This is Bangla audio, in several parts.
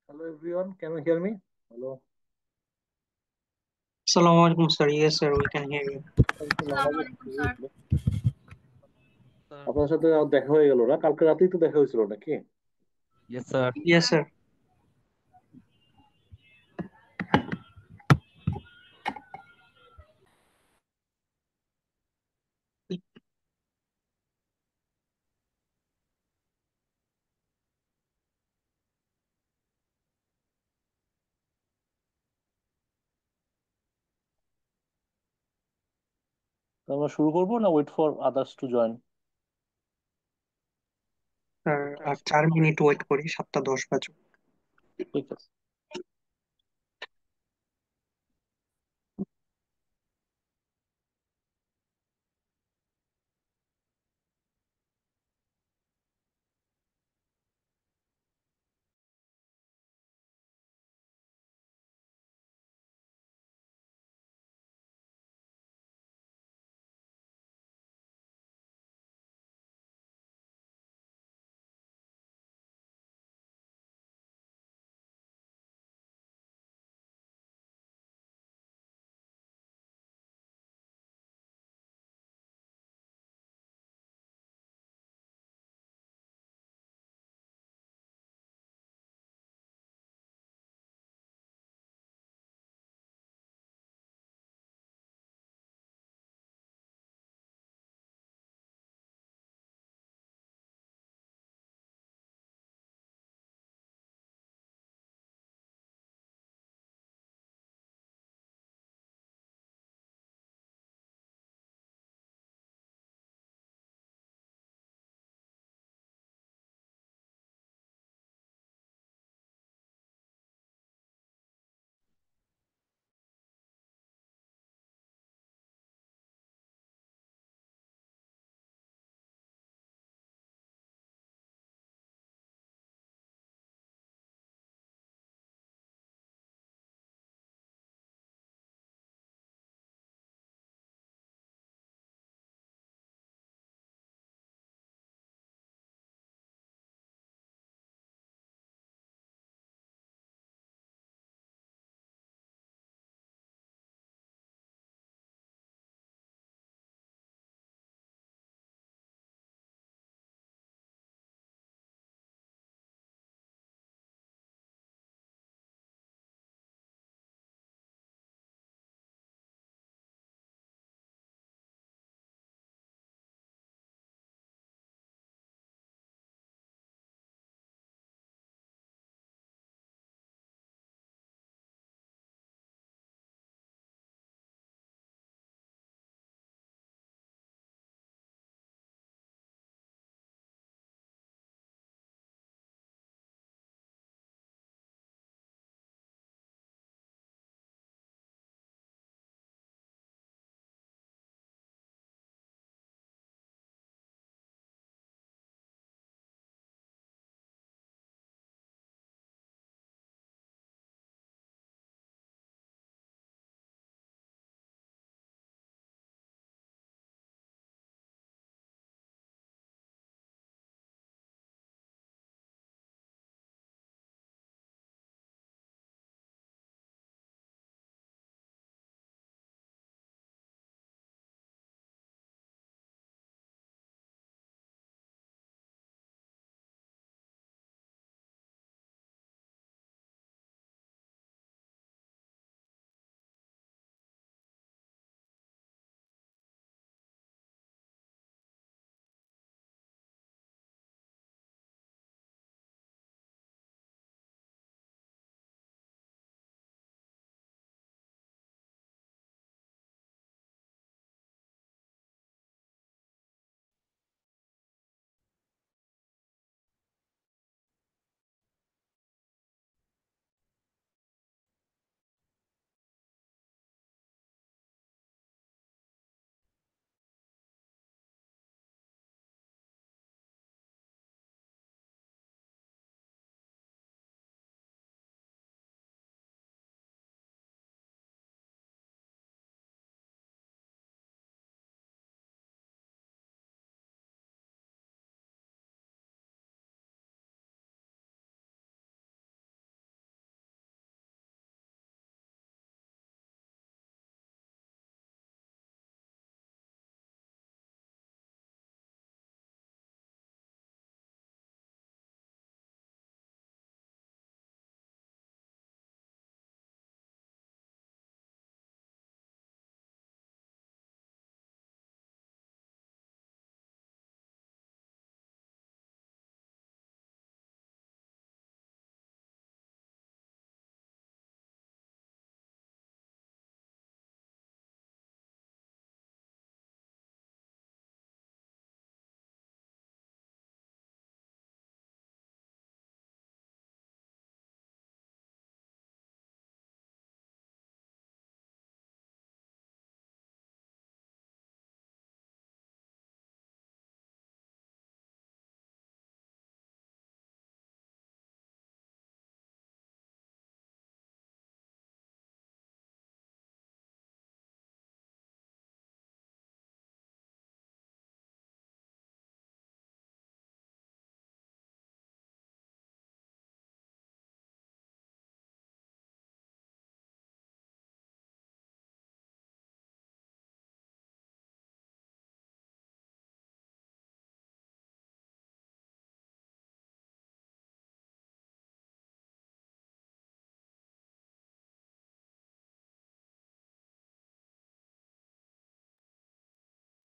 Hello everyone, can you hear me? Hello. Assalamu alaikum, sir. Yes, sir, we can hear you. আসসালামু আলাইকুম স্যার। স্যার। আপনার সাথে আর দেখা হয়ে গেল না, কালকে রাতেই তো দেখা হয়েছিল নাকি? Yes sir. Yes, sir. তো আমরা শুরু করবো না wait for others to join? Sir, আর 4 মিনিট ওয়েট করি, 7টা 10 বাজে। ঠিক আছে।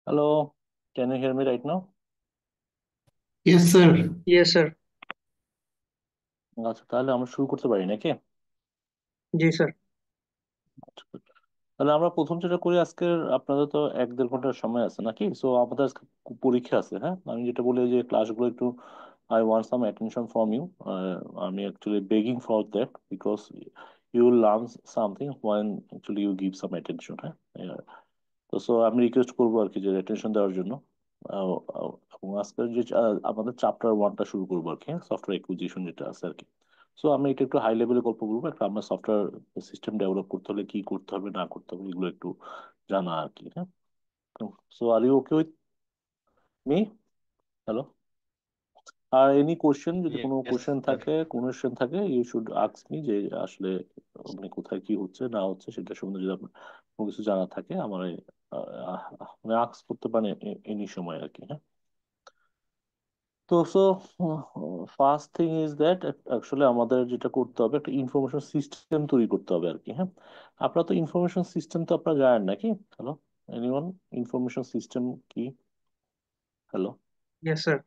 Hello, can you hear me right now? Yes sir. Yes sir. আচ্ছা, তাহলে আমরা শুরু করতে পারি নাকি? জি স্যার। আচ্ছা, good. তাহলে আমরা প্রথম যেটা করি আজকের, আপনাদের তো 1-1.5 ঘন্টার সময় আছে নাকি? সো আমাদের আজকে পরীক্ষা আছে, হ্যাঁ। আমি যেটা বলি যে ক্লাসগুলো একটু, I want some attention from you. আমি actually begging for that because you will learn something when actually you give some attention, হ্যাঁ। তো সো আমি রিকোয়েস্ট করবো আর কি যে অ্যাটেনশন দেওয়ার জন্য। আহ, এবং আজকের যে আমাদের চ্যাপ্টার 1টা শুরু করবো আর কি, সফটওয়্যার একুইজিশন যেটা আছে আর কি। সো আমি এটা একটু হাই লেভেলে গল্প বলবো, একটা আমরা সফটওয়্যার সিস্টেম ডেভেলপ করতে হলে কি করতে হবে না করতে হবে এগুলো একটু জানা আর কি, হ্যাঁ। So are you okay with me? Hello. আর এনি কোশ্চেন, যদি কোনো ইয়েস কোশ্চেন স্যার। থাকে, কোনো কোশ্চেন থাকে, ইউ শুড আস্ক মি যে আসলে মানে কোথায় কি হচ্ছে না হচ্ছে সেটা সম্বন্ধে যদি আপনার কোনো কিছু জানা থাকে আমার মানে আস্ক করতে পারেন এনি সময় আর কি, হ্যাঁ। তো so first thing is that actually আমাদের যেটা করতে হবে, একটা ইনফরমেশন সিস্টেম তৈরি করতে হবে আর কি, হ্যাঁ। আপনারা তো ইনফরমেশন সিস্টেম তো আপনারা জানেন নাকি? Hello, anyone? ইনফরমেশন সিস্টেম কি? Hello. Yes sir.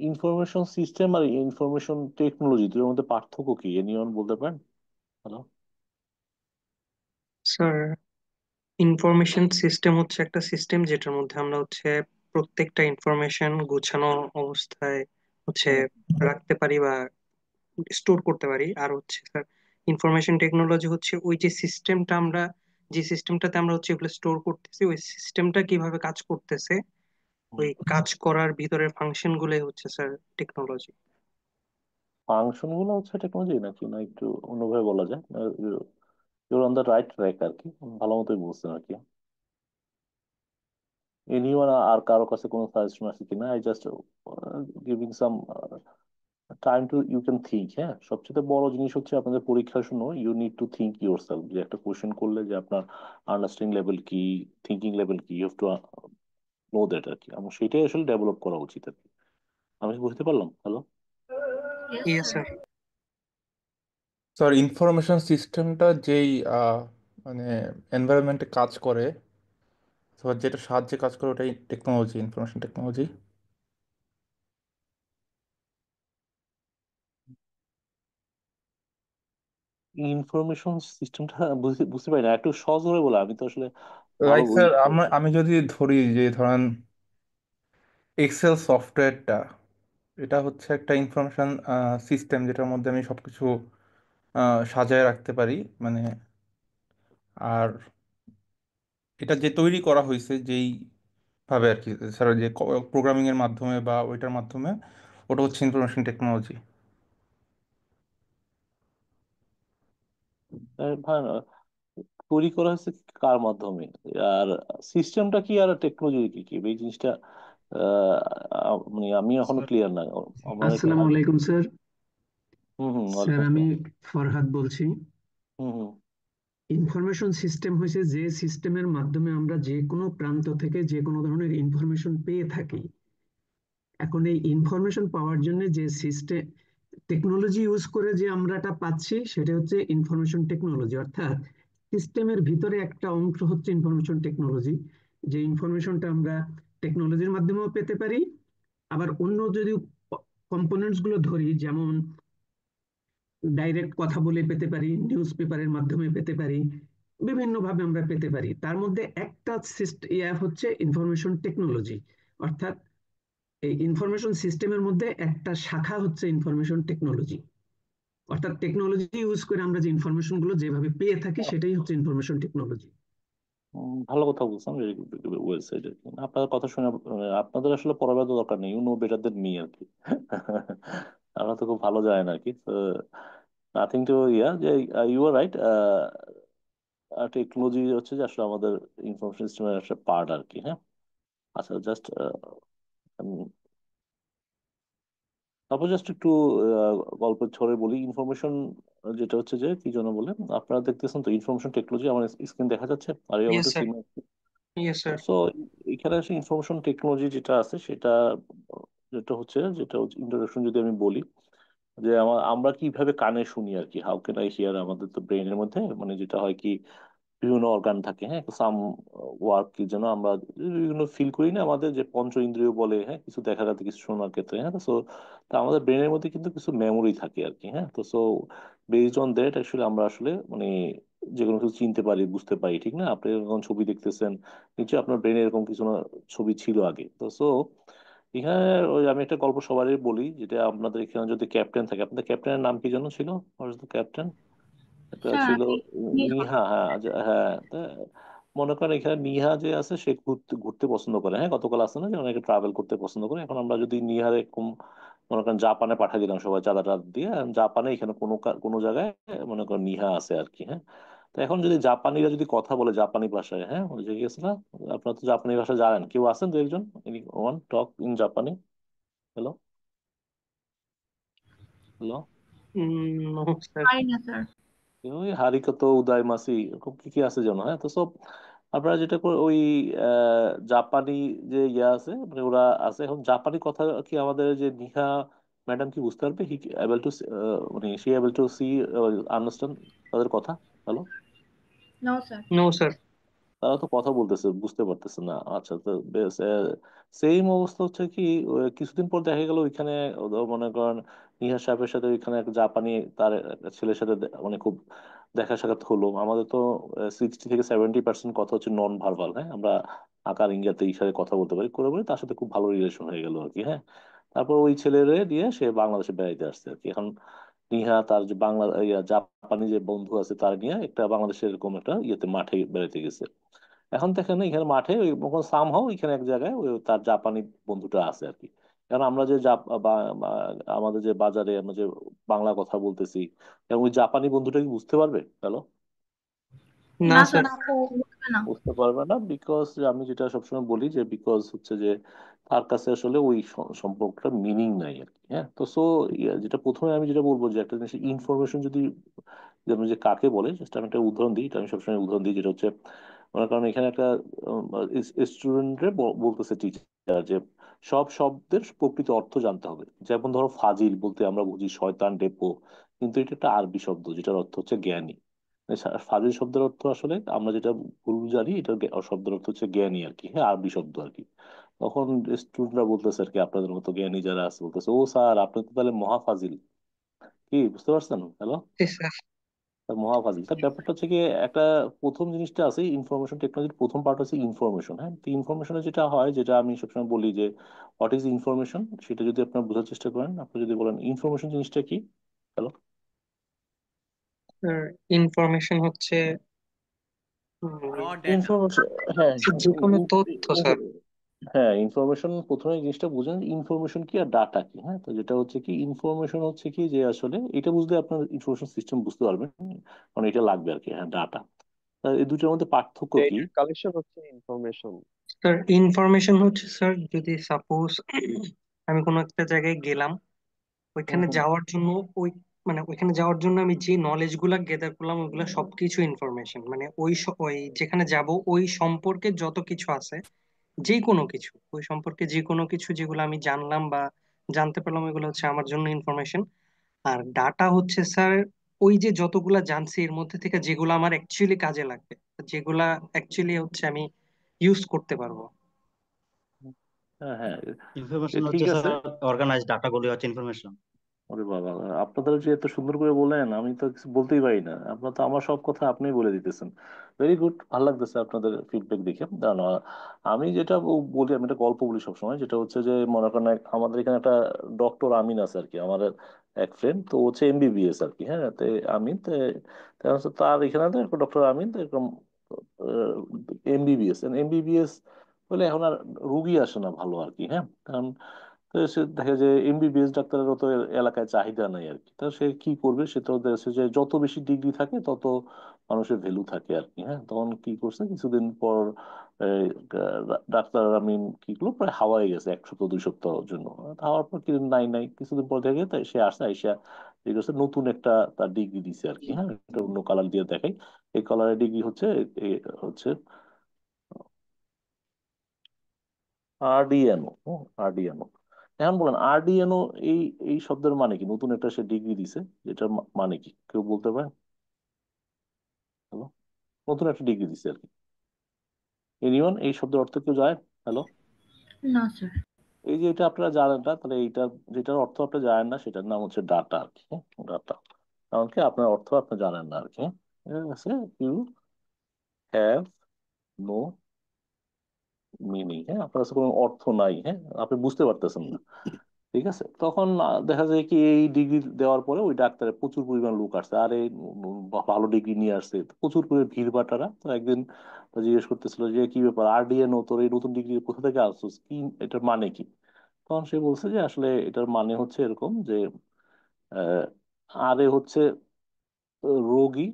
Information system আর ইনফরমেশন টেকনোলজি দুটোর মধ্যে পার্থক্য কি, এনিওয়ান বলতে পারেন? হ্যালো। স্যার, ইনফরমেশন সিস্টেম হচ্ছে একটা সিস্টেম যেটার মধ্যে আমরা হচ্ছে প্রত্যেকটা ইনফরমেশন গুছানো অবস্থায় হচ্ছে হুম। রাখতে পারি বা স্টোর করতে পারি। আর হচ্ছে স্যার, ইনফরমেশন টেকনোলজি হচ্ছে ওই যে সিস্টেমটা আমরা, যে সিস্টেমটাতে আমরা হচ্ছে এগুলো স্টোর করতেছি, ওই সিস্টেমটা কিভাবে কাজ করতেছে, ওই কাজ করার ভিতরের ফাংশন গুলোই হচ্ছে স্যার টেকনোলজি। ফাংশন গুলো হচ্ছে টেকনোলজি নাকি, না একটু অন্যভাবে বলা যায়? Your on the right track আর কি, ভালো মতোই বলছেন আর কি। এনিওয়ান আর কারো কাছে কোনো সাজেশন আছে কিনা? I just giving some time to you can think, হ্যাঁ। সবচেয়ে বড় জিনিস হচ্ছে আপনাদের পরীক্ষার সময় you need to think yourself, যে একটা কোশ্চেন করলে যে আপনার আন্ডারস্ট্যান্ডিং লেভেল কি, থিঙ্কিং লেভেল কি, you have to know that আর কি। আমার সেটাই আসলে ডেভেলপ করা উচিত আর কি। আমি কি বুঝতে পারলাম? Hello. Yes, yes sir. Sir. Sir, information সিস্টেমটা যেই মানে এনভায়রনমেন্টে কাজ করে, তো যেটা সাহায্যে কাজ করে ওটাই টেকনোলজি, ইনফরমেশন টেকনোলজি। ইনফরমেশন সিস্টেমটা বুঝতে বুঝতে পারি না, একটু সহজ করে বলে, আমি তো আসলে ভালো লাইক বুঝি স্যার, না। আমি যদি ধরি যে ধরেন এক্সেল সফটওয়্যারটা, এটা হচ্ছে একটা ইনফরমেশন সিস্টেম যেটার মধ্যে আমি সবকিছু সাজায় রাখতে পারি, মানে। আর এটা যে তৈরি করা হয়েছে যেই ভাবে আর কি স্যার, যে প্রোগ্রামিং এর মাধ্যমে বা ওইটার মাধ্যমে, ওটা হচ্ছে ইনফরমেশন টেকনোলজি। ভাই, তৈরি করা হয়েছে কার মাধ্যমে? আর সিস্টেমটা কি আর টেকনোলজি কি কি এই জিনিসটা, মানে আমি এখনো স্যার, ক্লিয়ার না। আমার একটু আসসালামু আলাইকুম স্যার। হুম হুম, স্যার ওয়ালাইকুম আমি আসসালাম। ফরহাদ বলছি। হুম হুম। ইনফরমেশন সিস্টেম হয়েছে যে সিস্টেমের মাধ্যমে আমরা যে কোনো প্রান্ত থেকে যে কোনো ধরনের ইনফরমেশন পেয়ে থাকি। এখন এই ইনফরমেশন পাওয়ার জন্য যে সিস্টেম টেকনোলজি ইউজ করে যে আমরা এটা পাচ্ছি সেটা হচ্ছে ইনফরমেশন টেকনোলজি, অর্থাৎ সিস্টেমের ভিতরে একটা অংশ হচ্ছে ইনফরমেশন টেকনোলজি। যে ইনফরমেশনটা আমরা টেকনোলজির মাধ্যমেও পেতে পারি, আবার অন্য যদি কম্পোনেন্টস গুলো ধরি, যেমন ডাইরেক্ট কথা বলে পেতে পারি, নিউজ পেপারের মাধ্যমে পেতে পারি, বিভিন্ন ভাবে আমরা পেতে পারি। তার মধ্যে একটা হচ্ছে ইনফরমেশন টেকনোলজি, অর্থাৎ এই ইনফরমেশন সিস্টেমের মধ্যে একটা শাখা হচ্ছে ইনফরমেশন টেকনোলজি, অর্থাৎ টেকনোলজি ইউজ করে আমরা যে ইনফরমেশন গুলো যেভাবে পেয়ে থাকি সেটাই হচ্ছে ইনফরমেশন টেকনোলজি। ভালো কথা বলছেন, ওয়েল সেড আর কি। আপনার কথা শুনে আপনাদের আসলে পড়াবার দরকার নেই, you know better than me আর কি। আমরা তো খুব ভালো জানেন আর কি। নাথিং টু ইয়া, যে ইউ আর রাইট। টেকনোলজি হচ্ছে যে আসলে আমাদের ইনফরমেশন সিস্টেমের একটা পার্ট আর কি, হ্যাঁ। আচ্ছা, জাস্ট তারপর জাস্ট একটু গল্পের ছড়ে বলি। ইনফরমেশন যেটা হচ্ছে যে কি জন্য বলে, আপনারা দেখতেছেন তো ইনফরমেশন টেকনোলজি, আমার স্ক্রিন দেখা যাচ্ছে? Are you able yes to see? Sir. Yes sir. So এখানে আসলে ইনফরমেশন টেকনোলজি যেটা আছে সেটা যেটা হচ্ছে ইন্ট্রোডাকশন যদি আমি বলি, যে আমরা কিভাবে কানে শুনি আর কি, হাউ ক্যান আই হিয়ার। আমাদের তো ব্রেনের মধ্যে মানে যেটা হয় কি, বিভিন্ন অর্গান থাকে, হ্যাঁ, সাম ওয়ার্ক কি যেন আমরা বিভিন্ন ফিল করি না, আমাদের যে পঞ্চ ইন্দ্রিয় বলে, হ্যাঁ, কিছু দেখার ক্ষেত্রে কিছু শোনার ক্ষেত্রে, হ্যাঁ। তো তা আমাদের ব্রেনের মধ্যে কিন্তু কিছু মেমোরি থাকে আর কি, হ্যাঁ। তো বেসড অন দ্যাট অ্যাকচুয়ালি আমরা আসলে মানে যে কোনো কিছু চিনতে পারি, বুঝতে পারি, ঠিক না? আপনি যখন ছবি দেখতেছেন, নিশ্চয়ই আপনার ব্রেনে এরকম কিছু না ছবি ছিল আগে। এখানে ওই আমি একটা গল্প সবারই বলি, যেটা আপনাদের এখানে যদি ক্যাপ্টেন থাকে, আপনাদের ক্যাপ্টেনের নাম কি যেন ছিল? ক্যাপ্টেন একটা স্যার ছিল, নিহা। নিহা, হ্যাঁ, হ্যাঁ। তা মনে করেন এখানে নিহা যে আছে সে ঘুরতে ঘুরতে পছন্দ করে, হ্যাঁ। গতকাল আছে না যে অনেকে ট্রাভেল করতে পছন্দ করে, এখন আমরা যদি নিহার এরকম মনে করেন জাপানে পাঠিয়ে দিলাম সবাই চাঁদা টাদা দিয়ে, আর জাপানে এখানে কোনো জায়গায় মনে করেন নিহা আছে আর কি, হ্যাঁ। তো এখন যদি জাপানিরা যদি কথা বলে জাপানি ভাষায়, হ্যাঁ, ওই যে গেছে না, আপনারা তো জাপানি ভাষা জানেন, কেউ আছেন দু একজন, ওয়ান টক ইন জাপানি? Hello, hello. No sir. পারি না স্যার। ওই হারিকতো উদয় মাসি এরকম কি কি আছে যেন, হ্যাঁ। তো আপনারা যেটা করে ওই জাপানি যে ইয়ে আছে, মানে ওরা আছে, এখন জাপানি কথা কি আমাদের যে নিহা ম্যাডাম কি বুঝতে পারবে? হি এবল টু, মানে she able to see understand তাদের কথা? Hello. No sir. No sir. তারা তো কথা বলতেছে, বুঝতে পারতেছে না, আচ্ছা। তো বেশ সেম অবস্থা হচ্ছে কি, কিছুদিন পর দেখা গেল ওইখানে মনে করেন নিহা সাহেবের সাথে ওইখানে এক জাপানি তার একটা ছেলের সাথে মানে খুব দেখা সাক্ষাৎ হলো। আমাদের তো 60 থেকে 70% কথা হচ্ছে নন ভার্বাল, হ্যাঁ, আমরা আকার ইঙ্গিতে ইশারায় কথা বলতে পারি, করে বলে তার সাথে খুব ভালো রিলেশন হয়ে গেল আর কি, হ্যাঁ। তারপর ওই ছেলেরে দিয়ে সে বাংলাদেশে বেড়াইতে আসছে আর কি। এখন নিহা তার যে বাংলা জাপানি যে বন্ধু আছে তার নিয়ে একটা বাংলাদেশের এরকম একটা ইয়েতে মাঠে বেড়াইতে গেছে। এখন দেখেন এখানে মাঠে ওই সামহাও এখানে এক জায়গায় ওই তার জাপানি বন্ধুটা আছে আর কি। কারণ আমরা যে আমাদের যে বাজারে আমরা যে বাংলা কথা বলতেছি, এবং ওই জাপানি বন্ধুটা কি বুঝতে পারবে? হ্যালো, না না স্যার। স্যার, বুঝবে না। বুঝতে পারবে না, বিকজ আমি যেটা সবসময় বলি যে বিকজ হচ্ছে যে তার কাছে আসলে ওই সম্পর্কটা মিনিং নাই আর কি, হ্যাঁ। তো যেটা প্রথমে আমি যেটা বলবো যে একটা জিনিস ইনফরমেশন যদি, যেমন যে কাকে বলে, just আমি একটা উদাহরণ দিই, এটা আমি সবসময় উদাহরণ দিই, যেটা হচ্ছে মনে করেন এখানে একটা স্টুডেন্টরে বলতেছে টিচার যে সব শব্দের প্রকৃত অর্থ জানতে হবে। যেমন ধরো ফাজিল বলতে আমরা বুঝি শয়তান, ডেপো, কিন্তু এটা একটা আরবি শব্দ যেটার অর্থ হচ্ছে জ্ঞানী। মানে ফাজিল শব্দের অর্থ আসলে আমরা যেটা ভুল জানি, এটা শব্দের অর্থ হচ্ছে জ্ঞানী আর কি, হ্যাঁ, আরবি শব্দ আর কি। তখন স্টুডেন্টরা বলতেছে আর কি, আপনাদের মতো জ্ঞানী যারা আছে বলতেছে, ও স্যার আপনি তো তাহলে মহাফাজিল। কি বুঝতে পারছেন? হ্যালো, জি স্যার। মহাফাজিল। তার ব্যাপারটা হচ্ছে কি, একটা প্রথম জিনিসটা আছে ইনফরমেশন টেকনোলজির প্রথম পার্ট হচ্ছে ইনফরমেশন, হ্যাঁ। তো ইনফরমেশনে যেটা হয়, যেটা আমি সবসময় বলি যে হোয়াট ইজ ইনফরমেশন, সেটা যদি আপনার বোঝার চেষ্টা করেন, আপনি যদি বলেন ইনফরমেশন জিনিসটা কি। হ্যালো, স্যার, ইনফরমেশন হচ্ছে র ডেটা। ইনফরমেশন, হ্যাঁ, যে কোনো তথ্য স্যার। হ্যাঁ, ইনফরমেশন প্রথমে এই জিনিসটা বুঝেন ইনফরমেশন কি আর ডাটা কি, হ্যাঁ। তো যেটা হচ্ছে কি ইনফরমেশন হচ্ছে কি যে আসলে এটা বুঝলে আপনার ইনফরমেশন সিস্টেম বুঝতে পারবেন, কারণ এটা লাগবে আর কি, হ্যাঁ, ডাটা। এই দুটোর মধ্যে পার্থক্য কি? ডেটার কালেকশন হচ্ছে ইনফরমেশন। স্যার, ইনফরমেশন হচ্ছে স্যার যদি সাপোজ আমি কোনো একটা জায়গায় গেলাম, হুম, ওইখানে হুম। যাওয়ার জন্য ওই মানে ওইখানে যাওয়ার জন্য আমি যে নলেজ গুলা গেদার করলাম ওইগুলা সবকিছু ইনফরমেশন, মানে ওই যেখানে যাব ওই সম্পর্কে যত কিছু আছে, যে কোনো কিছু ওই সম্পর্কে যে কোনো কিছু যেগুলো আমি জানলাম বা জানতে পারলাম, ওইগুলো হচ্ছে আমার জন্য ইনফরমেশন। আর ডাটা হচ্ছে স্যার ওই যে যতগুলা জানছি এর মধ্যে থেকে যেগুলো আমার অ্যাকচুয়ালি কাজে লাগবে, যেগুলা অ্যাকচুয়ালি হচ্ছে আমি ইউজ করতে পারবো। হ্যাঁ, হ্যাঁ, ইনফরমেশন ঠিক হচ্ছে আছে। স্যার, অর্গানাইজ ডাটাগুলি হচ্ছে ইনফরমেশন। ওরে বাবা, আপনাদের যে এত সুন্দর করে বলেন আমি তো কিছু বলতেই পারি না, আপনার তো আমার সব কথা আপনিই বলে দিতেছেন। ভেরি গুড, ভালো লাগতেছে আপনাদের ফিডব্যাক দেখে। দাঁড়ান, আমি যেটা বলি, আমি একটা গল্প বলি সবসময়, যেটা হচ্ছে যে মনে করেন আমাদের এখানে একটা ডক্টর আমিন আছে আর কি, আমার এক ফ্রেন্ড, তো হচ্ছে এমবিবিএস আর কি, হ্যাঁ। তো আমিন তো হচ্ছে তার এখানে তো ডক্টর আমিন তো এরকম এমবিবিএস এমবিবিএস বলে এখন আর রুগী আসে না ভালো আর কি, হ্যাঁ। তো সে দেখে যে এমবিবিএস ডাক্তারেরও তো এলাকায় চাহিদা নাই আর কি। তা সে কি করবে, সে তো দেখছে যে যত বেশি ডিগ্রি থাকে তত মানুষের ভ্যালু থাকে আর কি, হ্যাঁ। তখন কি করছে, কিছুদিন পর এই, ডাক্তার আমি কি করলো, প্রায় হাওয়ায় গেছে 1 সপ্তাহ 2 সপ্তাহের জন্য। হাওয়ার পর কিছু নাই নাই, কিছুদিন পর দেখে তাই সে আসছে, আইসা এই করছে নতুন একটা তার ডিগ্রি দিছে আর কি, হ্যাঁ। এটা অন্য কালার দিয়ে দেখাই, এই কালারের ডিগ্রি হচ্ছে হচ্ছে আরডিএনও, আরডিএনও। এখন বলেন আরডিএনও এই এই শব্দের মানে কি? নতুন একটা সে ডিগ্রি দিছে, এটার মানে কি কেউ বলতে পারে? হ্যালো, নতুন একটা ডিগ্রি দিছে আর কি। এনিওয়ান এই শব্দের অর্থ কেউ যায়? হ্যালো? না স্যার। এই যে এটা আপনারা জানেন না, তাহলে এইটা যেটার অর্থ আপনি জানেন না সেটার নাম হচ্ছে ডাটা আর কি। ডাটা, কারণ কি আপনার অর্থ আপনি জানেন না আর কি। ঠিক আছে, ইউ হ্যাভ নো মিনিং। হ্যাঁ, আপনার কাছে কোনো অর্থ নাই। হ্যাঁ, আপনি বুঝতে পারতেছেন না। ঠিক আছে, তখন দেখা যায় কি এই ডিগ্রি দেওয়ার পরে ওই ডাক্তারের প্রচুর পরিমাণ লোক আসছে, আর এই ভালো ডিগ্রি নিয়ে আসছে, তো প্রচুর করে ভিড় বাটারা। তো একদিন তো জিজ্ঞেস করতেছিল যে কি ব্যাপার, RDNO তোর এই নতুন ডিগ্রি কোথা থেকে আসছিস, কি এটার মানে কি? তখন সে বলছে যে আসলে এটার মানে হচ্ছে এরকম যে আহ, আরে হচ্ছে রোগী,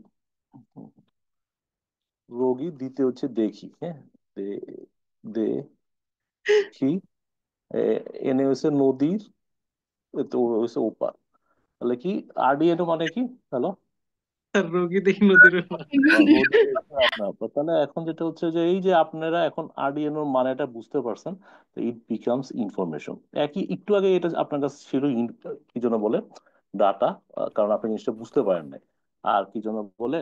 রোগী দিতে হচ্ছে দেখি। হ্যাঁ, দে- দেখি, এনে হচ্ছে নদীর, তো হচ্ছে ওপার। তাহলে কি RDNO মানে কি? হ্যালো? স্যার রোগী দেখি নদীর উপর। নদী হচ্ছে আপনার আপনার। তাহলে এখন যেটা হচ্ছে যে এই যে আপনারা এখন RDNO মানেটা বুঝতে পারছেন, তো ইট বিকামস ইনফরমেশন। একই একটু আগে এটা আপনার কাছে ছিল কি জন্য বলে ডাটা, কারণ আপনি জিনিসটা বুঝতে পারেন নাই। আর কি জন্য বলে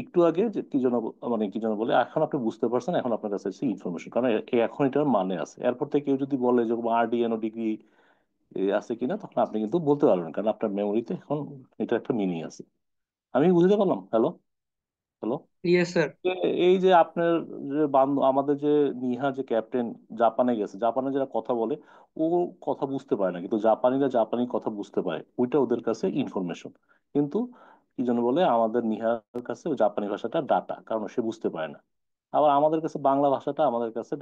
একটু আগে যে কি জন্য মানে কি জন্য বলে এখন আপনি বুঝতে পারছেন, এখন আপনার কাছে ইনফরমেশন, কারণ এখন এটার মানে আছে। এরপর থেকে কেউ যদি বলে যে RDNO ডিগ্রি আছে কিনা, তখন আপনি কিন্তু বলতে পারবেন, কারণ আপনার মেমোরিতে এখন এটা একটা মিনিং আছে। আমি বুঝতে পারলাম? হ্যালো? হ্যালো? Yes sir. এই যে আপনার যে বান্ধব আমাদের যে নিহা যে ক্যাপ্টেন জাপানে গেছে, জাপানে যারা কথা বলে ও কথা বুঝতে পারে না, কিন্তু জাপানিরা জাপানি কথা বুঝতে পারে, ওইটা ওদের কাছে ইনফরমেশন। কিন্তু কি জন্য বলে আমাদের নিহার কাছে ওই জাপানি ভাষাটা ডাটা, কারণ সে বুঝতে পারে না। আবার আমাদের কাছে বাংলা ভাষাটা আমাদের কাছে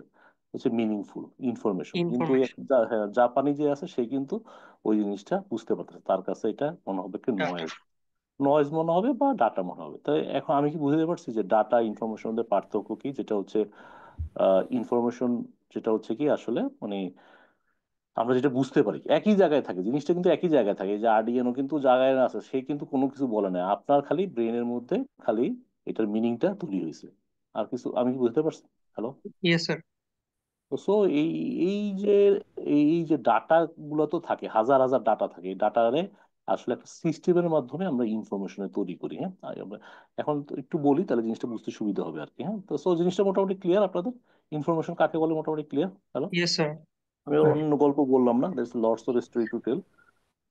হচ্ছে মিনিংফুল ইনফরমেশন, কিন্তু ওই ইনফরমেশন। হ্যাঁ, জাপানি যে আছে সে কিন্তু ওই জিনিসটা বুঝতে পারতেছে, তার কাছে এটা মনে হবে কি ডাটা। নয়েজ, নয়েজ মনে হবে বা ডাটা মনে হবে। তাই এখন আমি কি বুঝতে পারছি যে ডাটা ইনফরমেশনের পার্থক্য কি, যেটা হচ্ছে ইনফরমেশন, যেটা হচ্ছে কি আসলে মানে আমরা যেটা বুঝতে পারি একই জায়গায় থাকে, জিনিসটা কিন্তু একই জায়গায় থাকে। যে RDNO কিন্তু জায়গায় না আছে, সে কিন্তু কোনো কিছু বলে না, আপনার খালি ব্রেনের মধ্যে খালি এটার মিনিংটা তৈরি হয়েছে। আর কিছু আমি কি বুঝতে পারছি? হ্যালো? Yes sir. তো সো এই এই যে এই যে ডাটা গুলো তো থাকে, হাজার হাজার ডাটা থাকে, এই ডাটারে আসলে একটা সিস্টেমের মাধ্যমে আমরা ইনফরমেশনে তৈরি করি। হ্যাঁ, এখন তো একটু বলি তাহলে জিনিসটা বুঝতে সুবিধা হবে আর কি। হ্যাঁ, তো সো জিনিসটা মোটামুটি ক্লিয়ার আপনাদের? ইনফরমেশন কাকে বলে মোটামুটি ক্লিয়ার? হ্যালো? Yes sir. আমি আর অন্য গল্প বললাম না, that's lots of story to tell.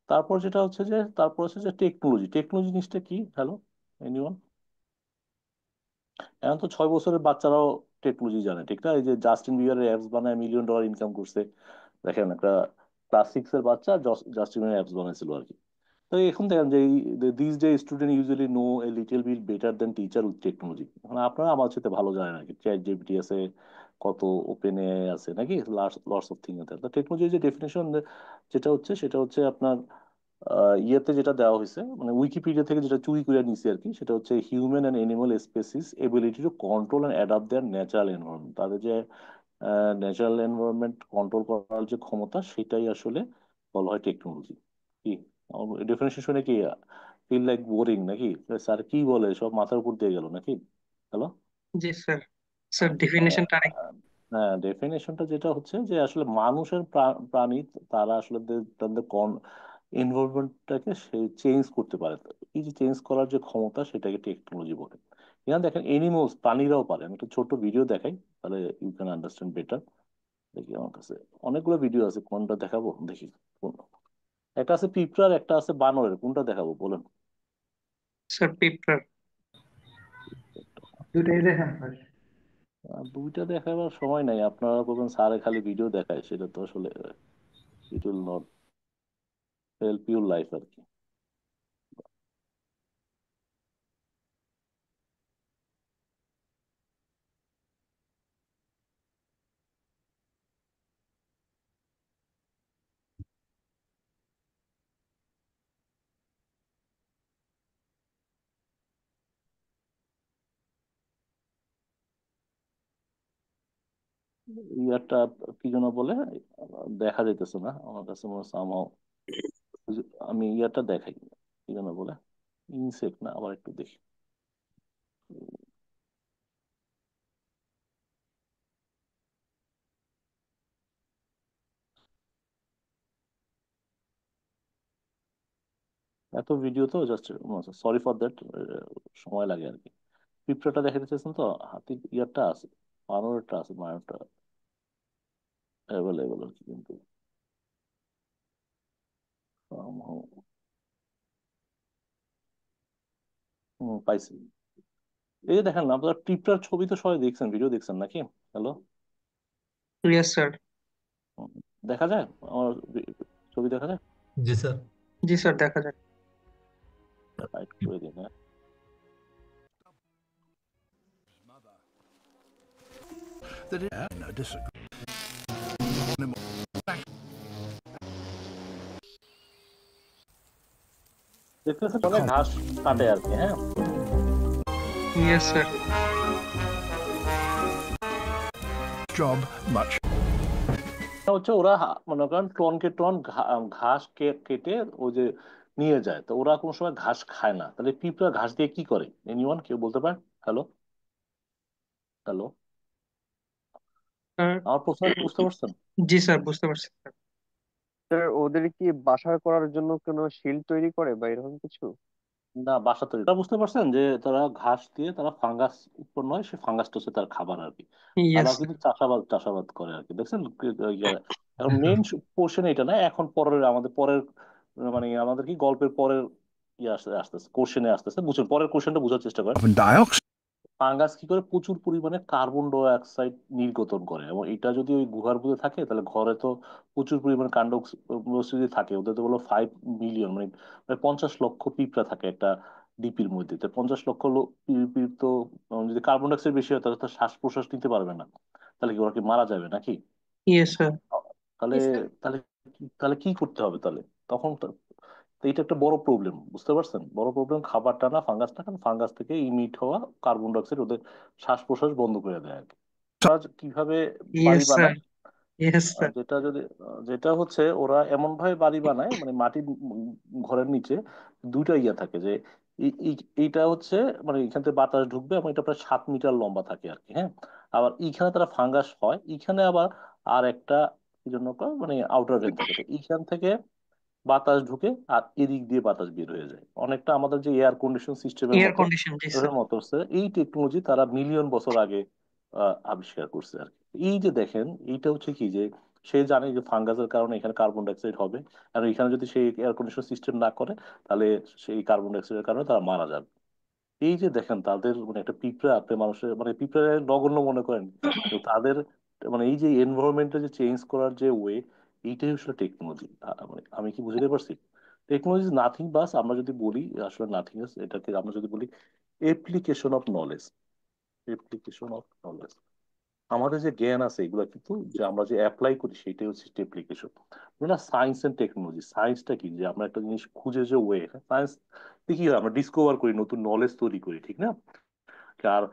তারপর যেটা হচ্ছে যে তারপর হচ্ছে যে টেকনোলজি। টেকনোলজি জিনিসটা কি? হ্যালো? এনিওয়ান? এখন তো 6 বছরের বাচ্চারাও টেকনোলজি জানে, ঠিক না? এই যে জাস্টিন বিবারের অ্যাপস বানায় $1 মিলিয়ন ইনকাম করছে। দেখেন একটা ক্লাস 6 এর বাচ্চা জাস্টিন বিবার অ্যাপস বানাইছিল আর কি। তো এখন দেখেন যে this day student usually know a little bit better than teacher with technology. মানে আপনারা আমার সাথে ভালো জানেন আর কি, ChatGPT আছে, কত ওপেন এআই আছে নাকি, লটস অফ থিং আছে। তো টেকনোলজির যে ডেফিনেশন যেটা হচ্ছে সেটা হচ্ছে আপনার ইয়েতে যেটা দেওয়া হয়েছে, মানে উইকিপিডিয়া থেকে যেটা চুরি করে নিছি আর কি, সেটা হচ্ছে human and animal species ability to control and adapt there natural environment. তাদের যে ন্যাচারাল এনভায়রনমেন্ট কন্ট্রোল করার যে ক্ষমতা, সেটাই আসলে বলা হয় টেকনোলজি। কি ডেফিনেশন শুনে কি ফিল লাইক বোরিং নাকি? স্যার কি বলে, সব মাথার উপর দিয়ে গেল নাকি? হ্যালো? জি স্যার। স্যার ডেফিনেশনটা আরেক। হ্যাঁ, ডেফিনেশনটা যেটা হচ্ছে যে আসলে মানুষের প্রাণী, তারা আসলে তাদের এনভায়রনমেন্টটাকে সে চেঞ্জ করতে পারে। এই যে চেঞ্জ করার যে ক্ষমতা, সেটাকে টেকনোলজি বলে। এখানে দেখেন এনিমলস, প্রাণীরাও পারে। আমি একটা ছোট ভিডিও দেখাই, তাহলে ইউ ক্যান আন্ডারস্ট্যান্ড বেটার। দেখি আমার কাছে অনেকগুলো ভিডিও আছে, কোনটা দেখাবো দেখি। কোন একটা আছে পিঁপড়ার, একটা আছে বানরের, কোনটা দেখাবো বলেন? Sir paper. দুটাই দেখান first। দুইটা দেখাবার সময় নাই, আপনারা বলবেন স্যারে খালি ভিডিও দেখায়, সেটা তো আসলে it will not help your life আর কি। ইয়ারটা কি যেন বলে, দেখা যাইতেছে না আমার কাছে, মনে হচ্ছে আমি ইয়ারটা দেখাই, কি যেন বলে, ইনসেক্ট না, আবার একটু দেখি। এত ভিডিও তো জাস্ট, সরি ফর দ্যাট, সময় লাগে আর কি। পিঁপড়াটা দেখাতে চাইছেন তো, হাতির ইয়ারটা আছে, বানরটা আছে, বানরটা অ্যাভেলেবল আর কি, কিন্তু পাইছি। এই যে দেখেন না, আপনার পিঁপড়ার ছবি তো সবাই দেখছেন, ভিডিও দেখছেন নাকি? হ্যালো? Yes sir. দেখা যায় আমার ছবি দেখা যায়? জি স্যার। জি স্যার, দেখা যায়। রাইট করে দিন, হ্যাঁ। দেখতেছেন অনেক ঘাস কাটে আর কি, হ্যাঁ। Yes sir. এটা হচ্ছে ওরা মনে করেন টনকে টন ঘাস কেটে ওই যে নিয়ে যায়, তো ওরা কোনো সময় ঘাস খায় না, তাহলে পিঁপড়া ঘাস দিয়ে কি করে? এনিওয়ান কেউ বলতে পারে? হ্যালো? হ্যালো? স্যার, আমার প্রশ্ন কি বুঝতে পারছেন? জি স্যার, বুঝতে পারছি স্যার। স্যার ওদের কি বাসা করার জন্য কোনো শিল্ড তৈরি করে বা এরকম কিছু? না, বাসা তৈরি, তারা বুঝতে পারছেন যে তারা ঘাস দিয়ে তারা ফাঙ্গাস উৎপন্ন হয়, সেই ফাঙ্গাসটা হচ্ছে তার খাবার আর কি। ইয়েস তারাও কিন্তু চাষাবাদ টাষাবাদ করে আর কি, দেখছেন? এখন মেন পোর্শন এটা না, এখন পরের আমাদের পরের মানে আমাদের কি গল্পের পরের ইয়ে আসতেছে, কোশ্চেনে আসতেছে, বুঝছেন? পরের কোশ্চেনটা বোঝার চেষ্টা করেন। ফাঙ্গাস কি করে? প্রচুর পরিমাণে কার্বন ডাই অক্সাইড নির্গতন করে, এবং এটা যদি ওই গুহার মধ্যে থাকে তাহলে ঘরে তো প্রচুর পরিমাণে যদি থাকে, ওদের তো বলো 5 মিলিয়ন, মানে প্রায় 50 লক্ষ পিঁপড়া থাকে একটা ডিপির মধ্যে, তো 50 লক্ষ পিঁপড়ে তো যদি কার্বন ডাই অক্সাইড বেশি হয় তাহলে তো শ্বাস প্রশ্বাস নিতে পারবে না, তাহলে কি ওরা কি মারা যাবে নাকি? Yes sir. তাহলে জি স্যার। তাহলে তাহলে কি করতে হবে তাহলে? তখন তো এটা একটা বড় প্রবলেম, বুঝতে পারছেন? বড় প্রবলেম খাবারটা না, ফাঙ্গাসটা, কারণ ফাঙ্গাস থেকে ইমিট হওয়া কার্বন ডাই অক্সাইড ওদের শ্বাস প্রশ্বাস বন্ধ করে দেয় আর কি। ওরা কিভাবে বাড়ি ইয়েস স্যার। বানায়? Yes sir. যেটা যদি যেটা হচ্ছে ওরা এমন ভাবে বাড়ি বানায়, মানে মাটির ঘরের নিচে দুইটা ইয়ে থাকে, যে এইটা হচ্ছে মানে এখান থেকে বাতাস ঢুকবে, এবং এটা প্রায় 7 মিটার লম্বা থাকে আর কি, হ্যাঁ। আবার এইখানে তারা ফাঙ্গাস হয়, এইখানে আবার আর একটা কি জন্য মানে আউটার ভেন্ট থাকে, তো এইখান থেকে বাতাস ঢুকে আর এদিক দিয়ে বাতাস বের হয়ে যায়, অনেকটা আমাদের যে এয়ার কন্ডিশন সিস্টেমের এয়ার মতো। কন্ডিশন, জি ওদের স্যার। মতো হচ্ছে এই টেকনোলজি তারা মিলিয়ন বছর আগে আবিষ্কার করছে আর কি। এই যে দেখেন, এইটা হচ্ছে কি যে সে জানে যে ফাঙ্গাসের কারণে এখানে কার্বন ডাইঅক্সাইড হবে, আর এখানে যদি সেই এয়ার কন্ডিশন সিস্টেম না করে তাহলে সেই কার্বন ডাইঅক্সাইডের কারণে তারা মারা যাবে। এই যে দেখেন তাদের মানে একটা পিঁপড়া, আপনি মানুষের মানে পিঁপড়া নগণ্য মনে করেন, কিন্তু তাদের মানে এই যে এনভায়রনমেন্টে যে চেঞ্জ করার যে ওয়ে, এইটাই আসলে টেকনোলজি। মানে আমি কি বুঝতে পারছি? টেকনোলজি নাথিং বাস, আমরা যদি বলি আসলে নাথিং বাস, এটাকে আমরা যদি বলি application of knowledge, application of knowledge. আমাদের যে জ্ঞান আছে এগুলো কিন্তু যে আমরা যে অ্যাপ্লাই করি সেটাই হচ্ছে অ্যাপ্লিকেশন। না, সায়েন্স এন্ড টেকনোলজি, সায়েন্সটা কি যে আমরা একটা জিনিস খুঁজে যে ওয়ে, সায়েন্স কি হয়? আমরা ডিসকভার করি, নতুন নলেজ তৈরি করি, ঠিক না? আর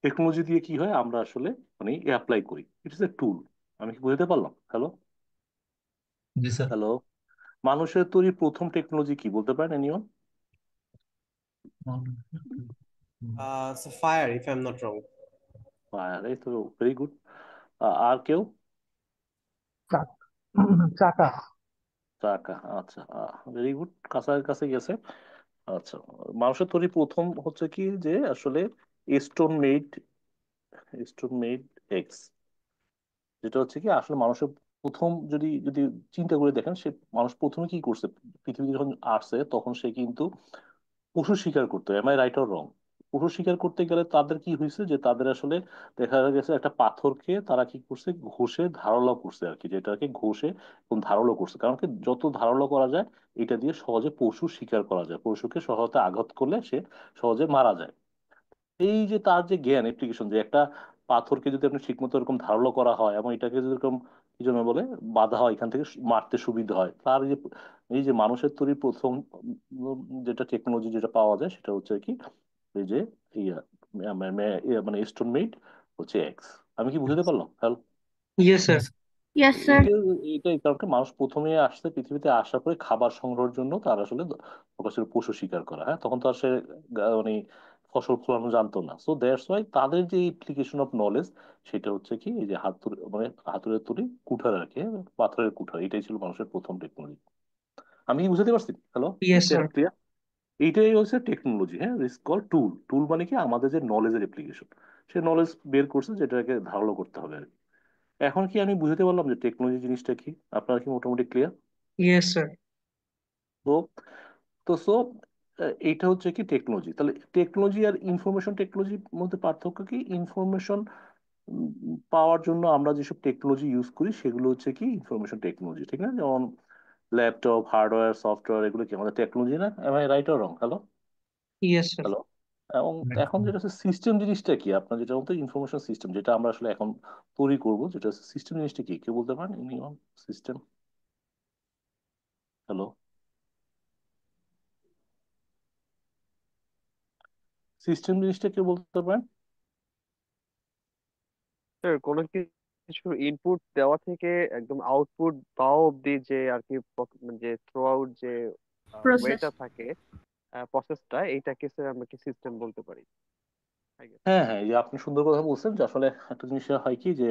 টেকনোলজি দিয়ে কি হয়? আমরা আসলে মানে অ্যাপ্লাই করি, ইট ইস এ টুল। আমি কি বুঝতে পারলাম? হ্যালো? জি স্যার। হ্যালো? মানুষের তৈরি প্রথম টেকনোলজি কি বলতে পারেন anyone? So fire, if I'm not wrong. এই তো, ভেরি গুড। আর কেউ? চাক- চাকা। চাকা, আচ্ছা, ভেরি গুড, কাছাকাছি কাছে গেছে। আচ্ছা, মানুষের তৈরি প্রথম হচ্ছে কি যে আসলে stone made, stone made x, যেটা হচ্ছে কি আসলে মানুষের প্রথম যদি যদি চিন্তা করে দেখেন, সে মানুষ প্রথমে কি করছে? পৃথিবী যখন আসছে তখন সে কিন্তু পশু শিকার করতো, am I right or wrong? পশু শিকার করতে গেলে তাদের কি হয়েছে যে তাদের আসলে দেখা গেছে একটা পাথরকে তারা কি করছে, ঘষে ধারালো করছে আর কি, যেটাকে ঘষে এবং ধারালো করছে, কারণ কি যত ধারালো করা যায় এটা দিয়ে সহজে পশু শিকার করা যায়, পশুকে সহজে আঘাত করলে সে সহজে মারা যায়। এই যে তার যে জ্ঞান অ্যাপ্লিকেশন, যে একটা পাথরকে যদি আপনি ঠিকমতো এরকম ধারালো করা হয় এবং এটাকে যদি এরকম কি জন্য বলে বাধা হয়, এখান থেকে মারতে সুবিধা হয়, তার এই যে মানুষের তৈরি প্রথম যেটা টেকনোলজি যেটা পাওয়া যায় সেটা হচ্ছে কি এই যে ইয়া মানে স্টোন মেড হচ্ছে এক্স। আমি কি বুঝতে পারলাম? Hello? Yes sir. Yes sir. এইটা এইটাই কারণ কি মানুষ প্রথমে আসছে পৃথিবীতে আসার পরে খাবার সংগ্রহের জন্য তার আসলে ফোকাস ছিল পশু শিকার করা, হ্যাঁ। তখন তো আর সে মানে ফসল ফলানো জানতো না, সো দ্যাটস ওয়াই তাদের যে অ্যাপ্লিকেশন অফ নলেজ সেটা হচ্ছে কি এই যে হাতুড়ি, মানে হাতুড়ের তৈরি কুঠার আর কি, হ্যাঁ, পাথরের কুঠার, এটাই ছিল মানুষের প্রথম টেকনোলজি। আমি কি বুঝতে পারছি? হ্যালো? Yes sir. ক্লিয়ার? এইটাই হচ্ছে টেকনোলজি। হ্যাঁ, ইটস কল টুল। টুল মানে কি আমাদের যে নলেজের অ্যাপ্লিকেশন, সে নলেজ বের করছে যেটাকে ধারালো করতে হবে আর কি। এখন কি আমি বুঝতে পারলাম যে টেকনোলজি জিনিসটা কি? আপনারা কি মোটামুটি ক্লিয়ার? Yes sir. তো তো এইটা হচ্ছে কি টেকনোলজি। তাহলে টেকনোলজি আর ইনফরমেশন টেকনোলজির মধ্যে পার্থক্য কি? ইনফরমেশন পাওয়ার জন্য আমরা যেসব টেকনোলজি ইউজ করি সেগুলো হচ্ছে কি ইনফরমেশন টেকনোলজি, ঠিক না? যেমন ল্যাপটপ, হার্ডওয়্যার, সফটওয়্যার, এগুলো কি আমাদের টেকনোলজি না? Am I right or wrong? Hello, yes sir. Hello. এবং এখন যেটা হচ্ছে সিস্টেম জিনিসটা কি, আপনার যেটা মতো ইনফরমেশন সিস্টেম যেটা আমরা আসলে এখন তৈরি করবো, যেটা হচ্ছে সিস্টেম জিনিসটা কি কেউ বলতে পারেন? এনিওয়ান? সিস্টেম, হ্যালো, সিস্টেম জিনিসটা কেউ বলতে পারেন? স্যার কোনো কিছু ইনপুট দেওয়া থেকে একদম আউটপুট পাওয়া অব্দি যে আর কি যে থ্রু আউট যে প্রসেস। ওয়েটা থাকে, প্রসেসটা, এইটাকে স্যার আমরা কি সিস্টেম বলতে পারি, I guess. হ্যাঁ হ্যাঁ, এই যে আপনি সুন্দর কথা বলছেন যে আসলে একটা জিনিস হয় কি যে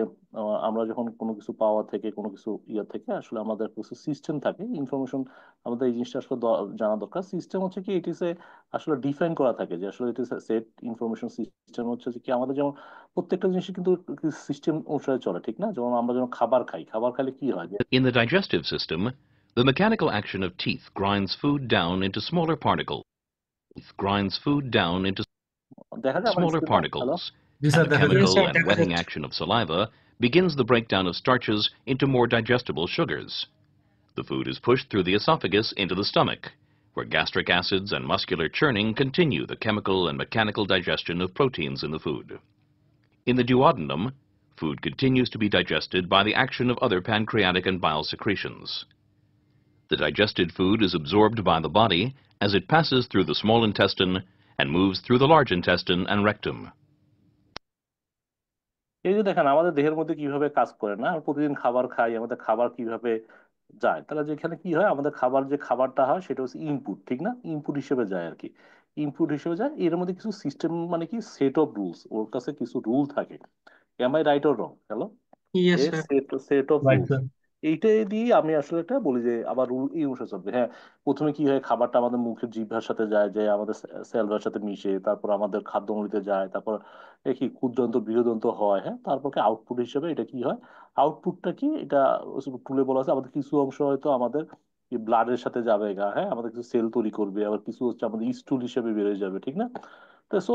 আমরা যখন কোনো কিছু পাওয়া থেকে কোনো কিছু ইয়ে থেকে আসলে আমাদের কিছু সিস্টেম থাকে ইনফরমেশন, আমাদের এই জিনিসটা আসলে জানা দরকার। সিস্টেম হচ্ছে কি ইট ইস এ আসলে ডিফাইন করা থাকে যে আসলে ইট ইস সেট ইনফরমেশন সিস্টেম হচ্ছে যে কি আমাদের যেমন প্রত্যেকটা জিনিস কিন্তু সিস্টেম অনুসারে চলে, ঠিক না? যেমন আমরা যখন খাবার খাই, খাবার খাইলে কি হয় যে In the digestive system, the mechanical action of teeth grinds food down into smaller particles. Grinds food down into দেখা যায় আমার smaller স্ক্রিনে। Hello, particles, G and sir, the দেখা ইয়েস যাচ্ছে। chemical স্যার, and দেখা wetting যাচ্ছে। action of saliva begins the breakdown of starches into more digestible sugars. The food is pushed through the esophagus into the stomach, where gastric acids and muscular churning continue the chemical and mechanical digestion of proteins in the food. In the duodenum, food continues to be digested by the action of other pancreatic and bile secretions. The digested food is absorbed by the body as it passes through the small intestine and moves through the large intestine and rectum. এই যে দেখেন আমাদের দেহের মধ্যে কিভাবে কাজ করে না, আমরা প্রতিদিন খাবার খাই, আমাদের খাবার কিভাবে যায়, তাহলে যেখানে কি হয় আমাদের খাবার যে খাবারটা হয় সেটা হচ্ছে ইনপুট, ঠিক না? ইনপুট হিসেবে যায় আর কি। ইনপুট হিসেবে যায়, এর মধ্যে কিছু সিস্টেম মানে কি সেট অফ রুলস, ওর কাছে কিছু রুল থাকে। Am I right or wrong? Hello, yes a sir. Set set of right rules. Sir. এইটাই দিয়ে আমি আসলে এটা বলি যে আবার রুল এই অনুসারে চলবে। হ্যাঁ, প্রথমে কি হয় খাবারটা আমাদের মুখের জিহ্বার সাথে যায়, যে আমাদের সেলভার সাথে মিশে, তারপর আমাদের খাদ্যনলীতে যায়, তারপর এ কি ক্ষুদ্রান্ত বৃহদন্ত হয়। হ্যাঁ, তারপর কি আউটপুট হিসেবে এটা কি হয়? আউটপুটটা কি এটা টুলে বলা আছে, আমাদের কিছু অংশ হয়তো আমাদের ব্লাডের সাথে যাবে গা, হ্যাঁ, আমাদের কিছু সেল তৈরি করবে, আবার কিছু হচ্ছে আমাদের স্টুল হিসেবে বেড়ে যাবে, ঠিক না? তো সো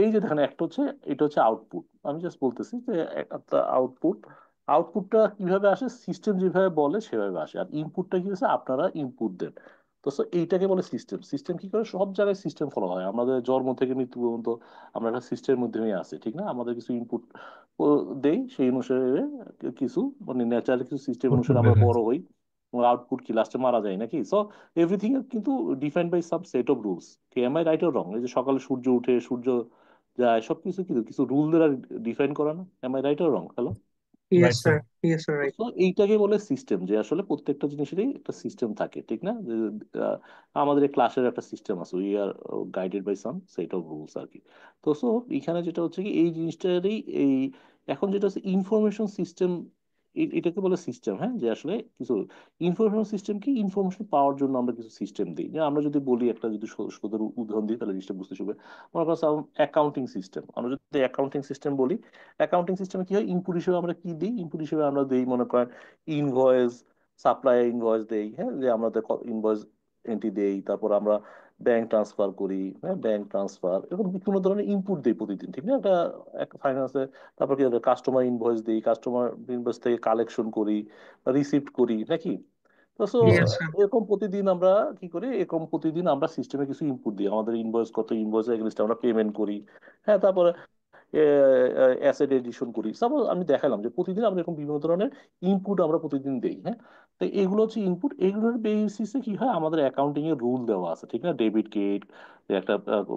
এই যে দেখেন একটা হচ্ছে এটা হচ্ছে আউটপুট। আমি জাস্ট বলতেছি যে একটা আউটপুট, আউটপুটটা কিভাবে আসে সিস্টেম যেভাবে বলে সেভাবে আসে, আর ইনপুটটা কি হচ্ছে আপনারা ইনপুট দেন। তো সো এইটাকে বলে সিস্টেম। সিস্টেম কি করে? সব জায়গায় সিস্টেম ফলো হয়, আমাদের জন্ম থেকে মৃত্যু পর্যন্ত আমরা একটা সিস্টেমের মধ্যেই আছি, ঠিক না? আমাদের কিছু ইনপুট দেই, সেই অনুসারে কিছু মানে ন্যাচারাল কিছু সিস্টেম আউটপুট অনুসারে বের আমরা হয়েছে। বড় হই। আউটপুট কি লাস্টে মারা যায় নাকি? সো এভরিথিং কিন্তু defined by some set of rules. কে am I right or wrong? এই যে সকালে সূর্য উঠে সূর্য যায়, সবকিছু কিন্তু কিছু রুল দ্বারা ডিফাইন করা না? Am I right or wrong? Hello. Yes right sir. Sir. Yes sir, right. তো এইটাকে বলে সিস্টেম, যে আসলে প্রত্যেকটা জিনিসেরই একটা সিস্টেম থাকে, ঠিক না? যে, আহ, আমাদের ক্লাসের একটা সিস্টেম আছে, we are guided by some set of rules আর কি। তো সো এখানে যেটা হচ্ছে কি এই জিনিসটারই এই এখন যেটা হচ্ছে ইনফরমেশন সিস্টেম, এটাকে বলে সিস্টেম। হ্যাঁ, যে আসলে কিছু ইনফরমেশন সিস্টেম কি ইনফরমেশন পাওয়ার জন্য আমরা কিছু সিস্টেম দিই। যে আমরা যদি বলি একটা যদি সুন্দর উদাহরণ দিই তাহলে জিনিসটা বুঝতে সুবিধা। মনে করো অ্যাকাউন্টিং সিস্টেম, আমরা যদি অ্যাকাউন্টিং সিস্টেম বলি, অ্যাকাউন্টিং সিস্টেমে কি হয় ইনপুট হিসেবে আমরা কি দিই? ইনপুট হিসেবে আমরা দিই মনে করেন ইনভয়েস, সাপ্লাই ইনভয়েস দেই, হ্যাঁ, যে আমাদের ইনভয়েস এন্ট্রি দেই, তারপর আমরা ব্যাংক ট্রান্সফার করি, হ্যাঁ, ব্যাংক ট্রান্সফার, এরকম বিভিন্ন ধরনের ইনপুট দেই প্রতিদিন, ঠিক না? একটা ফাইন্যান্সে। তারপর কি কাস্টমার ইনভয়েস দিই, কাস্টমার ইনভয়েস থেকে কালেকশন করি, রিসিপ্ট করি নাকি? তো সো জি স্যার। Yes sir. এরকম প্রতিদিন আমরা কি করি, এরকম প্রতিদিন আমরা সিস্টেমে কিছু ইনপুট দিই, আমাদের ইনভয়েস কত, ইনভয়েস এগেইনস্ট আমরা পেমেন্ট করি। হ্যাঁ, তারপর অ্যাসেট এডিশন করি। সাপোজ আমি দেখালাম যে প্রতিদিন আমরা এরকম বিভিন্ন ধরনের ইনপুট আমরা প্রতিদিন দেই। হ্যাঁ, তো এগুলো হচ্ছে ইনপুট, এগুলোর বেসিসে কি হয় আমাদের অ্যাকাউন্টিং এর রুল দেওয়া আছে, ঠিক না? ডেবিট ক্রেডিট, একটা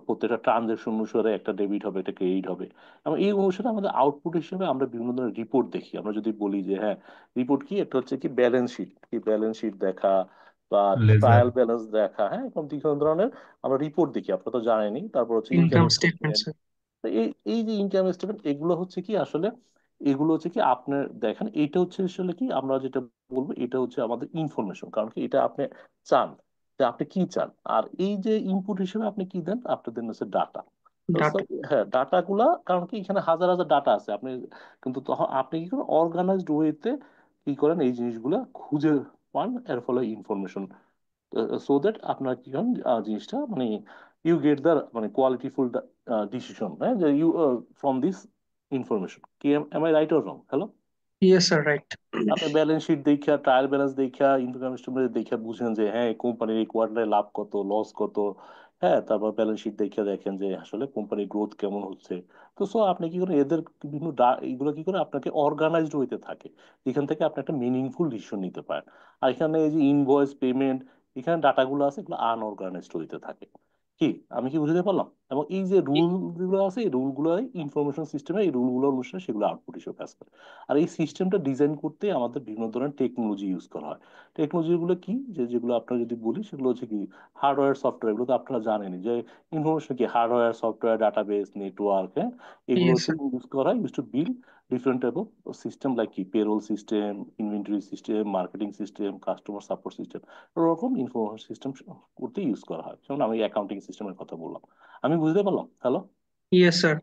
প্রত্যেকটা ট্রানজেকশন অনুসারে একটা ডেবিট হবে, একটা ক্রেডিট হবে। এবং এই অনুসারে আমাদের আউটপুট হিসেবে আমরা বিভিন্ন ধরনের রিপোর্ট দেখি। আমরা যদি বলি যে হ্যাঁ, রিপোর্ট কি, একটা হচ্ছে কি ব্যালেন্স শিট, কি ব্যালেন্স শিট দেখা বা লেজার। ট্রায়াল ব্যালেন্স দেখা, হ্যাঁ, এরকম বিভিন্ন ধরনের আমরা রিপোর্ট দেখি, আপনারা তো জানেনই। তারপর হচ্ছে income income statement statement. Sir. তো এই এই যে ইনকাম স্টেটমেন্ট, এগুলো হচ্ছে কি আসলে এগুলো হচ্ছে কি আপনার দেখেন এইটা হচ্ছে আসলে কি আমরা যেটা বলবো এটা হচ্ছে আমাদের ইনফরমেশন, কারণ কি এটা আপনি চান, যে আপনি কি চান। আর এই যে ইনপুট হিসেবে আপনি কি দেন, আপনি দেন হচ্ছে ডাটা। তো ডাটা। হ্যাঁ, ডাটা গুলা, কারণ কি এখানে হাজার হাজার ডাটা আছে আপনি, কিন্তু তখন আপনি কি করেন অর্গানাইজড ওয়েতে কি করেন এই জিনিসগুলা খুঁজে পান, এর ফলে ইনফরমেশন, সো দ্যাট আপনার কি করেন জিনিসটা মানে ইউ গেট দ্য মানে কোয়ালিটিফুল ডিসিশন, হ্যাঁ, যে ইউ ফ্রম দিস ইনফরমেশন। কি am I right or wrong? Hello. Yes sir, right. আপনি ব্যালেন্স শিট দেখা, ট্রায়াল ব্যালেন্স দেখা, ইনকাম স্টেটমেন্ট দেখা বুঝেন যে হ্যাঁ কোম্পানির এই কোয়ার্টারে লাভ কত, লস কত। হ্যাঁ, তারপর ব্যালেন্স শিট দেখে দেখেন যে আসলে কোম্পানির গ্রোথ কেমন হচ্ছে। তো সো আপনি কি করেন এদের বিভিন্ন এগুলো কি করে আপনাকে অর্গানাইজড হইতে থাকে, এখান থেকে আপনি একটা মিনিংফুল ডিসিশন নিতে পারেন। আর এখানে এই যে ইনভয়েস পেমেন্ট, এখানে ডাটাগুলো আছে এগুলো আনঅর্গানাইজড হইতে থাকে। কি আমি কি বুঝতে পারলাম? এবং এই যে রুল গুলো আছে, এই রুলগুলো ইনফরমেশন সিস্টেমে, এই রুলগুলো অনুসারে সেগুলো আউটপুট হিসেবে কাজ করে। আর এই সিস্টেমটা ডিজাইন করতে আমাদের বিভিন্ন ধরনের টেকনোলজি ইউজ করা হয়। টেকনোলজি গুলো কি, যে যেগুলো আপনারা যদি বলি সেগুলো হচ্ছে কি হার্ডওয়্যার সফটওয়্যার, এগুলো তো আপনারা জানেনই যে ইনফরমেশন কি হার্ডওয়্যার সফটওয়্যার ডাটাবেস নেটওয়ার্ক, হ্যাঁ, এগুলো ইয়েস হচ্ছে স্যার। ইউজ করা হয়, use to build different type of system, like কি payroll system, inventory system, marketing system, customer support system, ওরকম ইনফরমেশন সিস্টেম করতে ইউজ করা হয়। যেমন আমি অ্যাকাউন্টিং সিস্টেমের কথা বললাম। আমি বুঝতে পারলাম? হ্যালো। Yes sir.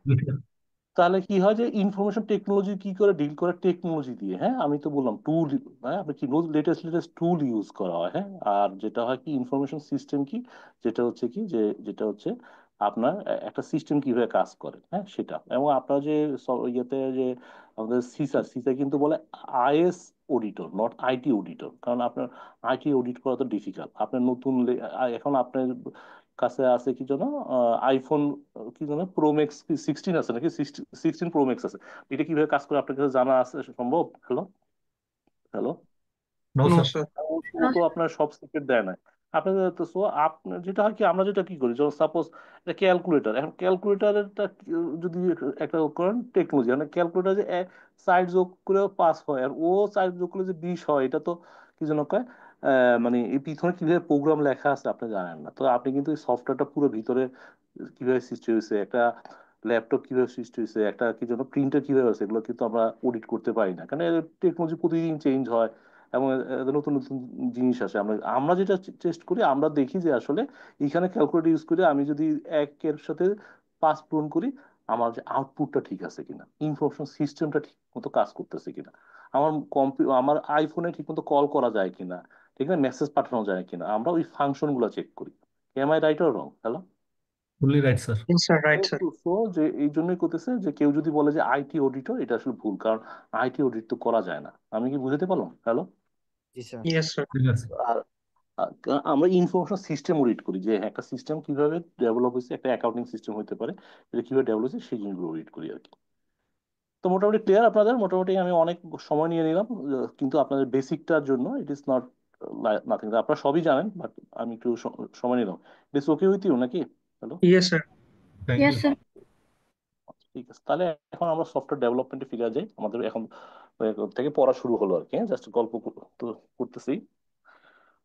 তাহলে কি হয় যে ইনফরমেশন টেকনোলজি কি করে ডিল করে, টেকনোলজি দিয়ে, হ্যাঁ আমি তো বললাম টুল, হ্যাঁ আপনি কি লেটেস্ট লেটেস্ট টুল ইউজ করা হয়, হ্যাঁ। আর যেটা হয় কি ইনফরমেশন সিস্টেম কি, যেটা হচ্ছে কি যে যেটা হচ্ছে আপনার একটা সিস্টেম কিভাবে কাজ করে, হ্যাঁ সেটা। এবং আপনার যে ইয়েতে যে আমাদের সিসা, সিসা কিন্তু বলে is auditor, not IT auditor, কারণ আপনার আইটি অডিট করা তো ডিফিকাল্ট। আপনার নতুন এখন আপনার কাছে আছে কি যেন আইফোন কি জানো প্রো ম্যাক্স, কি 16 আছে নাকি 16 প্রো ম্যাক্স আছে, এটা কিভাবে কাজ করে আপনার কাছে জানা আছে সম্ভব? Hello. Hello. No no sir. Sir. ও তো আপনার সব সিক্রেট দেয় না আপনাদের। তো সো আপনার যেটা হয় কি, আমরা যেটা কি করি, যেমন সাপোজ এটা ক্যালকুলেটর, এখন ক্যালকুলেটারটা যদি একটা করেন টেকনোলজি, মানে ক্যালকুলেটার যে সাইড যোগ করে 5 হয়, আর ও সাইড যোগ করলে যে 20 হয়, এটা তো কি যেন কয় মানে এই পিছনে কিভাবে প্রোগ্রাম লেখা আছে আপনি জানেন না। তো আপনি কিন্তু এই সফটওয়্যারটা পুরো ভিতরে কিভাবে সৃষ্টি হয়েছে, একটা ল্যাপটপ কিভাবে সৃষ্টি হয়েছে, একটা কি যেন প্রিন্টার কিভাবে আছে, এগুলো কিন্তু আমরা অডিট করতে পারি না, কারণ টেকনোলজি প্রতিদিন চেঞ্জ হয় এবং এদের নতুন নতুন জিনিস আসে। আমরা আমরা যেটা টেস্ট করি, আমরা দেখি যে আসলে এখানে ক্যালকুলেটর ইউজ করে আমি যদি একের সাথে 5 পূরণ করি, আমার যে আউটপুটটা ঠিক আছে কিনা, ইনফরমেশন সিস্টেমটা ঠিক মতো কাজ করতেছে কিনা, আমার আমার আইফোনে ঠিক মতো কল করা যায় কিনা, ঠিক না, মেসেজ পাঠানো যায় কিনা, আমরা ওই ফাংশন গুলো চেক করি। Am I right or wrong? Hello. Fully right sir. Yes sir, right sir. তো যে এই জন্যই করতেছে যে কেউ যদি বলে যে আইটি অডিটর, এটা আসলে ভুল, কারণ আইটি অডিট তো করা যায় না। আমি কি বুঝতে পারলাম? হ্যালো। জি স্যার। Yes sir. ঠিক আছে। আর আমরা ইনফরমেশন সিস্টেম রিড করি, যে একটা সিস্টেম কিভাবে ডেভেলপ হয়েছে, একটা অ্যাকাউন্টিং সিস্টেম হতে পারে, এটা কিভাবে ডেভেলপ হয়েছে সেই জিনিসগুলো রিড করি আর কি। তো মোটামুটি ক্লিয়ার আপনাদের? মোটামুটি আমি অনেক সময় নিয়ে নিলাম, কিন্তু আপনাদের বেসিকটার জন্য ইট ইজ নট নাথিং, আপনারা সবই জানেন, বাট আমি একটু সময় নিলাম। It is okay with you নাকি? Hello. Yes sir. Thank yes you. Sir. ঠিক আছে, তাহলে এখন আমরা সফটওয়্যার ডেভেলপমেন্টে ফিরে যাই। আমাদের এখন থেকে পড়া শুরু হলো আর কি, জাস্ট গল্প করতেছি।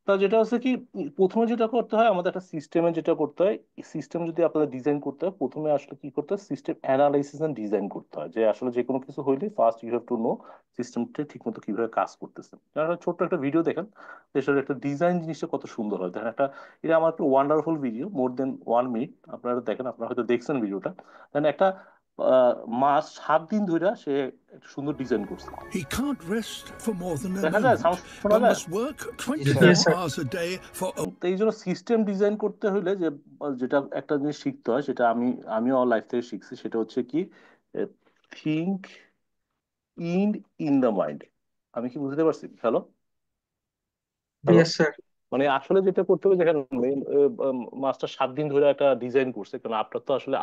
তা যেটা হচ্ছে কি, প্রথমে যেটা করতে হয় আমাদের একটা সিস্টেমে যেটা করতে হয়, সিস্টেম যদি আপনাদের ডিজাইন করতে হয়, প্রথমে আসলে কি করতে হয়, সিস্টেম অ্যানালাইসিস এন্ড ডিজাইন করতে হয়। যে আসলে যে কোনো কিছু হইলে first you have to know সিস্টেমটা ঠিক মতো কিভাবে কাজ করতেছে। আপনারা ছোট্ট একটা ভিডিও দেখেন, দেশের একটা ডিজাইন জিনিসটা কত সুন্দর হয় দেখেন। একটা এটা আমার একটা ওয়ান্ডারফুল ভিডিও, মোর দেন 1 মিনিট। আপনারা দেখেন, আপনারা হয়তো দেখছেন ভিডিওটা। দেন একটা মাস 7 দিন ধরে সে একটা সুন্দর ডিজাইন করছে। He can't rest for more than a দেখা যায়, moment, সাউন্ড শোনা but যায়? must work yes 24 sir. hours a day for তো এই জন্য সিস্টেম ডিজাইন করতে হলে যে যেটা একটা জিনিস শিখতে হয়, সেটা আমিও আমার লাইফ থেকে শিখছি, সেটা হচ্ছে কি think in in the mind. আমি কি বুঝতে পারছি? হ্যালো। হ্যালো। Yes sir. মানে আসলে যেটা করতে হবে, দেখেন মাস্টার 7 দিন ধরে একটা ডিজাইন করছে, কারণ আপনার তো আসলে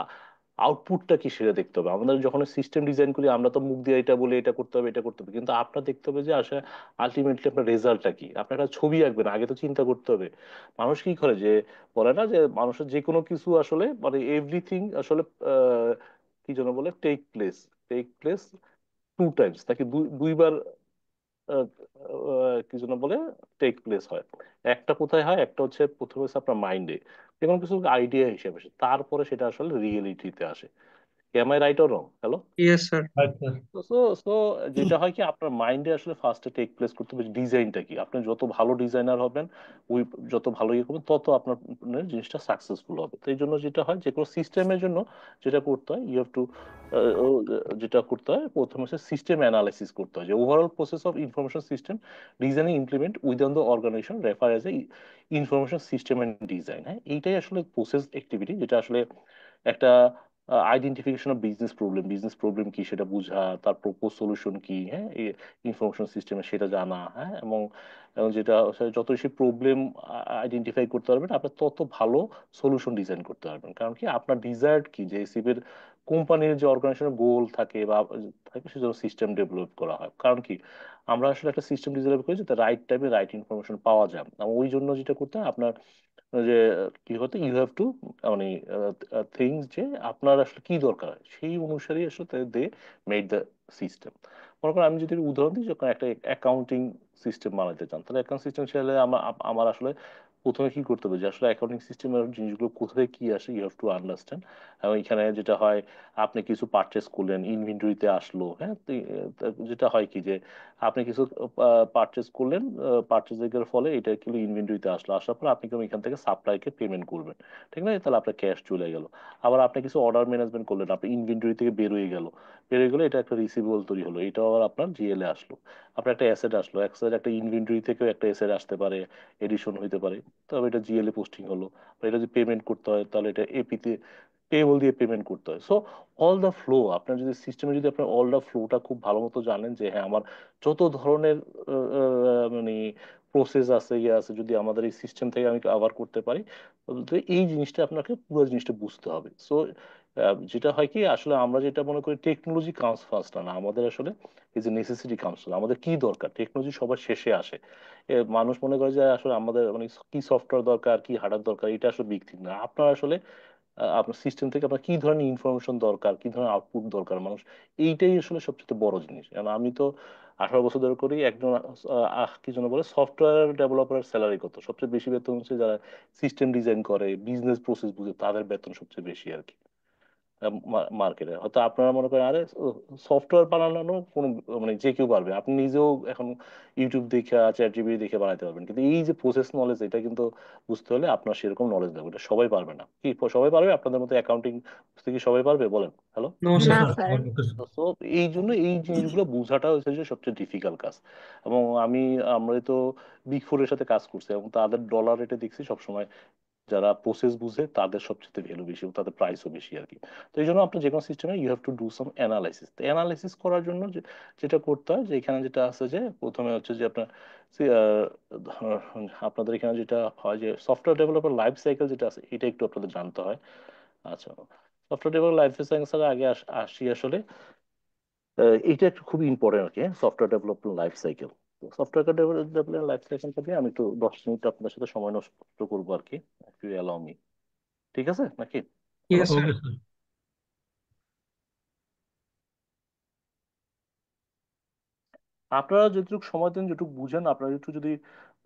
আউটপুটটা কি সেটা দেখতে হবে। আমাদের যখন সিস্টেম ডিজাইন করি আমরা তো মুখ দিয়ে এটা বলে এটা করতে হবে এটা করতে হবে, কিন্তু আপনার দেখতে হবে যে আসলে আলটিমেটলি আপনার রেজাল্টটা কি। আপনার একটা ছবি আঁকবেন, আগে তো চিন্তা করতে হবে। মানুষ কি করে যে বলে না যে মানুষের যে কোনো কিছু আসলে মানে এভরিথিং আসলে কি যেন বলে টেক প্লেস 2 টাইমস, নাকি দুইবার কি যেন বলে টেক প্লেস হয়। একটা কোথায় হয়, একটা হচ্ছে প্রথমে হচ্ছে আপনার মাইন্ডে, যে কোনো কিছু আইডিয়া হিসেবে আসে, তারপরে সেটা আসলে রিয়েলিটিতে আসে। Am I right or wrong? Hello. Yes sir. Right, sir. তো সো সো যেটা হয় কি, আপনার মাইন্ডে আসলে ফার্স্টে টেক প্লেস করতে হবে ডিজাইনটা কি। আপনি যত ভালো ডিজাইনার হবেন, ওই যত ভালো ইয়ে করবেন, তত আপনার মানে জিনিসটা সাকসেসফুল হবে। তো এই জন্য যেটা হয়, যে কোনো সিস্টেমের জন্য যেটা করতে হয়, ইউ হ্যাভ টু, যেটা করতে হয় প্রথমে হচ্ছে সিস্টেম অ্যানালাইসিস করতে হয়, যে overall process of information system designing implement within the organisation refer as a information system and design. হ্যাঁ, এইটাই আসলে প্রসেস অ্যাক্টিভিটি, যেটা আসলে একটা identification of business problem, business problem কি সেটা বোঝা, তার প্রপোজ সলিউশন কি, হ্যাঁ, ইনফরমেশন সিস্টেমে সেটা জানা, হ্যাঁ, এবং এবং যেটা যত বেশি প্রবলেম আইডেন্টিফাই করতে পারবেন, আপনি তত ভালো সলিউশন ডিজাইন করতে পারবেন। কারণ কি, আপনার ডিজায়ার্ড কি, যে এসিবির কোম্পানির যে অর্গানাইজেশনের গোল থাকে বা থাকে, সেজন্য সিস্টেম ডেভেলপ করা হয়। কারণ কি, আমরা আসলে একটা সিস্টেম ডেভেলপ করি যাতে রাইট টাইমে রাইট ইনফরমেশন পাওয়া যায়। এবং ওই জন্য যেটা করতে হয় আপনার, যে কি হতো, ইউ হ্যাভ টু, মানে থিংস, যে আপনার আসলে কি দরকার হয় সেই অনুসারে আসলে দে মেড দ্য সিস্টেম। মনে করেন আমি যদি একটা উদাহরণ দিই, যখন একটা অ্যাকাউন্টিং সিস্টেম বানাতে চান, তাহলে অ্যাকাউন্ট সিস্টেম চাইলে আমার আসলে প্রথমে কি করতে হবে, যে আসলে অ্যাকাউন্টিং সিস্টেমের জিনিসগুলো কোথায় কি আসে, ইউ হ্যাভ টু আন্ডারস্ট্যান্ড। এবং এখানে যেটা হয়, আপনি কিছু পারচেস করলেন, ইনভেন্টরিতে আসলো, হ্যাঁ, তো যেটা হয় কি, যে আপনি কিছু পারচেস করলেন, পারচেজিং এর ফলে এটা কিন্তু ইনভেন্টরিতে আসলো, আসার পর আপনি কিন্তু এখান থেকে সাপ্লাইকে পেমেন্ট করবেন, ঠিক না? তাহলে আপনার ক্যাশ চলে গেল। আবার আপনি কিছু অর্ডার ম্যানেজমেন্ট করলেন, আপনি ইনভেন্টরি থেকে বেরোয় গেল, বেরোয় গেলে এটা একটা রিসিভেবল তৈরি হলো, এটা আবার আপনার জিএল এ আসলো। আপনার একটা অ্যাসেট আসলো, অ্যাসেট একটা ইনভেন্টরি থেকেও একটা অ্যাসেট আসতে পারে, এডিশন হইতে পারে, তবে এটা জিএল এ পোস্টিং হলো। বা এটা যদি পেমেন্ট করতে হয়, তাহলে এটা এপিতে পেবল দিয়ে পেমেন্ট করতে হয়। সো অল দ্য ফ্লো, আপনার যদি সিস্টেমে যদি আপনার অল দ্য ফ্লোটা খুব ভালো মতো জানেন, যে হ্যাঁ, আমার যত ধরনের মানে প্রসেস আছে, ইয়ে আছে, যদি আমাদের এই সিস্টেম থেকে আমি কভার করতে পারি, তো এই জিনিসটা আপনাকে পুরো জিনিসটা বুঝতে হবে। সো যেটা হয় কি, আসলে আমরা যেটা মনে করি টেকনোলজি কামস ফার্স্ট, না, আমাদের আসলে এই যে নেসেসিটি কামস, আমাদের কি দরকার, টেকনোলজি সবার শেষে আসে। মানুষ মনে করে যে আসলে আমাদের মানে কি সফটওয়্যার দরকার, কি হার্ডওয়্যার দরকার, এটা আসলে বিগ থিং না। আপনার আসলে আপনার সিস্টেম থেকে আপনার কি ধরনের ইনফরমেশন দরকার, কি ধরনের আউটপুট দরকার মানুষ, এইটাই আসলে সবচেয়ে বড় জিনিস। কারণ আমি তো 18 বছর ধরে করি। একজন কি যেন বলে, সফটওয়্যার ডেভেলপারের স্যালারি কত? সবচেয়ে বেশি বেতন হচ্ছে যারা সিস্টেম ডিজাইন করে, বিজনেস প্রসেস বুঝে, তাদের বেতন সবচেয়ে বেশি আর কি মার্কেটে। হয়তো আপনারা মনে করেন আরে সফটওয়্যার বানানো কোনো মানে যে কেউ পারবে, আপনি নিজেও এখন ইউটিউব দেখে, চ্যাট জিপিটি দেখে বানাতে পারবেন, কিন্তু এই যে প্রসেস নলেজ, এটা কিন্তু বুঝতে হলে আপনার সেরকম নলেজ লাগবে। এটা সবাই পারবে না। কি সবাই পারবে? আপনাদের মতো অ্যাকাউন্টিং বুঝতে কি সবাই পারবে বলেন? হ্যালো। No No, sir. না sir. স্যার। Not because. তো এই জন্য এই জিনিসগুলো বোঝাটা হচ্ছে যে সবচেয়ে ডিফিকাল্ট কাজ। এবং আমরা তো বিগ ফোরের সাথে কাজ করছি, এবং তাদের ডলার রেটে দেখছি সবসময় যারা প্রসেস বুঝে তাদের সবচেয়ে ভ্যালু বেশি, এবং তাদের প্রাইসও বেশি আর কি। তো এই জন্য আপনার যে কোনো সিস্টেমে you have to do some analysis. তো অ্যানালাইসিস করার জন্য যেটা করতে হয়, যে এখানে যেটা আছে, যে প্রথমে হচ্ছে যে আপনার আপনাদের এখানে যেটা হয়, যে সফটওয়্যার ডেভেলপার লাইফ সাইকেল যেটা আছে, এটা একটু আপনাদের জানতে হয়। আচ্ছা, সফটওয়্যার ডেভেলপার লাইফ সাইকেল আগে আসি আসলে, এটা একটু খুবই ইম্পর্টেন্ট আর কি, software development life cycle. Software development life সাইকেলটা দিয়ে আমি একটু 10 মিনিট আপনাদের সাথে সময় নষ্ট করবো আর কি, একটু অ্যালাউ মি। ঠিক আছে নাকি? Hello. Yes sir. Okay, sir. আপনারা যতটুকু সময় দেন, যেটুকু বুঝেন, আপনারা একটু যদি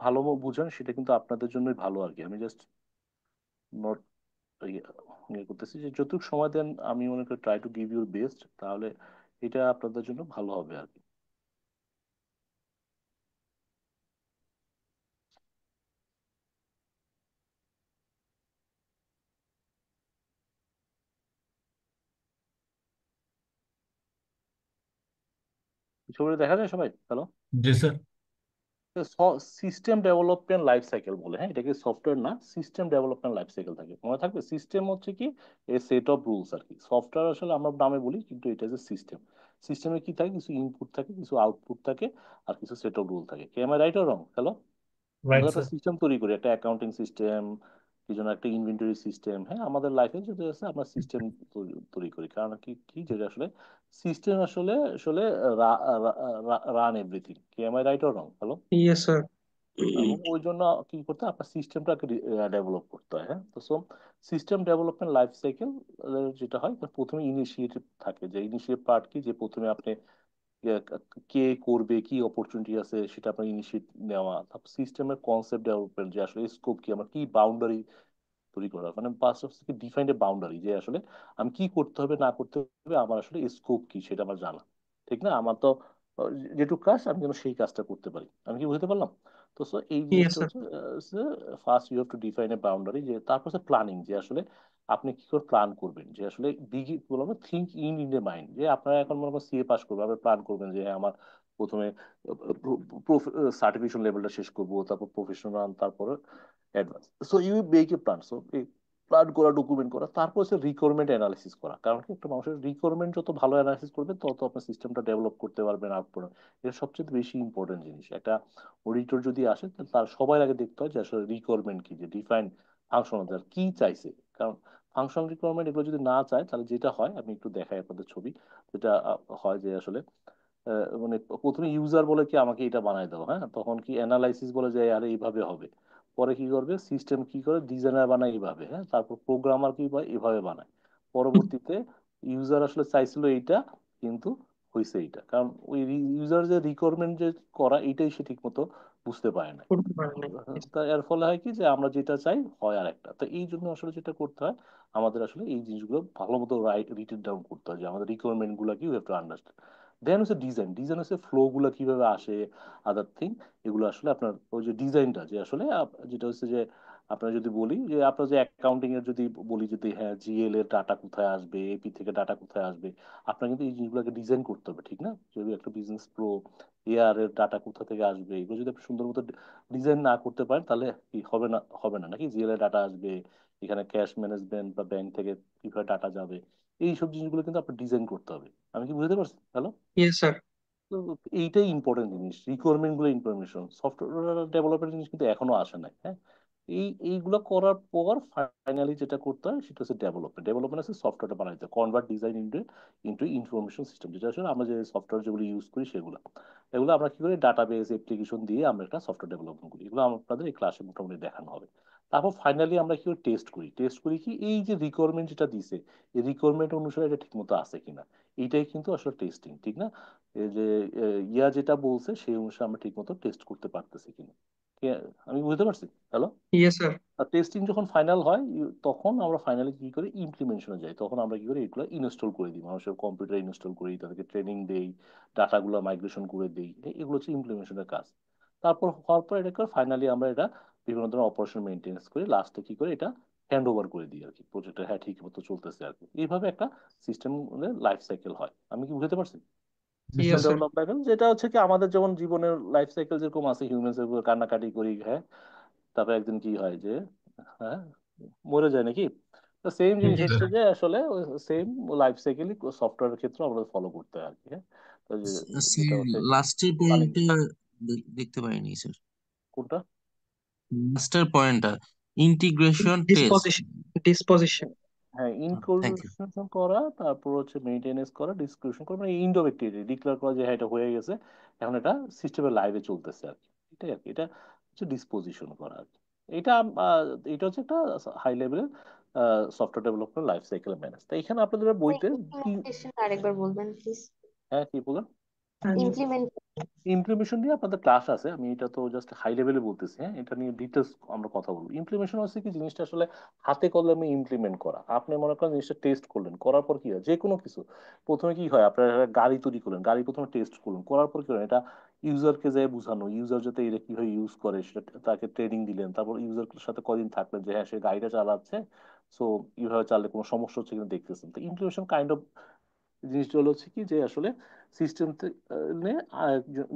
ভালো বুঝেন, সেটা কিন্তু আপনাদের জন্যই ভালো আর কি। আমি জাস্ট নট ইয়ে করতেছি, যে যতটুকু সময় দেন, আমি মনে করি try to give your best, তাহলে এটা আপনাদের জন্য ভালো হবে আর কি। ছবিটা দেখা যায় সবাই? Hello. Yes, sir. System development life cycle বলে, হ্যাঁ, এটাকে সফটওয়্যার না, সিস্টেম ডেভেলপমেন্ট লাইফ সাইকেল থাকে, মনে থাকবে। সিস্টেম হচ্ছে কি, এ সেট অফ রুলস আর কি। সফটওয়্যার আসলে আমরা নামে বলি, কিন্তু এটা যে সিস্টেম। সিস্টেমে কি থাকে, কিছু ইনপুট থাকে, কিছু আউটপুট থাকে, আর কিছু সেট অফ রুল থাকে। কে am I right or wrong? Hello. আমরা Right, একটা sir. সিস্টেম তৈরি করি, একটা অ্যাকাউন্টিং সিস্টেম, কি যেন একটা ইনভেন্টরি সিস্টেম, হ্যাঁ, আমাদের লাইফে যেটা আছে, আমরা সিস্টেম তৈরি করি। কারণ কি কি যেটা আসলে সিস্টেম আসলে আসলে রান এভরিথিং। কে am I right or wrong? Hello. Yes sir. এবং ওই জন্য কি করতে হয়, আপনার সিস্টেমটাকে ডেভেলপ করতে হয়। হ্যাঁ, তো so system development life cycle যেটা হয়, তার প্রথমে ইনিশিয়েটিভ থাকে, যে ইনিশিয়েটিভ পার্ট কি, যে প্রথমে আপনি ইয়ে, কে করবে, কি অপরচুনিটি আছে, সেটা আপনার ইনিশিয়েট নেওয়া। তারপর সিস্টেমের কনসেপ্ট ডেভেলপমেন্ট, যে আসলে স্কোপ কি, আমার কি বাউন্ডারি তৈরি করা, মানে ফার্স্ট হচ্ছে কি ডিফাইন এ বাউন্ডারি, যে আসলে আমি কি করতে হবে না করতে হবে, আমার আসলে স্কোপ কি সেটা আমার জানা, ঠিক না? আমার তো যেটুকু কাজ আমি যেন সেই কাজটা করতে পারি। আমি কি বুঝতে পারলাম? তো সো এই ইয়েস জিনিসটা স্যার। হচ্ছে first you have to define a boundary, যে তারপর হচ্ছে প্ল্যানিং, যে আসলে আপনি কি করে প্ল্যান করবেন, যে আসলে বিগি বলবো থিঙ্ক ইন এ মাইন্ড, যে আপনারা এখন মনে করেন সিএ পাস করবেন, আপনি প্ল্যান করবেন যে হ্যাঁ আমার প্রথমে সার্টিফিকেশন লেভেলটা শেষ করবো, তারপর প্রফেশনাল, তারপরে advance. So you make a plan. So plan করা, ডকুমেন্ট করা, তারপর হচ্ছে রিকোয়ারমেন্ট অ্যানালিসিস করা। কারণ কি একটা মানুষের রিকোয়ারমেন্ট যত ভালো অ্যানালিসিস করবে তত আপনার সিস্টেমটা ডেভেলপ করতে পারবেন আউটপুট। এটা সবচেয়ে বেশি ইম্পর্টেন্ট জিনিস। একটা অডিটর যদি আসে তাহলে তার সবার আগে দেখতে হয় যে আসলে রিকোয়ারমেন্ট কি, যে ডিফাইন ফাংশন কি চাইছে। কারণ ফাংশন রিকোয়ারমেন্ট এগুলো যদি না চায় তাহলে যেটা হয়, আমি একটু দেখাই আপনাদের ছবি, যেটা হয় যে আসলে মানে প্রথমে ইউজার বলে কি আমাকে এটা বানাই দাও, হ্যাঁ, তখন কি অ্যানালাইসিস বলে যে আরে এইভাবে হবে, পরে কি করবে সিস্টেম কি করে ডিজাইনার বানায় এইভাবে, হ্যাঁ, তারপর প্রোগ্রামার কি হয় এভাবে বানায়, পরবর্তীতে ইউজার আসলে চাইছিল এইটা কিন্তু হয়েছে এইটা, কারণ ওই ইউজার যে রিকোয়ারমেন্ট যে করা এইটাই সে ঠিক মতো বুঝতে পারে না। করতে পারে নাই। তা এর ফলে হয় কি যে আমরা যেটা চাই হয় আর একটা। তো এই জন্য আসলে যেটা করতে হয় আমাদের আসলে এই জিনিসগুলো ভালো মতো রিটেন ডাউন করতে হয়, যে আমাদের রিকোয়ারমেন্ট গুলো কি, ইউ হ্যাভ টু আন্ডারস্ট্যান্ড। দেন হচ্ছে ডিজাইন। ডিজাইন হচ্ছে ফ্লো গুলা কিভাবে আসে, আদার থিং, এগুলো আসলে আপনার ওই যে ডিজাইনটা, যে আসলে যেটা হচ্ছে যে আপনার যদি বলি যে আপনার যে অ্যাকাউন্টিং এর যদি বলি, যদি হ্যাঁ জিএল এর ডাটা কোথায় আসবে, এপি থেকে ডাটা কোথায় আসবে, আপনার কিন্তু এই জিনিসগুলোকে ডিজাইন করতে হবে, ঠিক না? যদি একটা বিজনেস প্রো, এআর এর ডাটা কোথা থেকে আসবে, এগুলো যদি আপনি সুন্দর মতো ডিজাইন না করতে পারেন তাহলে কি হবে না, হবে না নাকি? জিএল এর ডাটা আসবে, এখানে ক্যাশ ম্যানেজমেন্ট বা ব্যাংক থেকে কিভাবে ডাটা যাবে, এই সব জিনিসগুলো কিন্তু আপনার ডিজাইন করতে হবে। আমি কি বুঝতে পারছি? হ্যালো? Yes sir. তো এইটাই ইম্পর্টেন্ট জিনিস, রিকোয়ারমেন্ট গুলো ইনফরমেশন। সফটওয়্যার ডেভেলপের জিনিস কিন্তু এখনো আসে নাই, হ্যাঁ। এইগুলো করার পর ফাইনালি যেটা করতে হয় সেটা হচ্ছে ডেভেলপমেন্ট। ডেভেলপমেন্ট আছে সফটওয়্যারটা বানাইতে, convert design into into information system, যেটা আসলে আমরা যে সফটওয়্যার যেগুলো ইউজ করি সেগুলো, এগুলো আমরা কি করি ডাটাবেস অ্যাপ্লিকেশন দিয়ে আমরা একটা সফটওয়্যার ডেভেলপমেন্ট করি। এগুলো আপনাদের এই ক্লাসে মোটামুটি দেখানো হবে। তারপর ফাইনালি আমরা কি করি, টেস্ট করি। টেস্ট করি কি, এই যে রিকোয়ারমেন্ট যেটা দিছে এই রিকোয়ারমেন্ট অনুসারে এটা ঠিকমতো আছে কিনা, এইটাই কিন্তু আসলে টেস্টিং, ঠিক না? এই যে ইয়া যেটা বলছে সেই অনুসারে আমরা ঠিক মতো টেস্ট করতে পারতেছি কিনা। আমি বুঝতে পারছি? হ্যালো? Yes sir. আর টেস্টিং যখন ফাইনাল হয় তখন আমরা ফাইনালি কি করি, ইমপ্লিমেন্টেশনে যাই। তখন আমরা কি করি, এগুলো ইনস্টল করে দিই, মানুষের কম্পিউটারে ইনস্টল করি, তাদেরকে ট্রেনিং দেই, ডাটাগুলো মাইগ্রেশন করে দিই। এগুলো হচ্ছে ইমপ্লিমেন্টেশনের কাজ। তারপর হওয়ার পর এটাকে ফাইনালি আমরা এটা বিভিন্ন ধরনের অপারেশন মেনটেন্স করে লাস্টে কি করে এটা হ্যান্ড ওভার করে দিই আর কি, প্রজেক্টটা হ্যাঁ ঠিক মতো চলতেছে আর কি। এইভাবে একটা সিস্টেম লাইফ সাইকেল হয়। আমি কি বুঝতে পারছি? জি system yes sir. Sir. Development যেটা হচ্ছে কি আমাদের যেমন জীবনের লাইফ সাইকেল যেরকম আছে, হিউম্যানস এর কান্নাকাটি করি, হ্যাঁ, তারপর একদিন কি হয় যে হ্যাঁ মরে যায় নাকি, তো সেম জি জিনিস স্যার। হচ্ছে যে আসলে সেম লাইফ সাইকেলই সফটওয়্যারের ক্ষেত্রে আমাদের ফলো করতে হয় আর কি, হ্যাঁ। তো যেটা স্যার হচ্ছে লাস্টের প্ল্যানিং। পয়েন্টটা দেখতে পাইনি স্যার। কোনটা? লাস্টের পয়েন্টটা ইন্টিগ্রেশন টেস্ট। ডিসপোজিশন। ডিসপোজিশন। হ্যাঁ, থ্যাংক ইউ। ইনক্লুশন করা, তারপর হচ্ছে মেইনটেনেন্স করা, ডিসক্রিপশন করা, মানে ইন্ড অফ অ্যাক্টিভিটি ডিক্লেয়ার করা যে হ্যাঁ এটা হয়ে গেছে, এখন এটা সিস্টেমের লাইভে চলতেছে আর কি। এটাই আর কি, এটা হচ্ছে ডিসপোজিশন করা আর কি। এটা এটা হচ্ছে একটা হাই লেভেলের software development life cycle manage. তো এখানে আপনাদের বইতে কি, ইমপ্লিমেন্টেশন আরেকবার বলবেন প্লিজ। হ্যাঁ কি বলেন? ইমপ্লিমেন্ট। ইমপ্লিমেশন নিয়ে আপনাদের ক্লাস আছে, আমি এটা তো জাস্ট হাই লেভেলে বলতেছি, হ্যাঁ, এটা নিয়ে ডিটেলস আমরা কথা বলবো। ইমপ্লিমেশন হচ্ছে কি জিনিসটা আসলে হাতে কলমে ইমপ্লিমেন্ট করা। আপনি মনে করেন জিনিসটা টেস্ট করলেন, করার পর কি হয়, যে কোনো কিছু প্রথমে কি হয়, আপনার একটা গাড়ি তৈরি করলেন, গাড়ি প্রথমে টেস্ট করলেন, করার পর কি হয় এটা ইউজারকে যায় বুঝানো, ইউজার যাতে এটা কিভাবে ইউজ করে সেটা তাকে ট্রেনিং দিলেন, তারপর ইউজার সাথে কদিন থাকলেন যে হ্যাঁ সে গাড়িটা চালাচ্ছে, সো এইভাবে চাললে কোনো সমস্যা হচ্ছে কিনা দেখতেছেন। তো ইমপ্লিমেশন কাইন্ড অফ জিনিসটা হলো হচ্ছে কি যে আসলে সিস্টেম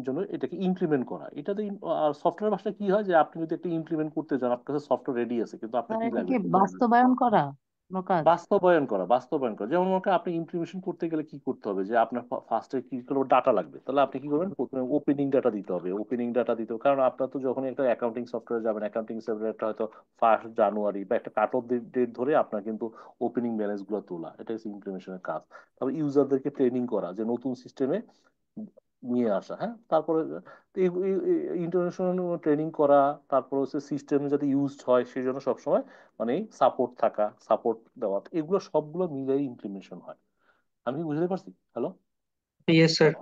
জন্য এটাকে ইমপ্লিমেন্ট করা। এটাতে আর সফটওয়্যার ভাষায় কি হয় যে আপনি যদি একটা ইমপ্লিমেন্ট করতে চান, আপনার কাছে সফটওয়্যার রেডি আছে কিন্তু আপনার স্যার কি এটা লাগবে, কি একটু জানবেন। বাস্তবায়ন করা কোনো কাজ? বাস্তবায়ন করা, বাস্তবায়ন করা, যেমন মনে করেন আপনি ইমপ্লিমেন্টেশন করতে গেলে কি করতে হবে, যে আপনার ফার্স্টে কি করবো, ডাটা লাগবে, তাহলে আপনি কি করবেন, প্রথমে ওপেনিং ডাটা দিতে হবে। ওপেনিং ডাটা দিতে হবে কারণ আপনার তো যখন একটা অ্যাকাউন্টিং সফটওয়্যার যাবেন, অ্যাকাউন্টিং সফটওয়্যারটা হয়তো 1 জানুয়ারি বা একটা কাট অফ ডেট ধরে আপনার কিন্তু ওপেনিং ব্যালেন্স গুলো তোলা, এটা হচ্ছে ইমপ্লিমেন্টেশনের কাজ। তারপর ইউজারদেরকে ট্রেনিং করা, যে নতুন সিস্টেমে নিয়ে আসা, হ্যাঁ। তারপরে ইন্টারন্যাশনাল ট্রেনিং করা, তারপর হচ্ছে সিস্টেম যাতে ইউজ হয় সেই জন্য সবসময় মানে সাপোর্ট থাকা, সাপোর্ট দেওয়া, এগুলো সবগুলো মিলে ইমপ্লিমেন্টেশন হয়। আমি কি বুঝতে পারছি? হ্যালো? Yes sir.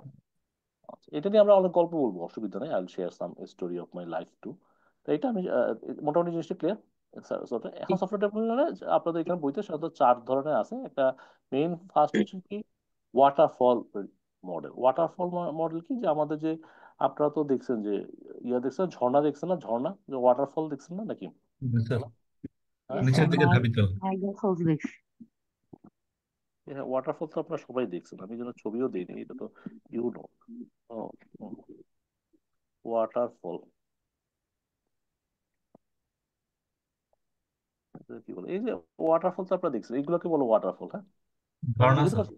আচ্ছা, এটা নিয়ে আমরা অনেক গল্প বলবো, অসুবিধা নেই, I will share some story of my life to. তো এটা আমি মোটামুটি জিনিসটা ক্লিয়ার। এখন সফটওয়্যার ডেভেলপমেন্ট আপনাদের এখানে বইতে সাধারণত 4 ধরনের আছে। একটা মেইন ফার্স্ট হচ্ছে কি ওয়াটারফল মডেল। ওয়াটারফল মডেল কি, যে আমাদের যে আপনারা তো দেখছেন যে দেখছেন ঝর্ণা, দেখছেন না ঝর্ণা, যে ওয়াটারফল দেখছেন না নাকি? স্যার হ্যালো, হ্যাঁ ইয়েস নিচের স্যার, দিকে ধাবিত। নায়াগ্রা ফলস দেখছি। হ্যাঁ, ওয়াটারফল তো আপনারা সবাই দেখছেন, আমি যেন ছবিও দিইনি, এটা তো ইউ নো ওয়াটারফল কি বলে, এই যে ওয়াটারফল তো আপনারা দেখছেন, এইগুলোকে বলো ওয়াটারফল। হ্যাঁ, আমি ঝর্ণা বুঝতে স্যার। পারছি।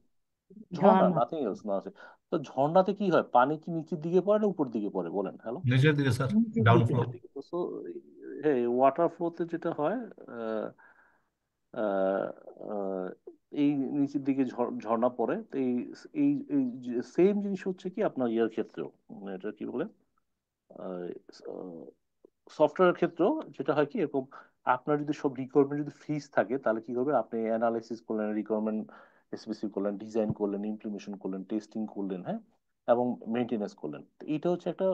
ঝর্ণা, ঝর্ণা। নাথিং এলস না আছে। তো ঝর্ণাতে কি হয়, পানি কি নিচের দিকে পড়ে না উপর দিকে পড়ে বলেন? হ্যালো, নিচের দিকে স্যার, নিচের দিকে। ডাউনফ্লো। নিচের দিকে। তো হ্যাঁ, ওয়াটার ফ্লোতে যেটা হয়, আহ, আহ, আহ, এই নিচের দিকে ঝর্ণা পড়ে। তো এই এই সেম জিনিস হচ্ছে কি আপনার ইয়ার ক্ষেত্রেও, এটা কি বলে, সফটওয়্যার ক্ষেত্রেও যেটা হয় কি এরকম, আপনার যদি সব রিকোয়ারমেন্ট যদি ফ্রিজ থাকে, তাহলে কি করবে, আপনি অ্যানালাইসিস করলেন, রিকোয়ারমেন্ট স্পেসিফিক করলেন, ডিজাইন করলেন, ইমপ্লিমেন্টেশন করলেন, টেস্টিং করলেন, হ্যাঁ, এবং মেনটেনেন্স করলেন। তো এটা হচ্ছে একটা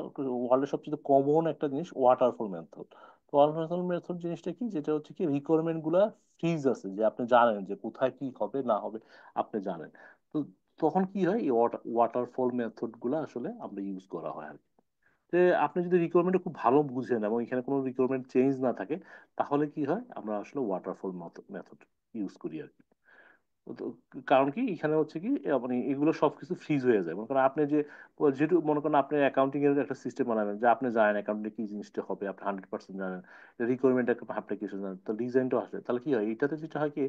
ওয়ার্ল্ডের সবচেয়ে কমন একটা জিনিস, ওয়াটারফল মেথড। তো ওয়াটারফল মেথড জিনিসটা কি, যেটা হচ্ছে কি রিকোয়ারমেন্ট গুলা ফ্রিজ আছে, যে আপনি জানেন যে কোথায় কি হবে না হবে, আপনি জানেন। তো তখন কি হয়, এই ওয়াটারফল মেথড গুলা আসলে আমরা ইউজ করা হয় আর কি। যে আপনি যদি রিকোয়ারমেন্ট খুব ভালো বুঝেন এবং এখানে কোনো রিকোয়ারমেন্ট চেঞ্জ না থাকে, তাহলে কি হয়, আমরা আসলে ওয়াটারফল মেথড ইউজ করি আর কি। তো কারণ কি এখানে হচ্ছে কি মানে এগুলো সবকিছু ফ্রিজ হয়ে যায়। মনে করেন আপনি যে যেহেতু মনে করেন আপনি অ্যাকাউন্টিং এর একটা সিস্টেম বানাবেন, যে আপনি জানেন অ্যাকাউন্টিং কি জিনিসটা হবে, আপনি 100% জানেন, রিকোয়ারমেন্ট আপনি কিছু জানেন, তো ডিজাইনটা আসে, তাহলে কি হয়, এটাতে যেটা হয় কি,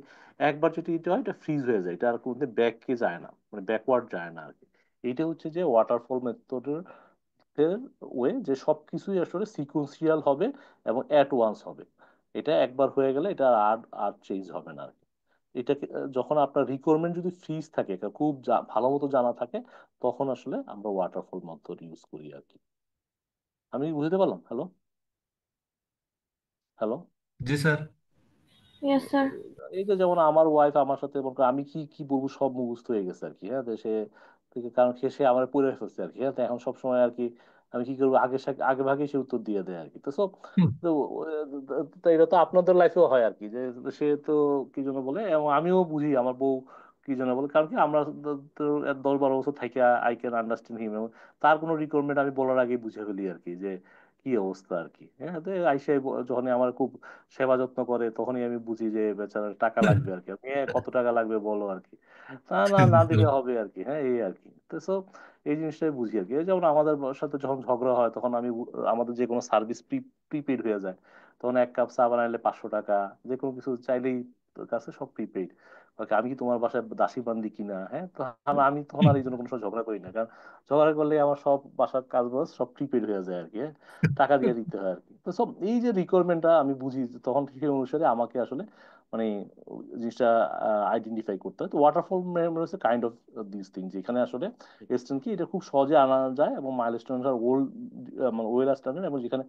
একবার যেটা এটা হয়, এটা ফ্রিজ হয়ে যায়, এটা আর কোনো ব্যাককে যায় না, মানে ব্যাকওয়ার্ড যায় না আর কি। এইটা হচ্ছে যে ওয়াটারফল মেথডের ওয়ে, যে সবকিছুই আসলে সিকুয়েন্সিয়াল হবে এবং অ্যাট ওয়ান্স হবে। এটা একবার হয়ে গেলে এটা আর আর চেঞ্জ হবে না আর কি। এটাকে যখন আপনার রিকোয়ারমেন্ট যদি ফ্রিজ থাকে, এটা খুব ভালো মতো জানা থাকে, তখন আসলে আমরা ওয়াটারফল মেথড ইউজ করি আর কি। আমি বুঝতে পারলাম? Hello, hello. জি স্যার। Yes sir. এই যে যেমন আমার ওয়াইফ আমার সাথে মনে করেন আমি কি কি বলবো সব মুখস্থ হয়ে গেছে আর কি। হ্যাঁ, তো সে কারণ সে আমার পড়ে ফেলছে আর কি। হ্যাঁ, তো এখন সব সময় আর কি আমি কি করবো, আগে ভাগে সে উত্তর দিয়ে দেয় আর কি। তো সব হুম। তো তো এটা তো আপনাদের লাইফেও হয় আর কি, যে সে তো কি জন্য বলে, এবং আমিও বুঝি আমার বউ কি জন্য বলে, কারণ কি আমরা তো 10-12 বছর থেকে আই ক্যান আন্ডারস্ট্যান্ড হিম, এবং তার কোনো রিকোয়ারমেন্ট আমি বলার আগেই বুঝে ফেলি আর কি, যে কি অবস্থা আর কি। হ্যাঁ, তো আইসে যখন আমার খুব সেবা যত্ন করে, তখনই আমি বুঝি যে বেচারার টাকা লাগবে আর কি। আমি কত টাকা লাগবে বলো আর কি, তা না না দিলে হবে আর কি। হ্যাঁ, এই আর কি। তো সো এই জিনিসটাই বুঝি আর কি। এই যেমন আমাদের সাথে যখন ঝগড়া হয়, তখন আমি আমাদের যে কোনো সার্ভিস প্রিপেড হয়ে যায়, তখন 1 কাপ চা বানাইলে 500 টাকা, যে কোনো কিছু চাইলেই তোর কাছে সব প্রিপেড। আমি কি তোমার বাসায় দাসী বান্দি কিনা? হ্যাঁ, তো আমি তখন আর এই জন্য কোনো সময় ঝগড়া করি না, কারণ ঝগড়া করলে আমার সব বাসার কাজ বাজ সব প্রিপেড হয়ে যায় আর কি। হ্যাঁ, টাকা দিয়ে দিতে হয় আর কি। তো সব এই যে রিকোয়ারমেন্টটা আমি বুঝি, তখন সেই অনুসারে আমাকে আসলে মানে জিনিসটা আইডেন্টিফাই করতে হয়। তো ওয়াটারফল হচ্ছে কাইন্ড অফ দিস থিং, যেখানে আসলে স্ট্যান্ড কি এটা খুব সহজে আনা যায়, এবং মাইলস্টোন আর ওল্ড মানে ওয়েল স্ট্যান্ডার্ড, এবং যেখানে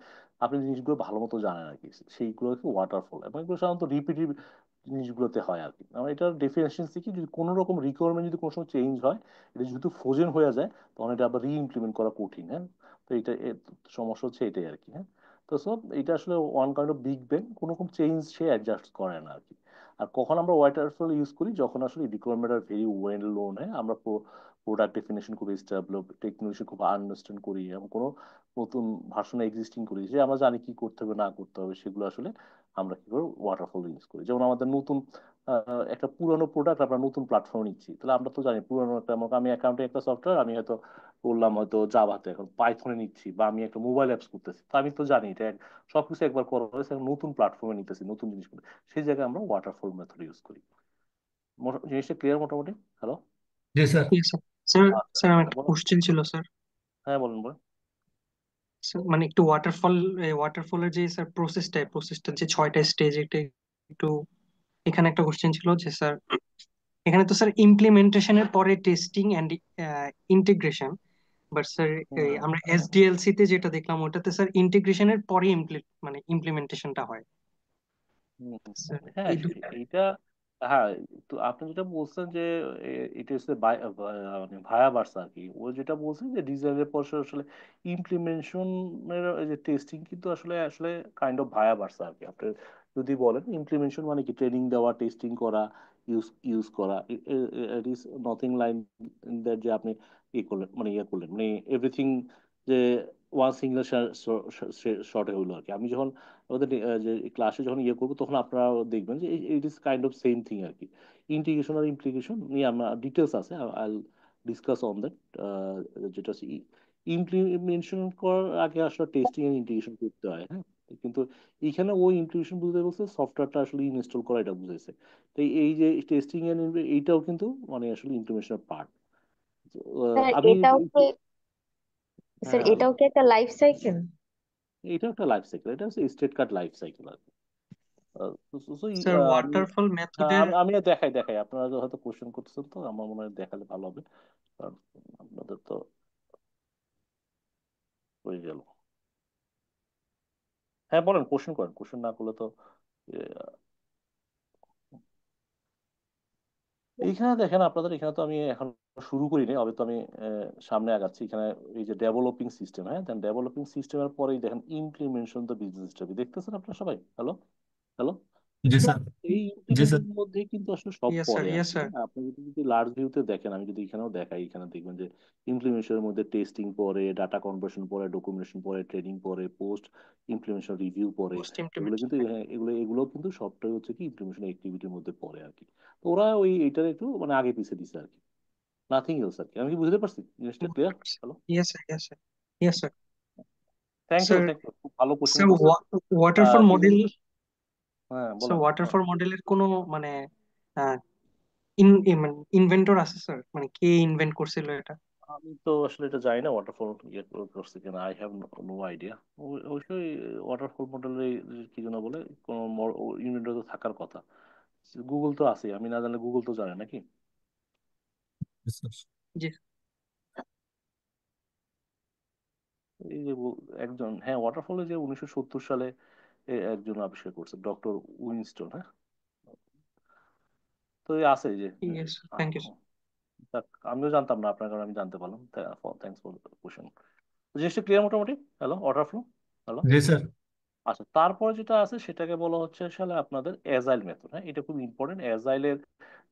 আপনি জিনিসগুলো ভালো মতো জানেন আর কি, সেইগুলোকে ওয়াটারফল। এবং এগুলো সাধারণত রিপিটিভ জিনিসগুলোতে হয় আর কি। আমার এটার ডেফিনেশনস কি, যদি কোনো রকম রিকোয়ারমেন্ট যদি কোনো সময় চেঞ্জ হয়, এটা যেহেতু ফ্রোজেন হয়ে যায়, তখন এটা আবার রি ইমপ্লিমেন্ট করা কঠিন। হ্যাঁ, তো এটা সমস্যা হচ্ছে এটাই আর কি। হ্যাঁ, তো সব এটা আসলে one kind of big bang, কোনো রকম চেঞ্জ সে অ্যাডজাস্ট করে না আর কি। আর কখন আমরা ওয়াটারফল ইউজ করি, যখন আসলে requirement are very well known, হ্যাঁ, আমরা প্রোডাক্ট ডেফিনেশন খুব এস্টাবলিশ, টেকনোলজি খুব আন্ডারস্ট্যান্ড করি, এবং কোনো নতুন ভার্সনে এক্সিস্টিং করি, যে আমরা জানি কি করতে হবে না করতে হবে, সেগুলো আসলে আমরা কি করি, ওয়াটারফল ইউজ করি। যেমন আমাদের নতুন একটা পুরানো প্রোডাক্ট আমরা নতুন প্ল্যাটফর্মে নিচ্ছি, তাহলে আমরা তো জানি পুরানো একটা, আমি অ্যাকাউন্টে একটা সফটওয়্যার আমি হয়তো করলাম হয়তো জাভাতে, এখন পাইথনে নিচ্ছি, বা আমি একটা মোবাইল অ্যাপস করতেছি, তো আমি তো জানি এটা সবকিছু একবার করা হয়েছে, এখন নতুন প্ল্যাটফর্মে নিতেছি, নতুন জিনিস করে, সেই জায়গায় আমরা ওয়াটারফল মেথড ইউজ করি। জিনিসটা ক্লিয়ার মোটামুটি? হ্যালো, জি স্যার। ঠিক আছে স্যার। আচ্ছা, স্যার আমার একটা বলুন। কোশ্চেন ছিল স্যার। হ্যাঁ, বলুন বলুন। মানে একটু ওয়াটারফলের যে স্যার প্রসেসটা যে 6টা স্টেজ, এটা একটু, এখানে একটা কোশ্চেন ছিল যে স্যার, এখানে তো স্যার ইমপ্লিমেন্টেশনের পরে testing and integration, but sir hmm, আমরা এসডিএলসি তে যেটা দেখলাম ওটাতে স্যার ইন্টিগ্রেশনের পরে মানে ইমপ্লিমেন্টেশনটা হয় হুম, হুম। স্যার। হ্যাঁ, এই দুটো। এইটা হ্যাঁ, তো আপনি যেটা বলছেন যে এটা হচ্ছে মানে ভায়া ভার্সা আর কি। ও যেটা বলছেন যে ডিজাইনের পর সে আসলে ইমপ্লিমেন্টেশনের যে টেস্টিং কিন্তু আসলে আসলে কাইন্ড অফ ভায়া ভার্সা আর কি। আপনি যদি বলেন ইমপ্লিমেন্টেশন মানে কি, ট্রেনিং দেওয়া, টেস্টিং করা, ইউজ ইউজ করা, it is nothing like that যে আপনি করলেন মানে করলেন মানে এভরিথিং যে ওয়ান সিঙ্গেল শর্টে হইলো আর কি। আমি যখন আমাদের যে ক্লাসে যখন করবো তখন আপনারা দেখবেন যে it is kind of same thing আর কি। ইন্টিগ্রেশন আর ইমপ্লিকেশন নিয়ে আমরা ডিটেলস আছে, আই ডিসকাস অন দ্যাট। যেটা হচ্ছে ইমপ্লিমেন্টেশন করার আগে আসলে টেস্টিং এন্ড ইন্টিগ্রেশন করতে হয়, হ্যাঁ। কিন্তু এখানে ওই ইমপ্লিমেন্টেশন বুঝতে বলছে সফটওয়্যারটা আসলে ইনস্টল করা, এটা বুঝাইছে। তো এই যে টেস্টিং এন্ড এইটাও কিন্তু মানে আসলে ইমপ্লিমেন্টেশনের পার্ট। স্যার আমি এটাও কি স্যার হ্যাঁ, এটাও কি একটা লাইফ সাইকেল? এটা একটা লাইফ সাইকেল, এটা হচ্ছে স্টেট কার্ড লাইফ সাইকেল আর কি। স্যার আমি ওয়াটারফল হ্যাঁ, মেথডের আমি দেখাই দেখাই আপনারা তো হয়তো কোশ্চেন করতেছেন, তো আমার মনে হয় দেখালে ভালো হবে, কারণ আপনাদের তো হয়ে গেল। হ্যাঁ বলেন, কোশ্চেন করেন, কোশ্চেন না করলে তো আহ, এইখানে দেখেন আপনাদের এখানে তো আমি এখন শুরু করিনি, হবে তো আমি সামনে আগাচ্ছি এখানে। এই যে ডেভেলপিং সিস্টেম, হ্যাঁ, দেন ডেভেলপিং সিস্টেমের পরেই দেখেন ইমপ্লিমেন্টেশন দ্য বিজনেস স্টাডি, দেখতেছেন আপনারা সবাই? Hello, hello. जी सर। এই जी सर। ইমপ্লিমেন্টের মধ্যে কিন্তু আসলে সব ইয়েস স্যার, পড়ে আর ইয়েস কি। স্যার। হ্যাঁ, আপনি যদি যদি লার্জ ভিউতে দেখেন, আমি যদি এখানেও দেখাই, এখানে দেখবেন যে ইমপ্লিমেন্টেশনের মধ্যে টেস্টিং পড়ে, ডাটা কনভার্সন পড়ে, ডকুমেন্টেশন পড়ে, ট্রেনিং পড়ে, পোস্ট ইমপ্লিমেন্টেশন রিভিউ পড়ে। পোস্ট এগুলো ইমপ্লিমেন্টেশন। কিন্তু হ্যাঁ, এগুলো কিন্তু সবটাই হচ্ছে কি ইমপ্লিমেন্টেশন অ্যাক্টিভিটির মধ্যে পড়ে আর কি। তো ওরা ওই এটার একটু মানে আগে পিছিয়ে দিছে আর কি, নাথিং এলস আর কি। আমি কি বুঝতে পারছি জিনিসটা? Clear? Hello, yes sir, yes sir, yes sir. Thank you, sir thank you, খুব ভালো কোশ্চেন স্যার করছেন। ওয়াটারফল ইভেন মডেল, হ্যাঁ স্যার বলেন, হ্যাঁ। ওয়াটারফল মডেলের কোনো মানে ইনভেন্টর আছে স্যার? মানে কে ইনভেন্ট করছিল এটা? আমি তো আসলে এটা জানি না ওয়াটারফল করছে কিনা, আই হ্যাভ নো আইডিয়া। অবশ্যই ওয়াটারফল মডেলের কি যেন বলে, কোন ইউনিট তো থাকার কথা। গুগল তো আছে, আমি না জানলে গুগল তো জানে নাকি। जी सर। জি। এই যে একজন, হ্যাঁ, ওয়াটারফলে যে 1970 সালে একজন আবিষ্কার করছে, ডক্টর উইনস্টন, হ্যাঁ। তো এই আছে এই যে ইয়েস, থ্যাংক ইউ। যাক, আমিও জানতাম না, আপনার কারণে আমি জানতে পারলাম। Thanks for question. জিনিসটা ক্লিয়ার মোটামুটি? হ্যালো, ওয়াটারফ্লো। হ্যালো। जी सर। আচ্ছা, তারপরে যেটা আছে সেটাকে বলা হচ্ছে আসলে আপনাদের এজাইল মেথড, হ্যাঁ। এটা খুব ইম্পর্টেন্ট। এজাইলের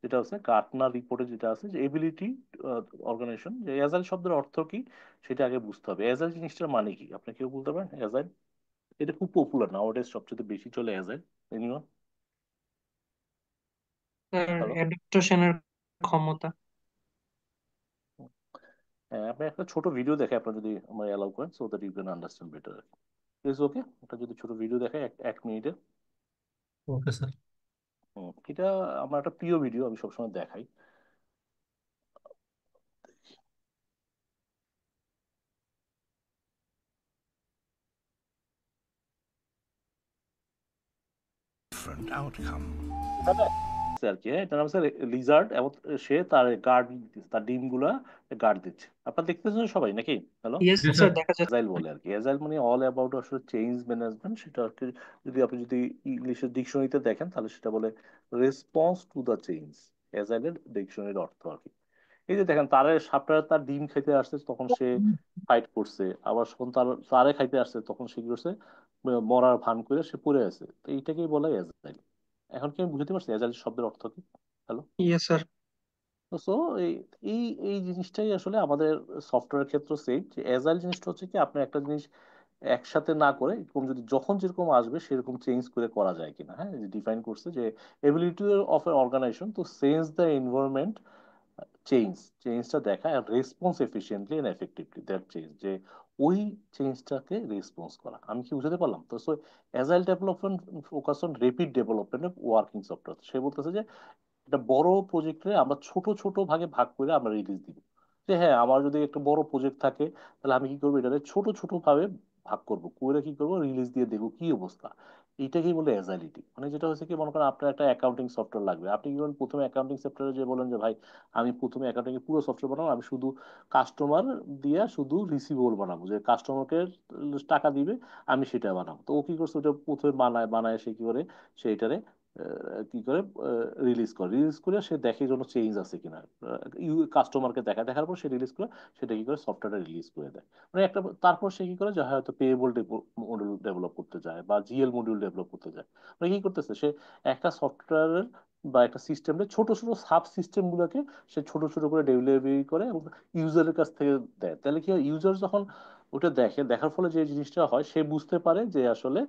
যেটা আছে গার্টনার রিপোর্টে যেটা আছে যে এবিলিটি অর্গানাইজেশন, যে এজাইল শব্দের অর্থ কি সেটা আগে বুঝতে হবে। এজাইল জিনিসটার মানে কি আপনি কেউ বলতে পারেন? এজাইল, এটা খুব পপুলার না, ওটা সবচেয়ে বেশি চলে এজাইল। এনিওয়ান? Sir hello. অ্যাডাপ্টেশনের ক্ষমতা। হ্যাঁ, আপনি একটা ছোট ভিডিও দেখে আপনার যদি আমার অ্যালাউ করেন, so that you can understand better. Is okay, একটা যদি ছোট ভিডিও দেখে এক মিনিটের। Okay sir. এটা আমার একটা প্রিয় ভিডিও, আমি সবসময় দেখাই। Different outcome. আছে আর কি, হ্যাঁ। এটার নাম হচ্ছে লিজার্ড, এবং সে তার গার্ড, তার ডিম গুলা গার্ড দিচ্ছে। আপনার দেখতেছেন সবাই নাকি? হ্যালো। ইয়েস जी স্যার, सर। দেখা যাচ্ছে। এজাইল বলে আর কি। এজাইল মানে অল অ্যাবাউট আসলে চেঞ্জ ম্যানেজমেন্ট, সেটা আর কি। যদি আপনি যদি ইংলিশের ডিকশনারিতে দেখেন তাহলে সেটা বলে রেসপন্স টু দ্য চেঞ্জ। এজাইলের ডিকশনারির অর্থ আর কি। এই যে দেখেন, তারে সাপটা তার ডিম খাইতে আসছে তখন সে ফাইট করছে, আবার যখন তারে খাইতে আসছে তখন সে কি করছে, মরার ভান করে সে পড়ে আছে। তো এইটাকেই বলে এজাইল। এখন কি আমি বুঝতে পারছি এজাইল শব্দের অর্থ কি? হ্যালো। Yes sir. তো সো এই এই এই জিনিসটাই আসলে আমাদের সফটওয়্যার ক্ষেত্রে সেম, যে এজাইল জিনিসটা হচ্ছে কি আপনি একটা জিনিস একসাথে না করে এরকম যদি যখন যেরকম আসবে সেরকম চেঞ্জ করে করা যায় কিনা, হ্যাঁ। ডিফাইন করছে যে ability of a organization to change the environment, চেঞ্জটা দেখা, আর response efficiently and effectively that change, যে ওই চেঞ্জটাকে রেসপন্স করা। আমি কি বুঝতে পারলাম? তো so agile development focus on rapid development of working software. সে বলতেছে যে একটা বড় প্রজেক্টে আমরা ছোট ছোট ভাগে ভাগ করে আমরা রিলিজ দিব। যে হ্যাঁ, আমার যদি একটা বড় প্রজেক্ট থাকে তাহলে আমি কি করবো, এটাকে ছোট ছোট ভাবে ভাগ করব, করে কি করবো, রিলিজ দিয়ে দেখবো কি অবস্থা। এইটাকেই বলে অ্যাজাইলিটি। মানে যেটা হচ্ছে কি, মনে করেন আপনার একটা অ্যাকাউন্টিং সফটওয়্যার লাগবে, আপনি কি করেন, প্রথমে অ্যাকাউন্টিং সফটওয়্যারে যে বলেন যে ভাই আমি প্রথমে অ্যাকাউন্টিং এর পুরো সফটওয়্যার বানাবো, আমি শুধু কাস্টমার দিয়ে শুধু রিসিভেবল বানাবো, যে কাস্টমারকে টাকা দিবে আমি সেটা বানাবো। তো ও কি করছে, ওটা প্রথমে বানায় বানায় সে কি করে, সেইটারে কি করে রিলিজ করে সে দেখে কোনো চেঞ্জ আছে কিনা, কাস্টমারকে দেখার পর সে রিলিজ করে, সেটা কি করে সফটওয়্যারটা রিলিজ করে দেয়। মানে একটা, তারপর সে কি করে যে হয়তো পেয়েবল মডিউল ডেভেলপ করতে যায় বা জিএল মডিউল ডেভেলপ করতে যায়। মানে কি করতেছে সে, একটা সফটওয়্যারের বা একটা সিস্টেমের ছোট ছোট সাব সিস্টেম গুলোকে সে ছোট ছোট করে ডেলিভারি করে এবং ইউজারের কাছ থেকে দেয়। তাহলে কি হয়, ইউজার যখন ওটা দেখার ফলে যে জিনিসটা হয়, সে বুঝতে পারে যে আসলে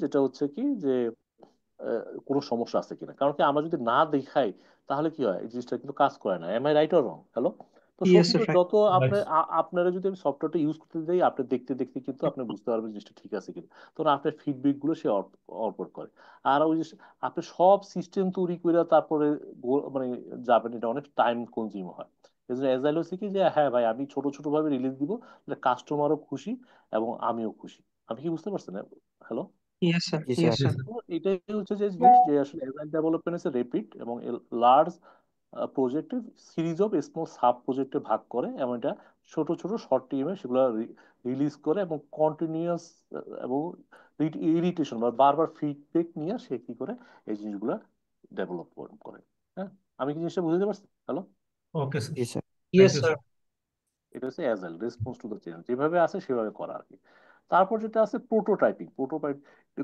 যেটা হচ্ছে কি যে কোনো সমস্যা আছে কিনা। কারণ কি, আমরা যদি না দেখাই তাহলে কি হয়, এই জিনিসটা কিন্তু কাজ করে না। Am I right or wrong? Hello. তো ইয়েস সত্যি স্যার, তো, রাইট। যত আপনারা যদি আমি সফটওয়্যারটা ইউজ করতে যাই, আপনি দেখতে দেখতে কিন্তু আপনি বুঝতে পারবেন জিনিসটা ঠিক আছে কিনা। তখন আপনার ফিডব্যাক গুলো সে অর্পণ করে। আর ওই যে আপনি সব সিস্টেম তৈরি করে তারপরে মানে যাবেন, এটা অনেক টাইম কনজিউম হয়। এই জন্য এজাইল হচ্ছে কি যে, হ্যাঁ ভাই, আমি ছোট ছোট ভাবে রিলিজ দিব, কাস্টমারও খুশি এবং আমিও খুশি। আপনি কি বুঝতে পারছেন? হ্যালো। ইয়েস স্যার, জি ইয়েস স্যার। স্যার। তো এটাই হচ্ছে যে জিনিস, যে আসলে এজাইল ডেভেলপমেন্ট হচ্ছে রেপিড এবং লার্জ প্রজেক্টে সিরিজ অফ স্মল সাব প্রজেক্টে ভাগ করে, এবং এটা ছোট ছোট শর্ট টিমে সেগুলো রিলিজ করে এবং কন্টিনিউয়াস এবং ইরিটেশন বা বারবার ফিডব্যাক নিয়ে সে কি করে এই জিনিসগুলো ডেভেলপ করে। হ্যাঁ, আমি কি জিনিসটা বুঝতে পারছি? হ্যালো। ওকে স্যার, জি sir. Thank yes you sir. Sir. এটা হচ্ছে agile, response to the change, যেভাবে আছে সেভাবে করা আর কি। তারপর যেটা আছে প্রোটোটাইপিং।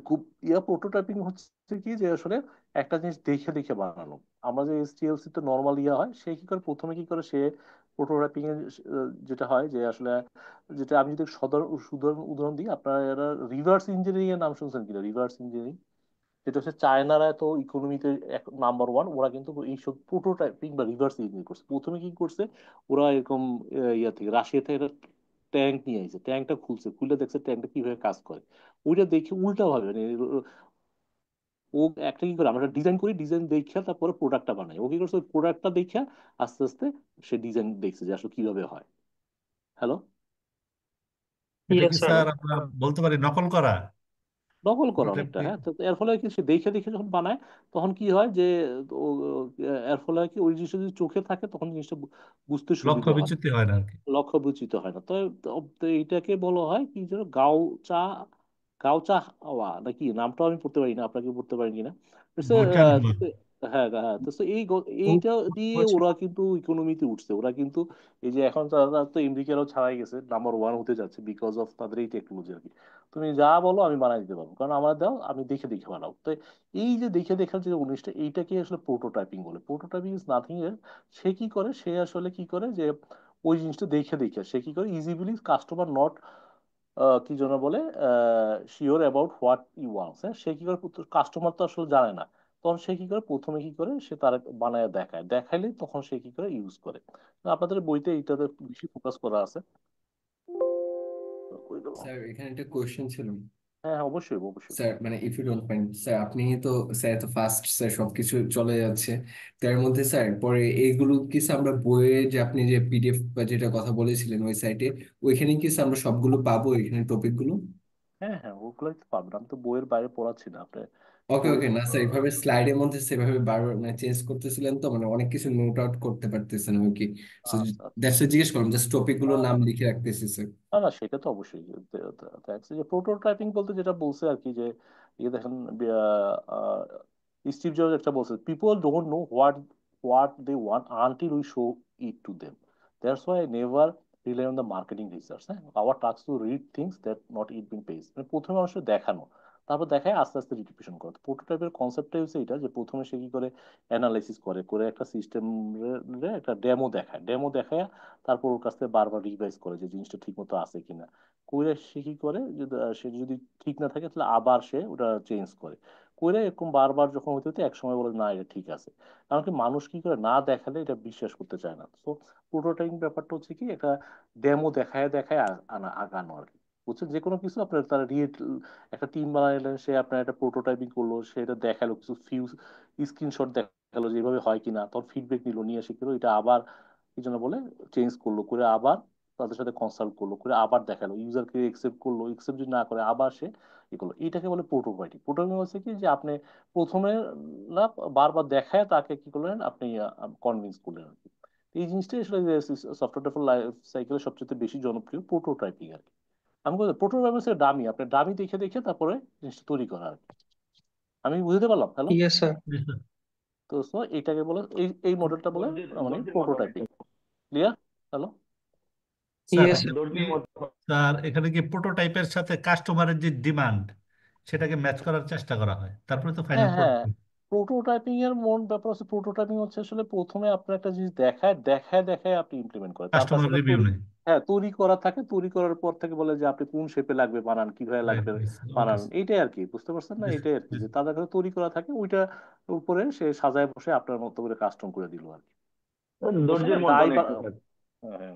খুব প্রোটোটাইপিং হচ্ছে কি যে আসলে একটা জিনিস দেখে দেখে বানানো। আমরা যে এসটিএলসি তো নর্মাল হয়, সে কি করে প্রথমে কি করে সে প্রোটোটাইপিং এর যেটা হয় যে আসলে, যেটা আমি যদি সাধারণ উদাহরণ দিই, আপনারা রিভার্স ইঞ্জিনিয়ারিং এর নাম শুনছেন কিনা? রিভার্স ইঞ্জিনিয়ারিং, যেটা হচ্ছে চায়নারা তো ইকোনমিতে নাম্বার ওয়ান, ওরা কিন্তু এইসব প্রোটোটাইপিং বা রিভার্স ইঞ্জিনিয়ারিং করছে। প্রথমে কি করছে, ওরা এরকম ইয়া থেকে, রাশিয়া থেকে একটা ট্যাঙ্ক নিয়ে আসছে, ট্যাঙ্কটা খুলে দেখছে ট্যাঙ্কটা কিভাবে কাজ করে। ওইটা দেখে উল্টা ভাবে, মানে ও একটা কি করে, আমরা ডিজাইন করি, ডিজাইন দেখে তারপরে প্রোডাক্টটা বানাই। ও কি করছে, ওই প্রোডাক্টটা দেখে আস্তে আস্তে সে ডিজাইন দেখছে যে আসলে কিভাবে হয়। হ্যালো। এটা ইয়েস কি স্যার। স্যার আমরা বলতে পারি নকল করা? নকল করা অনেকটা, প্রোটোটাইপিং হ্যাঁ। তো এর ফলে কি, সে দেখে দেখে যখন বানায়, তখন কি হয় যে এর ফলে কি, ওই জিনিসটা যদি চোখে থাকে তখন জিনিসটা বুঝতে লক্ষ্য সুবিধা হয়, বিচ্যুতি হয় না আর কি। লক্ষ্য বিচ্যুত হয় না। তো তো এইটাকে বলা হয় কি যেন, গাও চা হাওয়া নাকি, নামটা আমি পড়তে পারি না, আপনাকে পড়তে পারি কিনা। It's a, গুরকান হাওয়া। হ্যাঁ হ্যাঁ, তো এইটা দিয়ে ওরা কিন্তু ইকোনমিতে উঠছে। ওরা কিন্তু এই যে এখন তারা তো আমেরিকারও ছাড়াই গেছে, নাম্বার ওয়ান হতে যাচ্ছে বিকজ অফ তাদের এই টেকনোলজি আর কি। তুমি যা বলো আমি বানাই দিতে পারবো, কারণ আমার দাও, আমি দেখে দেখে বানাবো। তো এই যে দেখে দেখার যে উনিশটা, এইটাকে আসলে প্রোটোটাইপিং বলে। প্রোটোটাইপিং ইজ নাথিং এর, সে কি করে, সে আসলে কি করে যে ওই জিনিসটা দেখে দেখে সে কি করে, ইজিলি কাস্টমার নট কি যেন বলে, sure about what you wants, হ্যাঁ, সে কি করে, কাস্টমার তো আসলে জানে না, তখন সে কি করে, প্রথমে কি করে, সে তার বানায় দেখাইলে তখন সে কি করে ইউজ করে। তো আপনাদের বইতে এইটাতে বেশি ফোকাস করা আছে। তো কই গেল? স্যার এখানে একটা কোয়েশ্চেন ছিল। হ্যাঁ হ্যাঁ, অবশ্যই অবশ্যই। স্যার মানে if you don't mind sir, আপনি তো স্যার তো ফার্স্ট স্যার সবকিছু চলে যাচ্ছে, তার মধ্যে স্যার পরে এইগুলো কি স্যার আমরা বইয়ে যে আপনি যে পিডিএফ বা যেটা কথা বলেছিলেন ওই সাইটে, ওইখানে কি স্যার আমরা সবগুলো পাবো এখানে টপিকগুলো? হ্যাঁ হ্যাঁ, ওগুলোই তো পাবেন। আমি তো বইয়ের বাইরে পড়াচ্ছি না আপনি ওকে বই। ওকে, না স্যার এভাবে স্লাইডের মধ্যে সেভাবে বারবার মানে চেঞ্জ করতেছিলেন তো মানে অনেক কিছু নোট আউট করতে পারতেছেন আর কি। আচ্ছা দ্যাটস জিজ্ঞেস করলাম, জাস্ট টপিক গুলোর নাম আচ্ছা। লিখে রাখতেছি স্যার। না না, সেটা তো অবশ্যই। Thanks. যে প্রোটোটাইপিং বলতে যেটা বলছে আর কি, যে ইয়ে দেখেন, স্টিভ জবস একটা বলছে, people don't know what they want until we show it to them, that's why never rely on the marketing research. হ্যাঁ, our task to read things that not it being page. মানে প্রথমে মানুষের দেখানো, তারপর দেখায় আস্তে আস্তে রিপিটেশন করা। প্রোটোটাইপের কনসেপ্টটাই হচ্ছে এটা, যে প্রথমে সে কি করে অ্যানালাইসিস করে করে একটা সিস্টেম একটা ডেমো দেখায়, তারপর ওর কাছ থেকে বারবার রিভাইজ করে যে জিনিসটা ঠিক মতো আছে কিনা। করে সে কি করে, সে যদি ঠিক না থাকে তাহলে আবার সে ওটা চেঞ্জ করে করে এরকম বারবার যখন হতে হতে এক সময় বলে না এটা ঠিক আছে। কারণ কি, মানুষ কি করে, না দেখালে এটা বিশ্বাস করতে চায় না। তো প্রোটোটাইপিং ব্যাপারটা হচ্ছে কি, একটা ডেমো দেখায় দেখায় আগানো আর কি। বুঝছেন, যে কোনো কিছু আপনার তারা একটা টিম বানাইলেন, সে আপনার একটা প্রোটোটাইপিং করলো, সেটা দেখালো, কিছু স্ক্রিনশট দেখালো যে এইভাবে হয় কিনা, তখন ফিডব্যাক নিল, নিয়ে এসে গেলো এটা আবার কি জন্য বলে চেঞ্জ করলো, করে আবার তাদের সাথে কনসাল্ট করলো, করে আবার দেখালো, ইউজারকে একসেপ্ট করলো, একসেপ্ট যদি না করে আবার সে ই করলো। এটাকে বলে প্রোটোটাইপিং। প্রোটোটাইপিং হচ্ছে কি, যে আপনি প্রথমে না বারবার দেখায় তাকে কি করলেন, আপনি কনভিন্স করলেন আর কি। এই জিনিসটাই আসলে সফটওয়্যার ডেভেলপমেন্ট লাইফ সাইকেলের সবচেয়ে বেশি জনপ্রিয় প্রোটোটাইপিং আর কি। আমি বলছি প্রোটোটাইপিং হচ্ছে ডামি, আপনি ডামি দেখে দেখে তারপরে জিনিসটা তৈরি করা আর কি। আমি বুঝতে পারলাম? হ্যালো। Yes sir. তো সো এটাকে বলে এই এই মডেলটা বলে মানে prototyping. Clear? Hello. Sir yes sir এখানে কি প্রোটোটাইপের সাথে কাস্টমারের যে ডিমান্ড সেটাকে ম্যাচ করার চেষ্টা করা হয়, তারপরে তো ফাইনাল হ্যাঁ হ্যাঁ, প্রোডাক্ট। প্রোটোটাইপিং এর মূল ব্যাপার হচ্ছে, প্রোটোটাইপিং হচ্ছে আসলে প্রথমে আপনার একটা জিনিস দেখায় দেখায় দেখায় আপনি ইমপ্লিমেন্ট করেন, তারপর কাস্টমার সেটা রিভিউ নেই। হ্যাঁ তৈরি করা থাকে, তৈরি করার পর থেকে বলে যে আপনি কোন শেপে লাগবে বানান, কিভাবে রাইট লাগবে রাইট ওকে বানান, এইটাই আর কি। বুঝতে পারছেন না? এইটাই আর কি, যে তাদের কাছে তৈরি করা থাকে, ওইটা উপরে সে সাজায় বসে আপনার মতো করে কাস্টম করে দিল আর কি। বুঝছেন না? ধৈর্যের মধ্যে অনেক কিছু আছে। হ্যাঁ হ্যাঁ।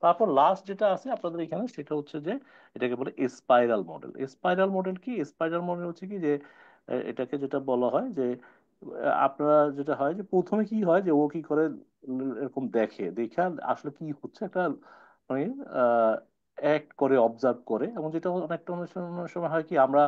তারপর লাস্ট যেটা আছে আপনাদের এখানে, সেটা হচ্ছে যে এটাকে বলে স্পাইরাল মডেল। স্পাইরাল মডেল কি? স্পাইরাল মডেল হচ্ছে কি যে এটাকে যেটা বলা হয় যে আপনারা যেটা হয় যে প্রথমে কি হয় যে ও কি করে এরকম দেখে দেখে আসলে কি হচ্ছে একটা মানে অ্যাক্ট করে, অবজার্ভ করে। এবং যেটা অনেকটা অনেক সময় হয় কি আমরা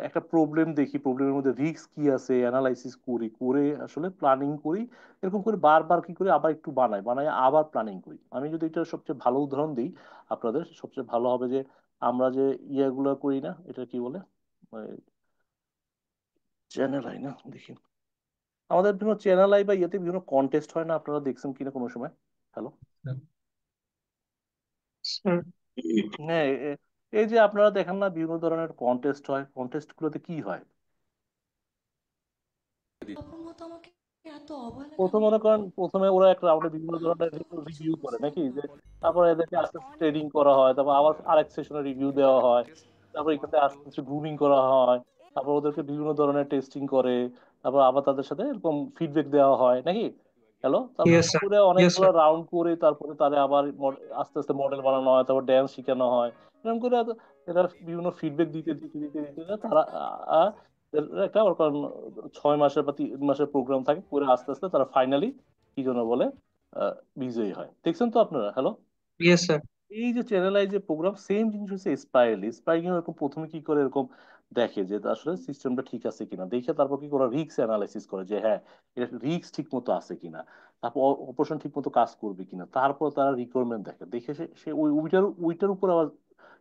একটা প্রবলেম দেখি, প্রবলেমের মধ্যে রিস্ক কি আছে অ্যানালাইসিস করি, করে আসলে প্ল্যানিং করি, এরকম করে বারবার কি করি আবার একটু বানাই বানাই আবার প্ল্যানিং করি। আমি যদি এটা সবচেয়ে ভালো উদাহরণ দিই আপনাদের, সবচেয়ে ভালো হবে যে আমরা যে ইয়েগুলো করি না, এটা কি বলে, চ্যানেল আই না দেখি, আমাদের বিভিন্ন চ্যানেল আই বা ইয়েতে বিভিন্ন কন্টেস্ট হয় না, আপনারা দেখছেন কিনা কোনো সময়? হ্যালো। স্যার। হ্যাঁ এই যে আপনারা দেখেন না বিভিন্ন ধরনের কন্টেস্ট হয়, কন্টেস্ট গুলোতে কি হয়, প্রথম মনে করেন প্রথমে ওরা এক রাউন্ডে বিভিন্ন ধরনের রিভিউ করে নাকি, যে তারপর এদেরকে আস্তে আস্তে ট্রেনিং করা হয়, তারপর আবার আরেক সেশনে রিভিউ দেওয়া হয়, তারপর এখান থেকে আস্তে আস্তে গ্রুমিং করা হয়, তারপর ওদেরকে বিভিন্ন ধরনের টেস্টিং করে, তারপর আবার তাদের সাথে এরকম ফিডব্যাক দেওয়া হয় নাকি। হ্যালো। তারপর ইয়েস স্যার। করে ইয়েস অনেকগুলো স্যার। রাউন্ড করে তারপরে তারা আবার আস্তে আস্তে মডেল বানানো হয়, তারপর ড্যান্স শেখানো হয়, এরকম করে এরা বিভিন্ন ফিডব্যাক দিতে দিতে দিতে দিতে তারা এর একটা ওরকম 6 মাসের বা 3 মাসের প্রোগ্রাম থাকে, করে আস্তে আস্তে তারা ফাইনালি কি জন্য বলে বিজয়ী হয়। দেখছেন তো আপনারা? হ্যালো। Yes sir. এই যে চ্যানেলাইজ যে প্রোগ্রাম, সেম জিনিস হচ্ছে স্পাইরাল। স্পাইরাল এরকম প্রথমে কি করে এরকম দেখে যে আসলে সিস্টেমটা ঠিক আছে কিনা, দেখে তারপর কি করে রিস্ক অ্যানালাইসিস করে যে হ্যাঁ এটা রিস্ক ঠিক মতো আছে কিনা, তারপর অপারেশন ঠিক মতো কাজ করবে কিনা, তারপর তারা রিকোয়ারমেন্ট দেখে, দেখে সে সে ওইটার উপর আবার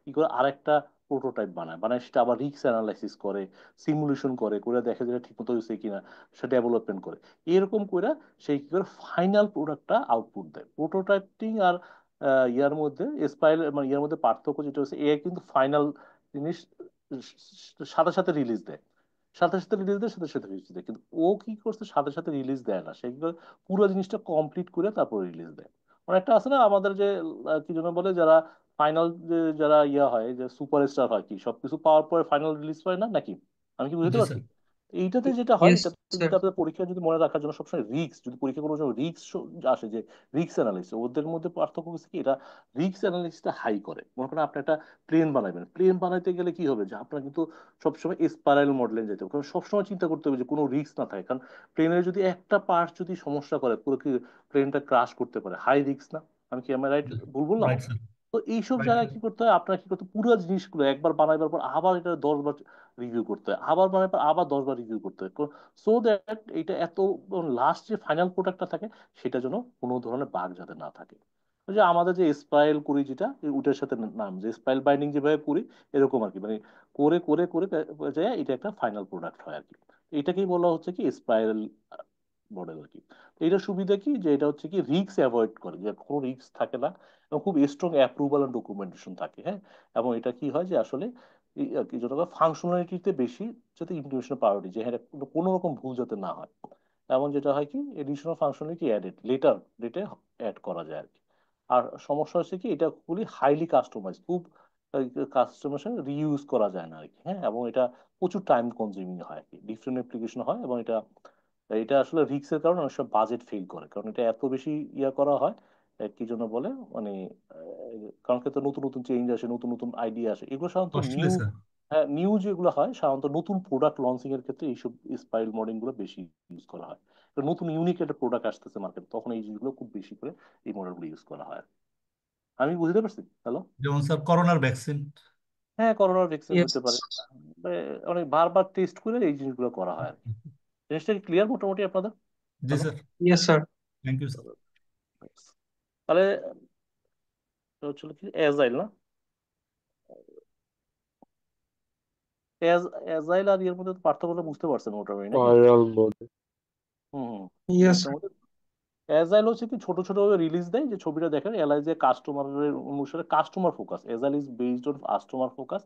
কি করে আরেকটা প্রোটোটাইপ বানায় বানায় সেটা আবার রিস্ক অ্যানালাইসিস করে, সিমুলেশন করে করে দেখে যে ঠিক মতো হয়েছে কিনা, সেটা ডেভেলপমেন্ট করে। এরকম করে সেই কি করে ফাইনাল প্রোডাক্টটা আউটপুট দেয়। প্রোটোটাইপিং আর ইয়ার মধ্যে স্পাইরাল মানে ইয়ার মধ্যে পার্থক্য যেটা হচ্ছে, এ কিন্তু ফাইনাল জিনিস সাথে সাথে রিলিজ দেয়, সাথে সাথে রিলিজ দেয়, সাথে সাথে রিলিজ দেয়। কিন্তু ও কি করছে, সাথে সাথে রিলিজ দেয় না, সে কি করে পুরো জিনিসটা কমপ্লিট করে তারপর রিলিজ দেয়। অনেকটা আছে না আমাদের যে কি যেন বলে, যারা ফাইনাল যে যারা ইয়া হয় যে সুপারস্টার হয়, কি সবকিছু পাওয়ার পরে ফাইনাল রিলিজ হয় না নাকি? আমি কি বুঝতে জি পারছি? স্যার। এইটাতে যেটা হয়, ইয়েস এটাতে স্যার। যেটা আপনাদের পরীক্ষা যদি মনে রাখার জন্য সবসময় রিস্ক, যদি পরীক্ষা কোনো সময় রিস্ক আসে, যে রিস্ক অ্যানালিসিস, ওদের মধ্যে পার্থক্য হচ্ছে কি, এটা রিস্ক অ্যানালিসিসটা হাই করে। মনে করেন আপনি একটা প্লেন বানাবেন, প্লেন বানাইতে গেলে কি হবে যে আপনার কিন্তু সবসময় স্পাইরাল মডেলে যেতে হবে, কারণ সবসময় চিন্তা করতে হবে যে কোনো রিস্ক না থাকে, কারণ প্লেনের যদি একটা পার্ট যদি সমস্যা করে পুরো কি প্লেনটা ক্রাশ করতে পারে, হাই রিস্ক না? আমি কি আমার রাইট ভুল বললাম? Right sir. তো এইসব রাইট জায়গায় স্যার। কি করতে হয়, আপনার কি করতে হয়, পুরো জিনিসগুলো একবার বানাইবার পর আবার এটা 10 বার রিভিউ করতে হয়, আবার বানাইবার পর আবার 10 বার রিভিউ করতে হয়, সো দ্যাট এটা এত লাস্ট যে ফাইনাল প্রোডাক্টটা থাকে সেটা যেন কোনো ধরনের বাগ যাতে না থাকে। ওই যে আমাদের যে স্পাইরাল করি যেটা, ওটার সাথে নাম যে স্পাইরাল বাইন্ডিং যেভাবে করি, এরকম আর কি, মানে করে করে করে যায় এটা একটা ফাইনাল প্রোডাক্ট হয় আর কি। এটাকেই বলা হচ্ছে কি স্পাইরাল মডেল আর কি। তো এটার সুবিধা কি, যে এটা হচ্ছে কি রিস্ক অ্যাভয়েড করে, যে কোনো রিস্ক থাকে না, এবং খুব স্ট্রং অ্যাপ্রুভাল এন্ড ডকুমেন্টেশন থাকে। হ্যাঁ। এবং এটা কি হয় যে আসলে এই আর কি যেটা ফাংশনালিটিতে বেশি, যাতে ইমপ্লিমেন্টেশন প্রায়োরিটি, যে হ্যাঁ কোনো রকম ভুল যাতে না হয়, এমন যেটা হয় কি এডিশনাল ফাংশনালিটি অ্যাডেড লেটার ডেটে অ্যাড করা যায় আর কি। আর সমস্যা হচ্ছে কি এটা খুবই হাইলি কাস্টমাইজ, খুব কাস্টমাইজেশন রিইউজ করা যায় না আর কি। হ্যাঁ। এবং এটা প্রচুর টাইম কনজিউমিং হয় আর কি, ডিফারেন্ট অ্যাপ্লিকেশন হয়, এবং এটা এটা আসলে রিস্কের কারণে অনেক সময় বাজেট ফেল করে, কারণ এটা এত বেশি ইয়া করা হয় কি জন্য বলে মানে কারণ ক্ষেত্রে নতুন নতুন চেঞ্জ আসে, নতুন নতুন আইডিয়া আসে, এগুলো সাধারণত কস্টলি নিউ, স্যার। হ্যাঁ নিউ যেগুলো হয় সাধারণত নতুন প্রোডাক্ট লঞ্চিং এর ক্ষেত্রে এইসব স্পাইরাল মডেল গুলো বেশি ইউজ করা হয়। কারণ নতুন ইউনিক একটা প্রোডাক্ট আসতেছে মার্কেটে, তখন এই জিনিসগুলো খুব বেশি করে এই মডেলগুলো ইউজ করা হয়। আমি বুঝতে পারছি? হ্যালো। যেমন স্যার করোনার ভ্যাকসিন। হ্যাঁ করোনার ভ্যাকসিন ইয়েস। হতে পারে, অনেক বারবার টেস্ট করে এই জিনিসগুলো করা হয় আর কি। জিনিসটা কি ক্লিয়ার মোটামুটি আপনাদের? জি hello. Sir. Yes sir. Thank you sir. তাহলে এটা হচ্ছিল কি এজাইল না? এজাইল আর ইয়ের মধ্যে তো পার্থক্যটা বুঝতে পারছেন মোটামুটি নাকি? Viral mode. Hmm hmm. Yes এটার মধ্যে এজাইল হচ্ছে কি ছোট ছোট রিলিজ দেয়, যে ছবিটা দেখেন এলাই যে কাস্টমারের অনুসারে customer focus, agile is based on customer focus,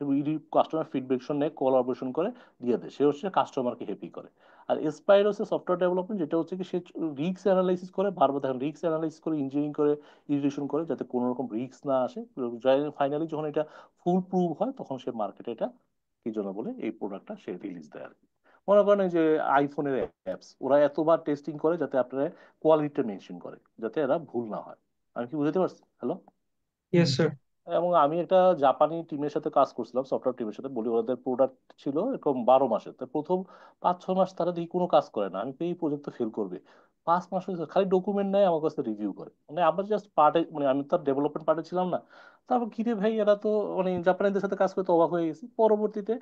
এবং কাস্টমার ফিডব্যাকশন নেয়, কোলাবোরেশন করে দিয়ে দেয়, সে হচ্ছে কাস্টমারকে হ্যাপি করে। আর এসপাইর হচ্ছে সফটওয়্যার ডেভেলপমেন্ট, যেটা হচ্ছে কি সে রিস্ক অ্যানালাইসিস করে, বারবার দেখেন রিস্ক অ্যানালাইসিস করে, ইঞ্জিনিয়ারিং করে, ইরিগেশন করে, যাতে কোনো রকম রিস্ক না আসে। ফাইনালি যখন এটা ফুল প্রুভ হয় তখন সে মার্কেটে এটা কি জন্য বলে এই প্রোডাক্টটা সে রিলিজ দেয় আর কি। মনে করেন এই যে আইফোনের অ্যাপস, ওরা এতবার টেস্টিং করে যাতে আপনারা কোয়ালিটিটা মেনশন করে, যাতে এরা ভুল না হয়। আমি কি বুঝতে পারছি? হ্যালো। Yes sir. এবং আমি একটা জাপানি টিমের সাথে কাজ করছিলাম, সফটওয়্যার টিমের সাথে, বলি ওদের প্রোডাক্ট ছিল এরকম 12 মাসের, তো প্রথম 5-6 মাস তারা দেখি কোনো কাজ করে না, আমি তো এই প্রজেক্ট ফেল করবে। 5 মাস হয়েছে খালি ডকুমেন্ট নেয়, আমার কাছে রিভিউ করে, মানে আমরা জাস্ট পার্টে, মানে আমি তো ডেভেলপমেন্ট পার্টে ছিলাম না। তারপর কিরে ভাই, এরা তো মানে জাপানিদের সাথে কাজ করতে অবাক হয়ে গেছি। পরবর্তীতে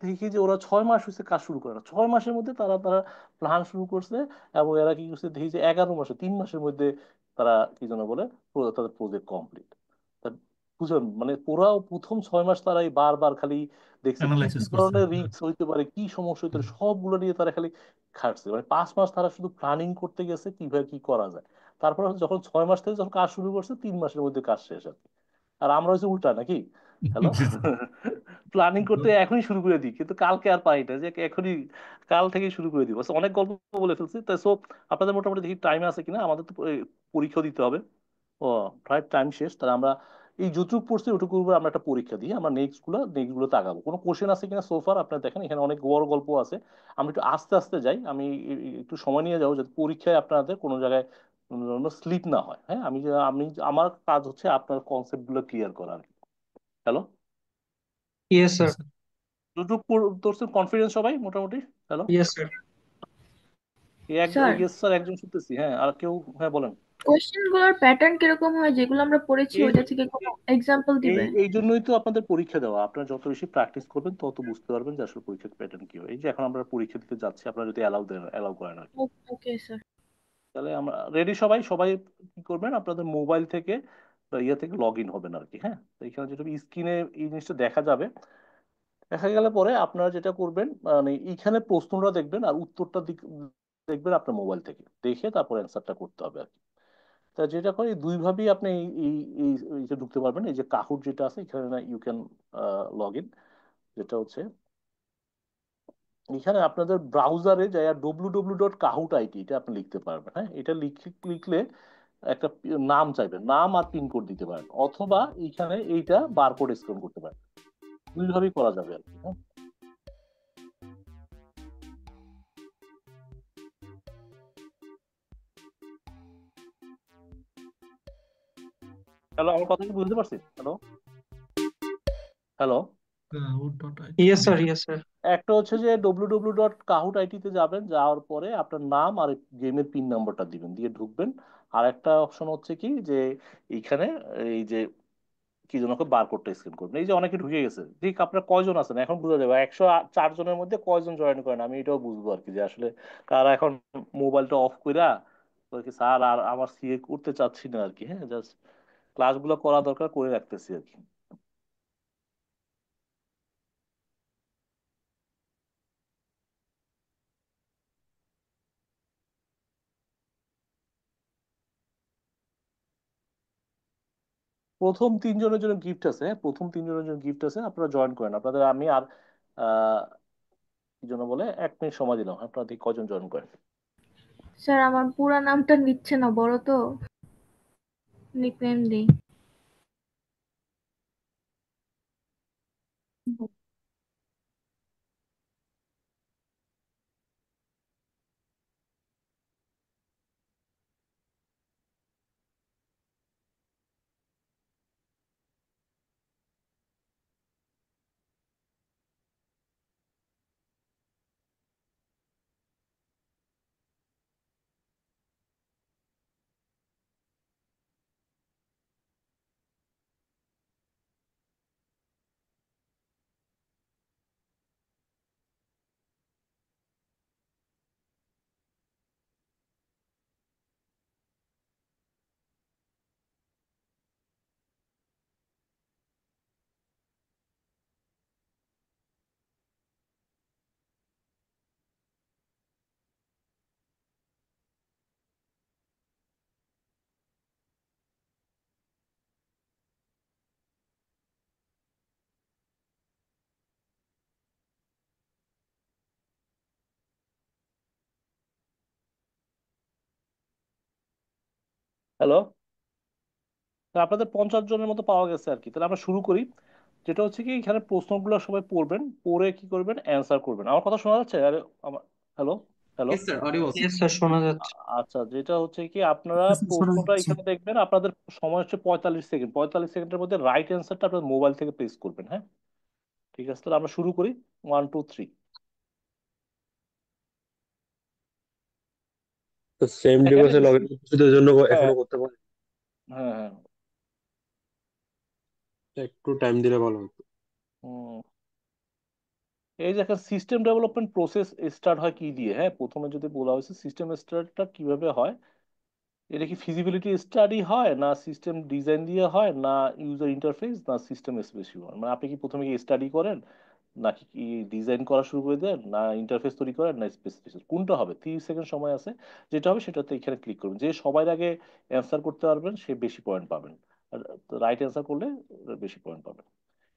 দেখি যে ওরা 6 মাস হয়েছে কাজ শুরু করে না, 6 মাসের মধ্যে তারা তারা প্ল্যান শুরু করছে। এবং এরা কি করছে দেখি যে 11 মাসে, 3 মাসের মধ্যে তারা কি যেন বলে তাদের প্রজেক্ট কমপ্লিট। বুঝলেন, মানে পুরো প্রথম 6 মাস তারা এই বারবার খালি দেখছে কি কি অ্যানালাইসিস করছে। ধরনের হ্যাঁ। রিস্ক হইতে পারে, কি সমস্যা হইতে পারে, সবগুলো নিয়ে তারা খালি খাটছে। মানে 5 মাস তারা শুধু প্ল্যানিং করতে গেছে কিভাবে কি করা যায়। তারপর যখন 6 মাস থেকে যখন কাজ শুরু করছে, 3 মাসের মধ্যে কাজ শেষ আর কি। আর আমরা হচ্ছে উল্টা নাকি? হ্যালো। জি জি। প্ল্যানিং করতে এখনই শুরু করে দিই, কিন্তু কালকে আর পাই না, যে এখনই কাল থেকেই শুরু করে দিই। অনেক গল্প বলে ফেলছি তাই। সো আপনাদের মোটামুটি দেখি টাইম আছে কিনা, আমাদের তো পরীক্ষা দিতে হবে। ও, প্রায় টাইম শেষ, তাহলে আমরা এই যতটুকু পড়ছি ওটুকুর উপর আমরা একটা পরীক্ষা দিই, আমরা নেক্সট গুলোতে আগাবো। কোনো কোশ্চেন আছে কিনা সোফার? আপনারা দেখেন এখানে অনেক বড় গল্প আছে। আমি একটু আস্তে আস্তে যাই, আমি একটু সময় নিয়ে যাবো, যাতে পরীক্ষায় আপনাদের কোনো জায়গায় স্লিপ না হয়। হ্যাঁ, আমি আমার কাজ হচ্ছে আপনার কনসেপ্ট গুলো ক্লিয়ার করা আর কি। Hello. Yes sir. Yes, sir. যতটুকু তোর কনফিডেন্স সবাই মোটামুটি? Hello. Yes sir. Sir, yes sir, একজন শুনতেছি, হ্যাঁ, আর কেউ? হ্যাঁ বলেন। কোশ্চেন গুলোর প্যাটার্ন কিরকম হয় যেগুলো আমরা পড়েছি, এই ওইটা থেকে কোনো এক্সাম্পল এই দিবে? এই জন্যই তো আপনাদের পরীক্ষা দেওয়া, আপনারা যত বেশি প্র্যাকটিস করবেন তত বুঝতে পারবেন যে আসলে পরীক্ষার প্যাটার্ন কি হয়। এই যে এখন আমরা পরীক্ষা দিতে যাচ্ছি, আপনারা যদি অ্যালাউ করেন আর কি। Okay sir. তাহলে আমরা রেডি সবাই সবাই কি করবেন, আপনাদের মোবাইল থেকে বা ইয়ে থেকে লগ ইন হবেন আর কি। হ্যাঁ, তো এখানে যেটা স্ক্রিনে এই জিনিসটা দেখা যাবে, দেখা গেলে পরে আপনারা যেটা করবেন, মানে এইখানে প্রশ্নটা দেখবেন আর উত্তরটা দেখবেন আপনার মোবাইল থেকে, দেখে তারপর অ্যান্সারটা করতে হবে আর কি। তা যেটা করে এই দুই ভাবেই আপনি এই এই এই এই যে ঢুকতে পারবেন। এই যে কাহুট যেটা আছে এখানে ইউ ক্যান লগ ইন, যেটা হচ্ছে এখানে আপনাদের ব্রাউজারে যায় www.kahoot.it, এটা আপনি লিখতে পারবেন। হ্যাঁ, এটা লিখলে একটা নাম চাইবেন, নাম আর পিন কোড দিতে পারেন, অথবা এখানে এইটা বারকোড স্ক্যান করতে পারেন। দুইভাবেই করা যাবে আর কি। হ্যাঁ, হ্যালো, আমার কথা কি বুঝতে পারছি? Hello. Hello. Yes sir. Yes sir. একটা হচ্ছে যে www.kahoot.it তে যাবেন, যাওয়ার পরে আপনার নাম আর গেমের পিন নাম্বারটা দিবেন, দিয়ে ঢুকবেন। আর একটা অপশন হচ্ছে কি যে এইখানে এই যে কি যেন বারকোডটা স্ক্যান করবেন। এই যে অনেকে ঢুকে গেছে, ঠিক আপনার কয়জন আছেন এখন বোঝা যাবে, 104 জনের মধ্যে কয়জন জয়েন করেন, আমি এটাও বুঝবো আর কি, যে আসলে কারা এখন মোবাইলটা অফ কইরা বলে কি স্যার আর আমার সিএ করতে চাচ্ছি না আর কি। হ্যাঁ, জাস্ট ক্লাসগুলো করা দরকার করে রাখতেছি আর কি। প্রথম 3 জনের জন্য গিফট আছে, হ্যাঁ, প্রথম 3 জনের জন্য গিফট আছে, আপনারা জয়েন করেন। আপনাদের আমি আর আহ কি জন্য বলে 1 মিনিট সময় দিলাম, আপনারা দেখি কজন জয়েন করেন। স্যার, আমার পুরা নামটা নিচ্ছে না, বড় তো, নিকনেম দিই। হ্যালো, আপনাদের 50 জনের মতো পাওয়া গেছে আর কি। তাহলে আমরা শুরু করি। যেটা হচ্ছে কি, এখানে প্রশ্নগুলো সবাই পড়বেন, পড়ে কি করবেন, অ্যান্সার করবেন। আমার কথা শোনা যাচ্ছে? আরে আমার, hello, hello. Yes, sir. Audible, sir. Yes sir, শোনা যাচ্ছে। আচ্ছা, যেটা হচ্ছে কি, আপনারা শোনা প্রশ্নটা যাচ্ছে। এখানে দেখবেন, আপনাদের সময় হচ্ছে 45 সেকেন্ড। 45 সেকেন্ডের মধ্যে রাইট অ্যান্সারটা আপনার মোবাইল থেকে প্লেস করবেন, হ্যাঁ? ঠিক আছে, তাহলে আমরা শুরু করি। 1 2 3। তো সেম এখানে ডিভাইসে লগ ইন উপস্থিতের জন্য হ্যাঁ, এখনো করতে পারে? হ্যাঁ, হ্যাঁ। একটু টাইম দিলে ভালো হতো। হুম, এই যে একটা সিস্টেম ডেভেলপমেন্ট প্রসেস স্টার্ট হয় কি দিয়ে? হ্যাঁ, প্রথমে যদি বলা হয়েছে সিস্টেম স্টার্টটা কিভাবে হয়, এটা কি ফিজিবিলিটি স্টাডি হয়, না সিস্টেম ডিজাইন দিয়ে হয়, না ইউজার ইন্টারফেস, না সিস্টেম স্পেসিফিক? মানে আপনি কি প্রথমে কি স্টাডি করেন, নাকি কি ডিজাইন করা শুরু করে দেন, না ইন্টারফেস তৈরি করেন, না স্পেসিফিকেশন? কোনটা হবে? 30 সেকেন্ড সময় আছে। যেটা হবে সেটাতে এখানে ক্লিক করবেন। যে সবার আগে অ্যান্সার করতে পারবেন সে বেশি পয়েন্ট পাবেন, আর রাইট অ্যান্সার করলে বেশি পয়েন্ট পাবেন।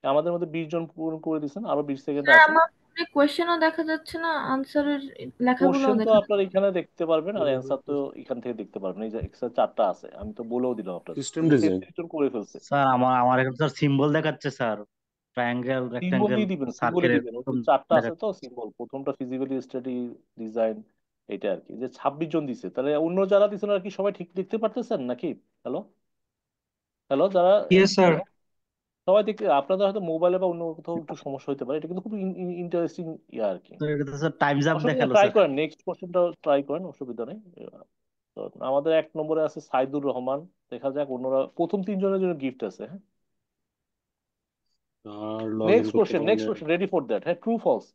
আমাদের মধ্যে 20 জন পূরণ করে দিয়েছেন, আরো 20 সেকেন্ড স্যার আছে। আমার ফোনে কোয়েশ্চেনও দেখা যাচ্ছে না, আনসারের লেখাগুলোও কোশ্চেন তো দেখা আপনার এখানে দেখতে পারবেন, আর অ্যান্সার তো এখান থেকে দেখতে পারবেন। এই যে এক্সট্রা 4টা আছে, আমি তো বলেও দিলাম আপনাদের, সিস্টেম কিন্তু ডিজাইন 33 জন করে ফেলছে। স্যার আমার আমার এখানে স্যার সিম্বল দেখাচ্ছে স্যার, ট্রায়াঙ্গেল, সিম্বল রেক্টাঙ্গেল, দিয়ে দিবেন, সিম্বলই সার্কেল দিবেন। ওই এরকম যে 4টা আছে দেখাচ্ছে। তো সিম্বল, প্রথমটা ফিজিবিলিটি স্টাডি, ডিজাইন, এটা আর কি। যে 26 জন দিছে, তাহলে অন্য যারা দিচ্ছেন আর কি সবাই ঠিক দেখতে পারতেছেন নাকি? হ্যালো, হ্যালো, যারা ইয়েস স্যার। হ্যালো, সবাই দেখতে? আপনাদের হয়তো মোবাইলে বা অন্য কোথাও একটু সমস্যা হতে পারে। এটা কিন্তু খুব ইন্টারেস্টিং ইয়ে আর কি। তো এটা তো স্যার টাইমস আপ অসুবিধা দেখালো ট্রাই স্যার। করেন, নেক্সট কোশ্চেনটা ট্রাই করেন, অসুবিধা নেই। তো আমাদের 1 নম্বরে আছে সাইদুর রহমান। দেখা যাক অন্যরা, প্রথম 3 জনের জন্য গিফট আছে, হ্যাঁ? আর লগ ইন নেক্সট করতে কোশ্চেন, পারে নেক্সট না। Question, ready for that? হ্যাঁ, true false.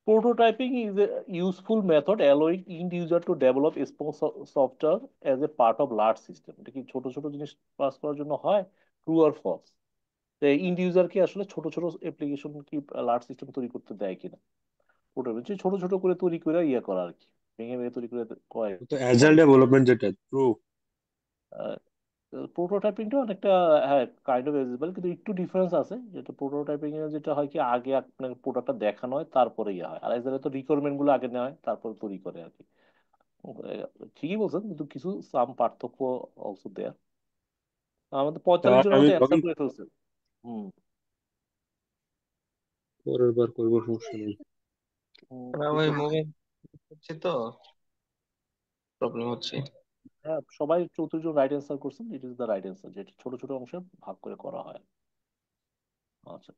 Prototyping is a useful method allowing end user to develop a small software as a part of large system. এটা কি ছোট ছোট জিনিস পাস করার জন্য হয়? True R false? And user কি আসলে ছোট ছোট অ্যাপ্লিকেশন কি লার্জ সিস্টেম তৈরি করতে দেয় কিনা? প্রোটোটাইপ ছোট ছোট করে তৈরি করে ইয়ে করা আর কি, ভেঙে ভেঙে তৈরি করে কয় তো করে। অ্যাজাইল ডেভেলপমেন্ট যেটা ট্রু। প্রোটোটাইপিংটা অনেকটা, হ্যাঁ, কাইন্ড অফ এলিজিবল, কিন্তু একটু ডিফারেন্স আছে। যেটা প্রোটোটাইপিং এ যেটা হয় কি, আগে আপনার প্রোডাক্টটা দেখানো হয় তারপরে ইয়ে হয়, আর এখানে তো রিকোয়ারমেন্ট গুলো আগে নেওয়া হয় তারপর তৈরি করে আর কি। ঠিকই বলছেন, কিন্তু কিছু সাম পার্থক্য অলসো দেয়ার। আমাদের 45 জনের আমি মধ্যে লগ অ্যান্সার ইন করে ফেলছে। হুম। পরের বার করবো, সমস্যা নেই। ওই মুভি হচ্ছে তো প্রবলেম হচ্ছে। হ্যাঁ, সবাই 34 জন রাইট অ্যান্সার করছেন। It is the right answer, যেটা ছোট ছোট অংশে ভাগ করে করা হয়। আচ্ছা,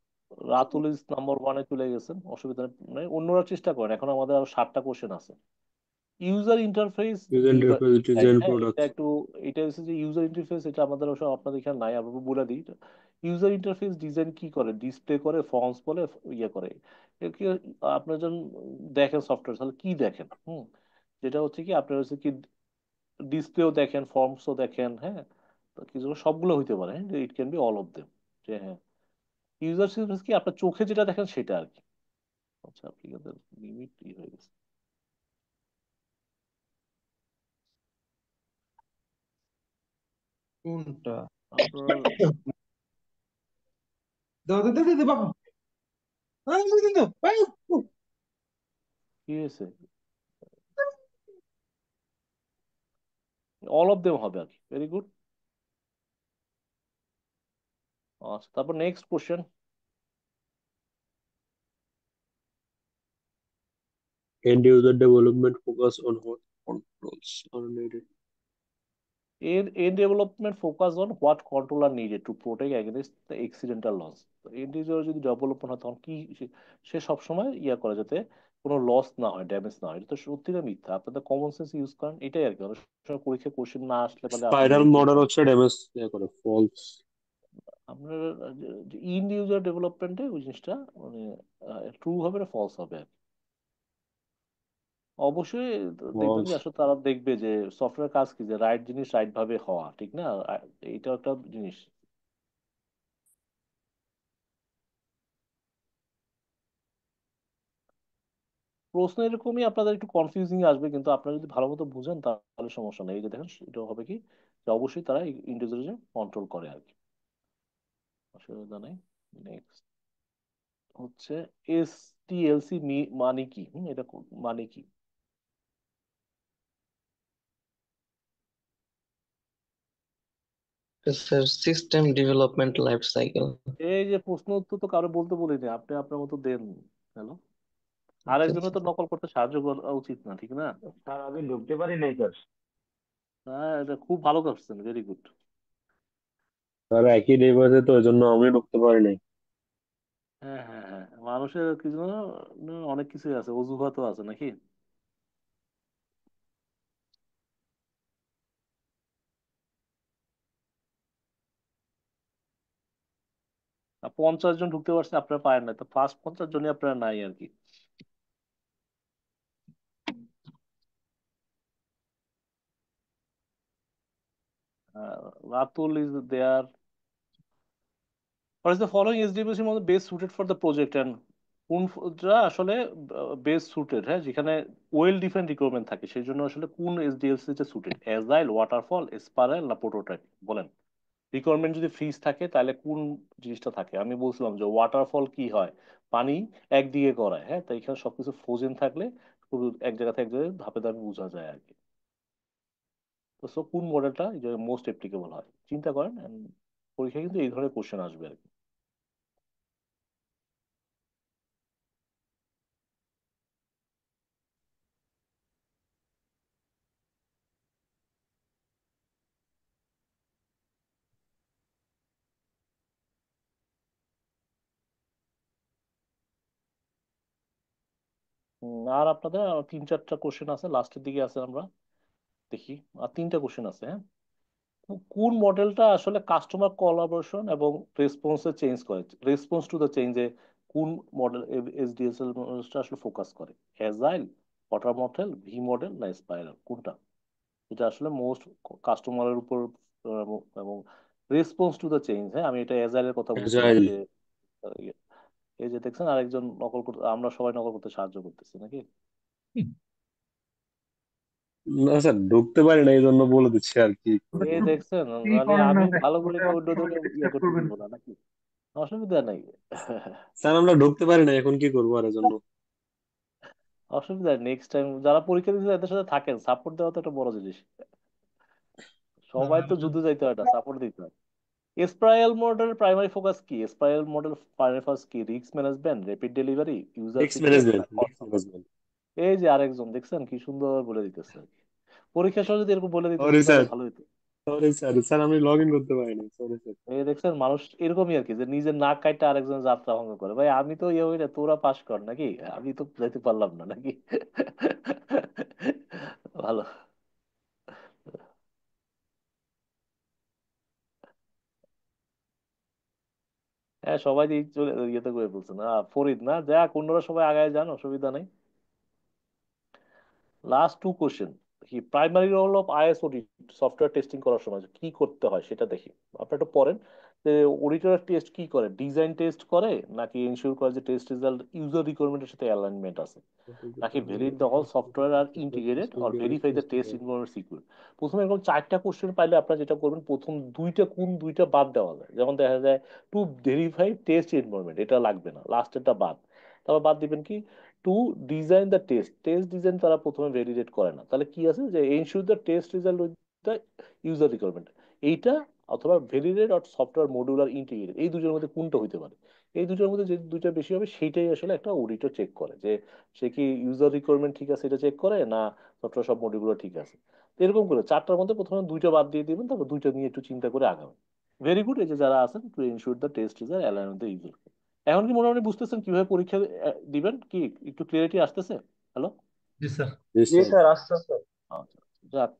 রাতুল ইজ নাম্বার 1-এ চলে গেছেন, অসুবিধা নেই। অন্যরা চেষ্টা করেন, এখন আমাদের আরো 7টা কোশ্চেন আছে। User interface user interface design, design হ্যাঁ, এটা প্রোডাক্টস। একটু, এটা হচ্ছে যে ইউজার ইন্টারফেস, এটা আমাদের অবশ্য আপনাদের এখানে নাই, আমরা বলে দিই। ইউজার ইন্টারফেস ডিজাইন কি করে? ডিসপ্লে করে, ফর্মস বলে, ইয়ে করে। এ কি, আপনার যখন দেখেন সফটওয়্যার, তাহলে কি দেখেন? যেটা হচ্ছে কি, আপনার হচ্ছে কি, ডিসপ্লেও দেখেন, ফর্মসও দেখেন, হ্যাঁ। তো কিছু সবগুলো হইতে পারে, হ্যাঁ, it can be all of them. যে হ্যাঁ, ইউজার ইন্টারফেস কি আপনার চোখে যেটা দেখেন সেটা আর কি। আচ্ছা, আপনি লিমিট হয়ে গেছে। কোনটা? আপনার দাও দাও দাও দাও বাবা, দাও দাও দাও দাও। কি হয়েছে? অল অফ দেম হবে আর কি। Very good. আচ্ছা, তারপর next question. End user development focus on what controls are needed. In development focus on what control are needed to protect against the accidental loss. তো এন্ড ইউজার যদি ডেভেলপমেন্ট হয় তখন কি সে সবসময় ইয়া করে যাতে কোনো লস না হয়, ড্যামেজ না হয়। এটা তো সত্যি না মিথ্যা? আপনাদের কমন সেন্স ইউজ করেন, এটাই আর কি। অনেক সময় পরীক্ষা কোশ্চেন না আসলে পারে আপনি স্পাইরাল বলতে মডেল পারেন। হচ্ছে ড্যামেজ করে ফলস। আপনার ইন ইউজার ডেভেলপমেন্টে ওই জিনিসটা মানে ট্রু হবে না ফলস হবে আর কি। অবশ্যই দেখবেন ফলস। যে আসলে তারা দেখবে যে সফটওয়্যার কাজ কি, যে রাইট জিনিস রাইট ভাবে হওয়া, ঠিক না? এইটা একটা জিনিস। প্রশ্ন এরকমই, আপনাদের একটু কনফিউজিং আসবে, কিন্তু আপনারা যদি ভালো মতো বুঝেন তাহলে সমস্যা নেই। এই যে দেখেন, এটা হবে কি, যে অবশ্যই তারা ইন্ডিভিজুয়ালি কন্ট্রোল করে আর কি, অসুবিধা নেই। নেক্সট হচ্ছে এসটিএলসি মানে কি? এটা মানে কি? Sir system development life cycle. এই যে প্রশ্ন উত্তর তো কারো বলতে বলিনি, আপনি আপনার মতো দেন। হ্যালো, আচ্ছা আরেকজনের আচ্ছা। তো নকল করতে সাহায্য করা উচিত না, ঠিক না? স্যার আমি ঢুকতে পারি নাই স্যার। হ্যাঁ, এটা খুব ভালো করছেন, ভেরি গুড। স্যার একই ডিভাইসে তো ওই জন্য আমি ঢুকতে পারি নাই। হ্যাঁ হ্যাঁ হ্যাঁ, মানুষের কিছু না, অনেক কিছুই আছে, অজুহাতও আছে নাকি? আর 50 জন ঢুকতে পারছে, আপনারা পারেন না, তো ফার্স্ট 50 জনই আপনারা নাই আর কি। Ratul is there. What is the following SDLC model best suited for the project and কোনটা আসলে বেস্ট সুটেড, হ্যাঁ, যেখানে ওয়েল ডিফাইন্ড রিকোয়ারমেন্ট থাকে সেই জন্য আসলে কোন এসডিএলসি টা সুটেড, অ্যাজাইল, ওয়াটারফল, স্পাইরাল না প্রোটোটাইপ? বলেন, রিকোয়ারমেন্ট যদি ফ্রিজ থাকে তাহলে কোন জিনিসটা থাকে? আমি বলছিলাম যে ওয়াটারফল কি হয়, পানি একদিকে করায়, হ্যাঁ, তাই এখানে সবকিছু ফ্রোজেন থাকলে শুধু এক জায়গা থেকে এক জায়গায় ধাপে ধাপে বোঝা যায় আর কি। তো সো কোন মডেলটা মোস্ট অ্যাপ্লিকেবল হয় চিন্তা করেন, and পরীক্ষায় কিন্তু এই ধরনের কোশ্চেন আসবে আর কি। আর আপনাদের আর 3-4টা কোশ্চেন আছে, লাস্টের দিকে আছে, আমরা দেখি। আর 3টা কোশ্চেন আছে, হ্যাঁ। তো কোন মডেলটা আসলে কাস্টমার কোলাবোরেশন এবং রেসপন্সে চেঞ্জ করে, রেসপন্স টু দ্য চেঞ্জে কোন মডেল এসডিএসএল মডেলটা আসলে ফোকাস করে? Agile, water model, V model না স্পাইরাল, কোনটা? এটা আসলে মোস্ট কাস্টমারের উপর এবং রেসপন্স টু দ্য চেঞ্জ, হ্যাঁ, আমি এটা অ্যাজাইলের কথা বলছিলাম এজাইল। যে ইয়ে, এই যে দেখছেন আরেকজন নকল করতে, আমরা সবাই নকল করতে সাহায্য করতেছি নাকি? না স্যার ঢুকতে পারি না এই জন্য বলে দিচ্ছি আর কি ওটা এই তো দেখছেন, ই মানে করেন না আমি যে, ভালো করে ওটা অন্যদের সবাইকে ইয়ে ডিস্টার্ব করতে করবেন। দিব না নাকি? অসুবিধা নাই। স্যার আমরা ঢুকতে পারি না এখন কি করবো আর এর জন্য। অসুবিধা নেক্সট টাইম যারা পরীক্ষা দিচ্ছে এদের সাথে থাকেন, সাপোর্ট দেওয়া তো একটা বড় জিনিস। সবাই তো যুদ্ধ যাইতে হয় না, সাপোর্ট দিতে হয়। স্পাইরাল মডেলের প্রাইমারি ফোকাস কি? স্পাইরাল মডেল প্রাইমারি ফোকাস কি? Risk management, rapid delivery, user risk feedback না ম্যানেজমেন্ট, রিস্ক cost? ম্যানেজমেন্ট। এই যে আরেকজন দেখছেন কি সুন্দর বলে দিতেছে আর কি। পরীক্ষার সময় যদি এরকম বলে দিত সরি একটু তাহলে স্যার, ভালো হতো। সরি স্যার, স্যার আমি লগ ইন করতে পারিনি, সরি স্যার। এই দেখছেন মানুষ এরকমই আর কি, যে নিজের নাক কাটতে আরেকজন যাত্রা ভঙ্গ করে। ভাই আমি তো ইয়ে হই না, তোরা পাস কর নাকি, আমি তো যেতে পারলাম না নাকি? ভালো। হ্যাঁ, সবাই দিয়ে চলে ইয়েতে করে বলছে না, ফরিদ না, যাক অন্যরা সবাই আগায় যান, অসুবিধা নেই। লাস্ট 2 কোশ্চেন কি, primary role of IS audit, software testing করার সময় কি করতে হয় সেটা দেখি। আপনারা একটু পড়েন যে অডিটর টেস্ট কি করে, ডিজাইন টেস্ট করে নাকি এনশিওর করে যে টেস্ট রেজাল্ট ইউজার রিকোয়ারমেন্টের সাথে অ্যালাইনমেন্ট আছে, What is the নাকি primary verify the role whole of software আর software integrated testing or and verify the testing test and involvement secure? প্রথমে এরকম 4টা কোশ্চেন পাইলে আপনারা যেটা করবেন, প্রথম দুইটা কোন দুইটা বাদ দেওয়া যায়, যেমন দেখা যায় টু ভেরিফাই টেস্ট ইনভলভমেন্ট, এটা লাগবে না, লাস্টেরটা বাদ। তারপর বাদ দিবেন কি, to design the test, test design তারা প্রথমে ভ্যালিডেট করে না, তাহলে কি আছে যে ensure the test result with the user requirement, এইটা, অথবা validate or software modular integrated, এই দুটোর মধ্যে কোনটা হইতে পারে? এই দুটোর মধ্যে যে দুইটা বেশি হবে সেইটাই আসলে একটা অডিটর চেক করে, যে সে কি ইউজার রিকোয়ারমেন্ট ঠিক আছে এটা চেক করে, না সফটওয়্যার সব মডিউলগুলো ঠিক আছে। তো এরকম করে 4টার মধ্যে প্রথমে দুইটা বাদ দিয়ে দিবেন, তারপর দুইটা নিয়ে একটু চিন্তা করে আগাবেন। ভেরি গুড, এই যে যারা আছেন to ensure the test result align with the user. এখন কি মোটামুটি বুঝতেছেন কিভাবে পরীক্ষা দিবেন কি? একটু ক্লিয়ারিটি আসতেছে? হ্যালো, জি স্যার। জি জি স্যার। স্যার, আসতেছে। আচ্ছা, যাক,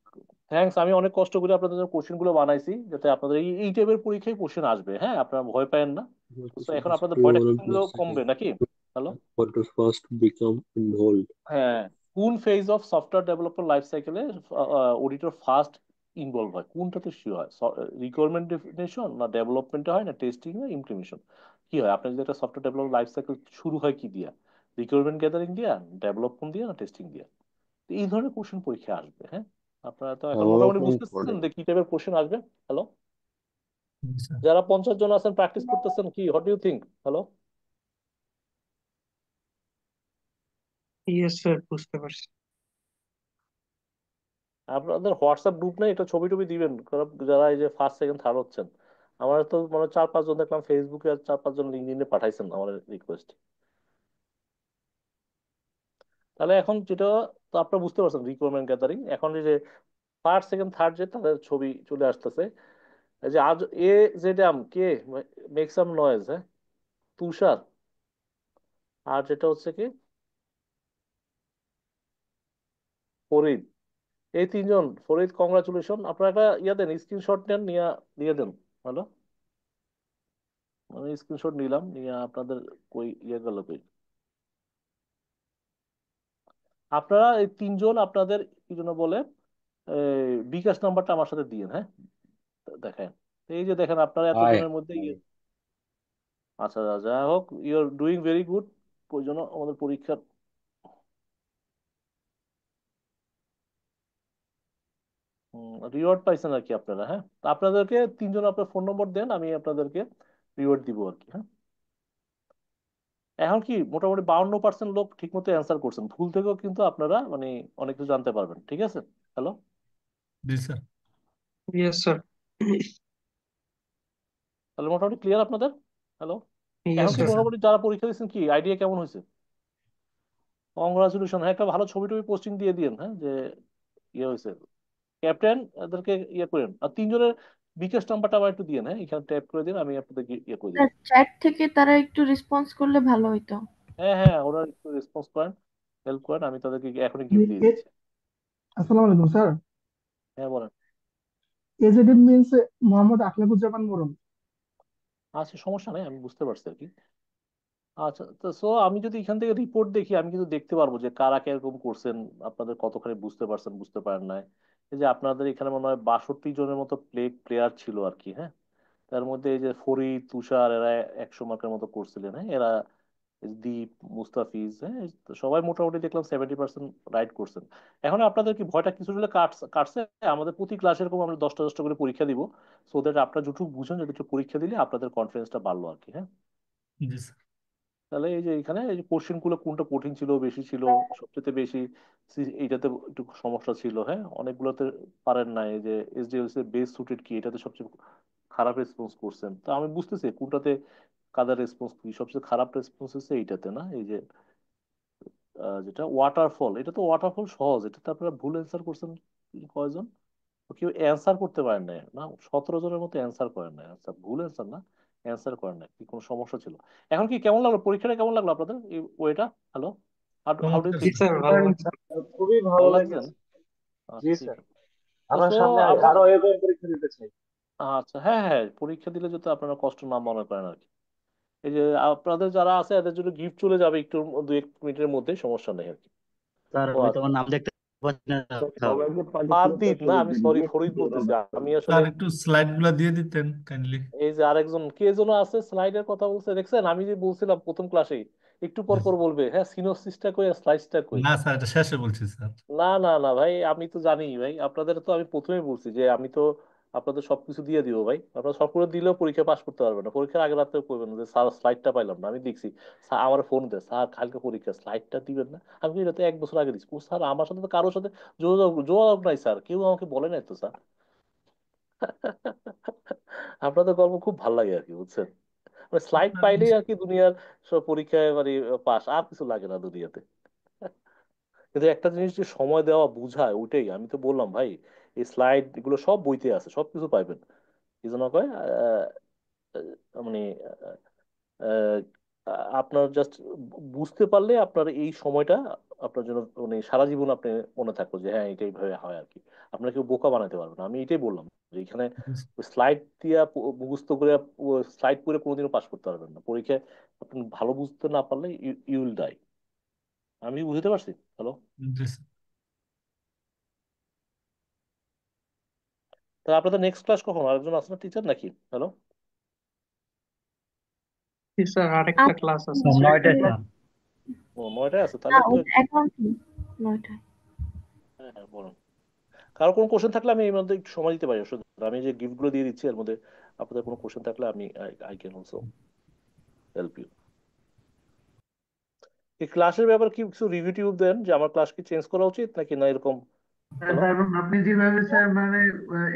থ্যাঙ্কস। আমি অনেক কষ্ট করে আপনাদের জন্য কোশ্চেন গুলো বানাইছি যাতে আপনাদের এই এই টাইপের পরীক্ষায় কোশ্চেন আসবে, হ্যাঁ, আপনারা ভয় পাবেন না। What তো is the এখন আপনাদের ভয়টা development কিছুটা life কমবে cycle? নাকি? Hello, What does first become involved? হ্যাঁ, কোন phase of software development life সাইকেলে অডিটর ফার্স্ট ইনভলভ হয়, কোনটাতে সে হয়? রিকোয়ারমেন্ট ডেফিনেশন না ডেভেলপমেন্টে হয়, না টেস্টিং না ইমপ্লিমেশন? কি হয় আপনার যদি একটা সফটওয়্যার ডেভেলপমেন্ট লাইফ সাইকেল শুরু হয় কি দিয়া, রিকোয়ারমেন্ট গ্যাদারিং দিয়া, ডেভেলপমেন্ট দিয়া, না টেস্টিং দিয়া? তো এই ধরনের কোশ্চেন পরীক্ষা আসবে, হ্যাঁ। আপনারা তো এখন মোটামুটি Development বুঝতেছেন করে। যে কি টাইপের কোশ্চেন আসবে। হ্যালো, জি স্যার। যারা 50 জন আছেন প্র্যাকটিস করতেছেন কি, what you think? Hello, yes sir, বুঝতে পারছি। আপনাদের হোয়াটসঅ্যাপ গ্রুপ নেই, একটা ছবি টবি দিবেন, কারণ যারা এই যে ফার্স্ট সেকেন্ড থার্ড হচ্ছেন। আমার তো মানে 4-5 জন দেখলাম ফেসবুকে, আর 4-5 জন লিঙ্কডইনে পাঠাইছেন আমার রিকোয়েস্ট। তাহলে এখন যেটা, তো আপনারা বুঝতে পারছেন রিকোয়ারমেন্ট গ্যাদারিং, এখন এই যে ফার্স্ট সেকেন্ড থার্ড যে তাদের ছবি চলে আসতেছে। এই যে আজ এ জেডাম কে মেক সাম নয়েজ, হ্যাঁ, তুষার, আর যেটা হচ্ছে কি ফরিদ, এই তিনজন। ফরিদ, কংগ্রাচুলেশন, আপনারা একটা ইয়া দেন, স্ক্রিনশট নেন, নিয়ে দিয়ে দেন। হ্যালো, আমি স্ক্রিনশট নিলাম, নিয়ে আপনাদের কই ইয়ে গেল কই। আপনারা এই তিনজন আপনাদের কি জন্য বলে বিকাশ নাম্বারটা আমার সাথে দিয়েন, হ্যাঁ। দেখেন, এই যে দেখেন আপনারা হাই এতজনের মধ্যে আচ্ছা, যাই হোক, you are doing very good. ওই জন্য আমাদের পরীক্ষার রিওয়ার্ড পাইছেন আর কি আপনারা, হ্যাঁ। তা আপনাদেরকে তিনজন আপনার ফোন নম্বর দেন, আমি আপনাদেরকে রিওয়ার্ড দিব আর কি, হ্যাঁ। এখন কি মোটামুটি 52% লোক ঠিক মতো অ্যান্সার করছেন, ভুল থেকেও কিন্তু আপনারা মানে অনেক কিছু জানতে পারবেন, ঠিক আছে। হ্যালো, জি স্যার। Yes sir. তাহলে মোটামুটি ক্লিয়ার আপনাদের। হ্যালো, এখন ইয়েস কি স্যার। মোটামুটি যারা পরীক্ষা দিচ্ছেন কি আইডিয়া কেমন হয়েছে? কংগ্রাচুলেশন, হ্যাঁ, একটা ভালো ছবি টবি পোস্টিং দিয়ে দিন, হ্যাঁ, যে ইয়ে হয়েছে। ক্যাপ্টেন, এদেরকে ইয়ে করেন, আর তিনজনের বিকাশ নাম্বারটা আমার একটু দিন, হ্যাঁ, এখানে ট্যাপ করে দিন, আমি আপনাদের ইয়ে করে দিব। স্যার চ্যাট থেকে তারা একটু রেসপন্স করলে ভালো হইতো। হ্যাঁ হ্যাঁ, ওরা একটু রেসপন্স করেন, হেল্প করেন, আমি তাদেরকে এখনই গিফট দিয়ে দিচ্ছি। আসসালামু আলাইকুম স্যার। হ্যাঁ বলেন। এজেডিভ মিন্স মোহাম্মদ আখলাকুজ্জামান মোরম। আচ্ছা, সমস্যা নেই, আমি বুঝতে পারছি আর কি। আচ্ছা, তো সো আমি যদি এখান থেকে রিপোর্ট দেখি, আমি কিন্তু দেখতে পারবো যে কারা কিরকম করছেন, আপনাদের কতখানি বুঝতে পারছেন বুঝতে পারেন নাই। এই যে আপনাদের এখানে মনে হয় 62 জনের মতো প্লেয়ার ছিল আর কি, হ্যাঁ। তার মধ্যে এই যে ফরিদ, তুষার, এরা 100 মার্কের মতো করছিলেন, হ্যাঁ। এরা দীপ, মুস্তাফিজ, হ্যাঁ, তো সবাই মোটামুটি দেখলাম 70% রাইট করছেন। এখন আপনাদের কি ভয়টা কিছু হলে কাটছে? আমাদের প্রতি ক্লাসে এরকম আমরা 10টা 10টা করে পরীক্ষা দিব, সো দ্যাট আপনারা যতটুকু বুঝেন, যতটুকু পরীক্ষা দিলে আপনাদের কনফিডেন্সটা বাড়লো আর কি, হ্যাঁ। জি স্যার। তাহলে এই যে এখানে এই যে কোশ্চেন গুলো কোনটা কঠিন ছিল, বেশি ছিল, সবচেয়ে বেশি এইটাতে একটু সমস্যা ছিল, হ্যাঁ, অনেকগুলোতে পারেন না। এই যে এসডিএলসি বেস সুটেড কি, এটাতে সবচেয়ে খারাপ রেসপন্স করছেন, তো আমি বুঝতেছি কোনটাতে কাদের রেসপন্স কি সবচেয়ে খারাপ রেসপন্স হচ্ছে, এইটাতে না, এই যে যেটা ওয়াটারফল, এটা তো ওয়াটারফল সহজ, এটাতে আপনারা ভুল অ্যান্সার করছেন কয়জন? তো কেউ অ্যান্সার করতে পারেন নাই না, 17 জনের মতো অ্যান্সার করেন নাই, আচ্ছা ভুল অ্যান্সার না, অ্যান্সার করেন নাই, কি কোনো সমস্যা ছিল? এখন কি কেমন লাগলো পরীক্ষাটা, কেমন লাগলো আপনাদের এই ওয়েটা? হ্যালো, হাউ ডু চমৎকার থিঙ্ক? স্যার ভালো লাগছে। খুবই ভালো ভালো লাগছে না? লেগেছে। জি আচ্ছা, ঠিক স্যার, আছে। তো আমরা সো সামনে আমরা, আরো এরকম পরীক্ষা দিতে চাই। আচ্ছা, হ্যাঁ হ্যাঁ, পরীক্ষা দিলে যাতে আপনারা কষ্ট না মনে করেন আর কি। এই যে আপনাদের যারা আছে এদের জন্য গিফট চলে যাবে একটু, 2-1 মিনিটের মধ্যে, সমস্যা নেই আর কি। স্যার ও আমি আচ্ছা, তোমার নাম দেখতে পাচ্ছি না। স্যার সবাইকে পারদীপ না, পার্টিসিপেট আমি দিন, সরি নেক্সট ফরিদ বলতেছি। আমি আসলে স্যার একটু স্লাইড গুলা দিয়ে দিতেন কাইন্ডলি। এই যে আরেকজন কে যেন আছে স্লাইডের কথা বলছে, দেখছেন? আমি যে বলছিলাম প্রথম ক্লাসেই একটু পর পর বলবে, হ্যাঁ, সিনোসিসটা কই আর স্লাইডটা কই। না স্যার, এটা শেষে বলছি স্যার। না না না ভাই, আমি তো জানি ভাই, আপনাদের তো আমি প্রথমেই বলছি যে আমি তো আপনাদের সবকিছু দিয়ে দিব ভাই, আপনারা সব করে দিলেও পরীক্ষা পাস করতে পারবেন না, পরীক্ষার আগে রাতেও করবেন না যে স্যার স্লাইডটা পাইলাম না, আমি দেখছি। স্যার আমার ফোন দেয়, স্যার কালকে পরীক্ষা, স্লাইডটা দিবেন না। আমি বলি, এটা তো 1 বছর আগে দিচ্ছি। ও স্যার, আমার সাথে তো কারোর সাথে যোগাযোগ যোগাযোগ নাই স্যার, কেউ আমাকে বলে নাই তো স্যার। আপনাদের গল্প খুব ভালো লাগে আর কি, বুঝছেন? মানে স্লাইড আপনার পাইলেই আর কি দুনিয়ার সব পরীক্ষায় মানে পাস, আর কিছু লাগে না দুনিয়াতে। কিন্তু একটা জিনিস যে সময় দেওয়া বুঝায়, ওইটাই আমি তো বললাম ভাই, এই স্লাইড এগুলো সব বইতে আছে, সব কিছু পাইবেন। এই জন্য কয় মানে আহ, আপনার জাস্ট বুঝতে পারলে আপনার এই সময়টা আপনার জন্য মানে সারা জীবন আপনি মনে থাকলো যে হ্যাঁ, এটাই ভাবে হয় আর কি। আপনার কেউ বোকা বানাতে পারবে না, আমি এটাই বললাম যে এখানে স্লাইড দিয়া মুখস্থ করে, স্লাইড করে কোনোদিনও পাস করতে পারবেন না পরীক্ষায়। আপনি ভালো বুঝতে না পারলে ইউ উইল ডাই। আমি বুঝতে পারছি। হ্যালো, জি স্যার। তাহলে আপনাদের নেক্সট ক্লাস কখন? আরেকজন আছে না টিচার নাকি? হ্যালো, জি স্যার, আরেকটা আচ্ছা, ক্লাস আছে স্যার স্যার। 9টায় স্যার। ও 9টায় আছে, না তাহলে তো এখন কি 9টায়? হ্যাঁ হ্যাঁ, বলুন। কারো কোনো কোশ্চেন থাকলে আমি এর মধ্যে একটু সময় দিতে পারি আসলে। আমি যে গিফট গুলো দিয়ে দিচ্ছি এর মধ্যে আপনাদের কোনো কোশ্চেন থাকলে আমি I can also help you. এই ক্লাসের ব্যাপারে কি কিছু রিভিউ টিভিউ দেন যে আমার ক্লাস কি চেঞ্জ করা উচিত নাকি না, এরকম হ্যালো। তারপর আপনি যেভাবে স্যার মানে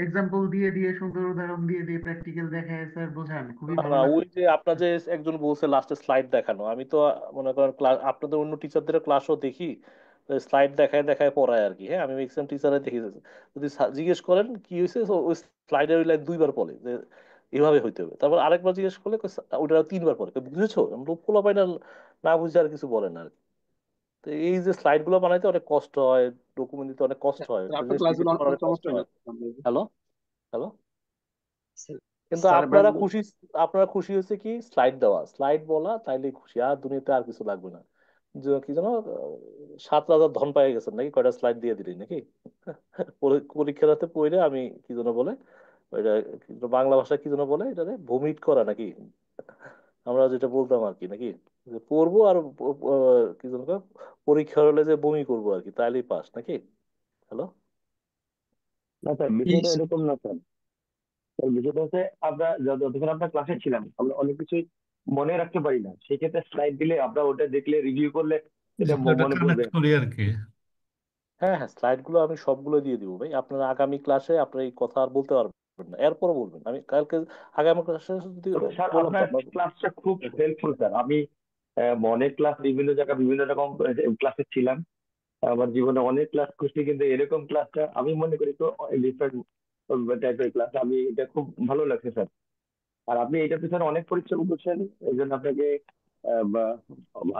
এক্সাম্পল দিয়ে দিয়ে সুন্দর উদাহরণ দিয়ে দিয়ে প্র্যাকটিক্যাল দেখায় স্যার বোঝান, খুবই না ভালো না, ওই লাগছে। যে আপনার যে একজন বলছে লাস্টে স্লাইড দেখানো, আমি তো মনে করেন ক্লাস আপনাদের অন্য টিচারদের ক্লাসও দেখি, স্লাইড দেখায় দেখায় পড়ায় আর কি। হ্যাঁ, আমি ম্যাক্সিমাম টিচারে দেখি যে যদি জিজ্ঞেস করেন কি হয়েছে, তো ওই স্লাইডের ওই লাইন দুইবার পড়ে যে এভাবে হইতে হবে, তারপর আরেকবার জিজ্ঞেস করলে ওইটা তিনবার পড়ে, বুঝেছো? পোলা পাই না, না বুঝে আর কিছু বলে না আর কি। তো এই যে স্লাইড গুলো বানাইতে অনেক কষ্ট হয়, ডকুমেন্ট দিতে অনেক কষ্ট হয়, স্যার আপনার প্রেজেন্টেশন ক্লাসগুলো দিতে অনেক অনেক কষ্ট চমৎকার হয়। লাগছে। হ্যালো। হ্যালো। স্যার কিন্তু স্যার আপনারা খুশি হয়েছে কি স্লাইড দেওয়া, স্লাইড বলা, তাইলে খুশি, আর দুনিয়াতে আর কিছু লাগবে না। কি যেন 7 রাজার ধন পাই গেছেন নাকি, কয়টা স্লাইড দিয়ে দিলি নাকি? পরীক্ষার হাতে পড়ে আমি কি যেন বলে ওইটা, কি যেন বাংলা ভাষায় কি যেন বলে এটা, ভমিট করা নাকি, আমরা যেটা বলতাম আর কি নাকি, যে পড়বো আর কি যেন কয়, পরীক্ষা হলে যে বমি করবো আর কি, তাইলেই পাস নাকি। হ্যালো। না স্যার, বিষয়টা এরকম না স্যার। স্যার বিষয়টা হচ্ছে আমরা যতক্ষণ আমরা ক্লাসে ছিলাম আমরা অনেক কিছুই মনে রাখতে পারি না, সেই ক্ষেত্রে স্লাইড দিলে আমরা ওটা দেখলে রিভিউ করলে এটা বিষয়টা মনে পড়বে। কানেক্ট করি আর কি। হ্যাঁ হ্যাঁ, স্লাইড গুলো আমি সবগুলো দিয়ে দিব ভাই, আপনারা আগামী ক্লাসে আপনার এই কথা আর বলতে পারবেন না, এরপরে বলবেন। আমি কালকে আগামী ক্লাসে যদি তবে স্যার বললাম তো আপনার আপনার। ক্লাসটা খুব হেল্পফুল স্যার। আমি অনেক ক্লাস বিভিন্ন জায়গায় বিভিন্ন রকম ক্লাসে ছিলাম, আমার জীবনে অনেক ক্লাস করছি, কিন্তু এরকম ক্লাসটা আমি মনে করি তো ডিফারেন্ট টাইপের ক্লাস। আমি এটা খুব ভালো লাগছে স্যার। আর আপনি এটার পিছনে অনেক পরিশ্রম করছেন, এই জন্য আপনাকে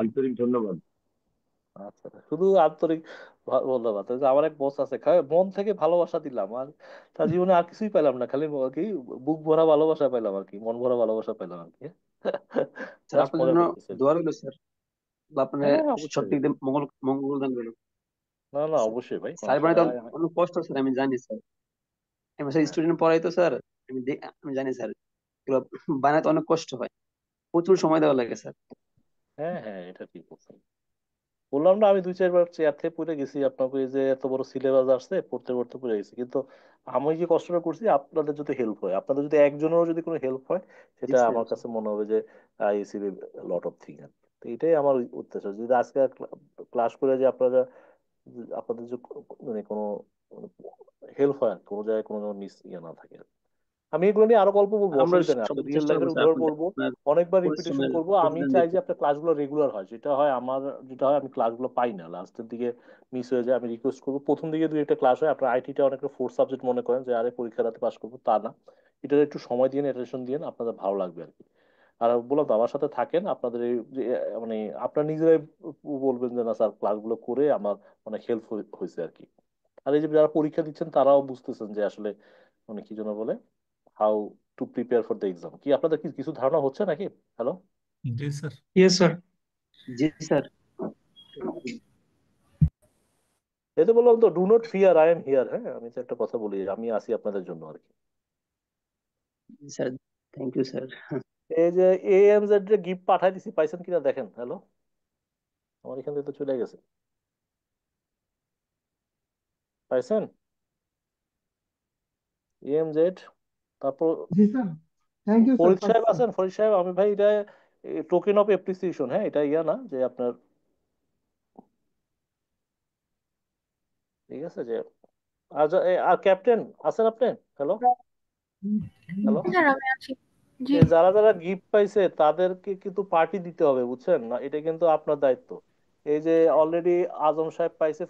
আন্তরিক ধন্যবাদ। আচ্ছা, শুধু আন্তরিক ধন্যবাদ। ওই যে আমার এক বস আছে, মন থেকে ভালোবাসা দিলাম, আর তার জীবনে আর কিছুই পেলাম না, খালি কি বুক ভরা ভালোবাসা পেলাম আর কি, মন ভরা ভালোবাসা পেলাম আর কি। স্যার জাস্ট আপনার মজা জন্য করতেছে। দোয়া রইল স্যার, আপনার হ্যাঁ সব অবশ্যই। দিক দিয়ে মঙ্গল দান করুন। না না, অবশ্যই ভাই, স্যার সমস্যা বানাইতে নাই। অনেক কষ্ট স্যার, আমি জানি স্যার। আমি স্যার স্টুডেন্ট পড়াই তো স্যার, আমি জানি স্যার এগুলো বানাইতে অনেক কষ্ট হয়, প্রচুর সময় দেওয়া লাগে স্যার। হ্যাঁ হ্যাঁ, এটা ঠিক বলছেন। বললাম না, আমি 2-4 বার চেয়ার থেকে পড়ে গেছি, আপনাকে এই যে এত বড় সিলেবাস আসছে পড়তে পড়তে পড়ে গেছি, কিন্তু আমি যে কষ্টটা করছি আপনাদের যদি হেল্প হয়, আপনাদের যদি একজনেরও যদি কোনো হেল্প হয়, জি সেটা স্যার। আমার কাছে মনে হবে যে I receive lot of thing. তো এটাই আমার উদ্দেশ্য, যদি আজকে ক্লাস করে যে আপনাদের যে মানে কোনো হেল্প হয়, কোনো জায়গায় কোনো মিস ইয়ে না থাকে। আমি এগুলো নিয়ে আরো গল্প বলবো, আমরা অসুবিধা নেই, সবাই আপনার রিয়েল চেষ্টা করবো লাইফের স্যার উদাহরণ আপনাদের বলবো, আপনার অনেকবার রিপিটেশন পরিশ্রমের করবো। আমি প্রতিদান চাই দিতে। যে আপনার ক্লাসগুলো রেগুলার হয়, যেটা হয় আমি ক্লাসগুলো পাই না, লাস্টের দিকে মিস হয়ে যায়। আমি রিকোয়েস্ট করবো প্রথম দিকে 2-1টা ক্লাস হয়। আপনার আইটিটা অনেক ফোর্থ সাবজেক্ট মনে করেন যে আরে পরীক্ষা রাতে পাস করবো, তা না, এটা একটু সময় দিয়ে অ্যাটেনশন দিয়ে আপনাদের ভালো লাগবে আর কি। আর বললাম তো, আমার সাথে থাকেন, আপনাদের এই মানে আপনার নিজেরাই বলবেন যে না স্যার, ক্লাসগুলো করে আমার অনেক হেল্প হয়েছে আর কি। আর এই যে যারা পরীক্ষা দিচ্ছেন তারাও বুঝতেছেন যে আসলে মানে কি যেন বলে, how to prepare for the exam. কি আপনাদের কি কিছু ধারণা হচ্ছে নাকি? হ্যালো। জি স্যার। Yes sir. জি স্যার। এই তো বললাম তো, do not fear, I am here. হ্যাঁ, আমি তো একটা কথা বলি, আমি আছি আপনাদের জন্য আর কি। Sir thank you sir. এই যে AMZ এর গিফট পাঠাই দিছি, পাইছেন কিনা দেখেন। হ্যালো, আমার এখান থেকে তো চলে গেছে, পাইছেন? AMZ। তারপর জি sir, thank you sir, Farid সাহেব পাচ্ছি। আছেন, ফরিদ সাহেব, আমি ভাই এটা টোকেন অফ অ্যাপ্রিসিয়েশন। হ্যাঁ, এটা ইয়া না যে আপনার, ঠিক আছে যে আর ক্যাপ্টেন আছেন আপনি? হ্যালো। হ্যালো। স্যার আমি আছি। জি যারা যারা গিফট পাইছে তাদেরকে কিন্তু পার্টি দিতে হবে, বুঝছেন না? এটা কিন্তু আপনার দায়িত্ব। এই যে অলরেডি আজম সাহেব পাইছে,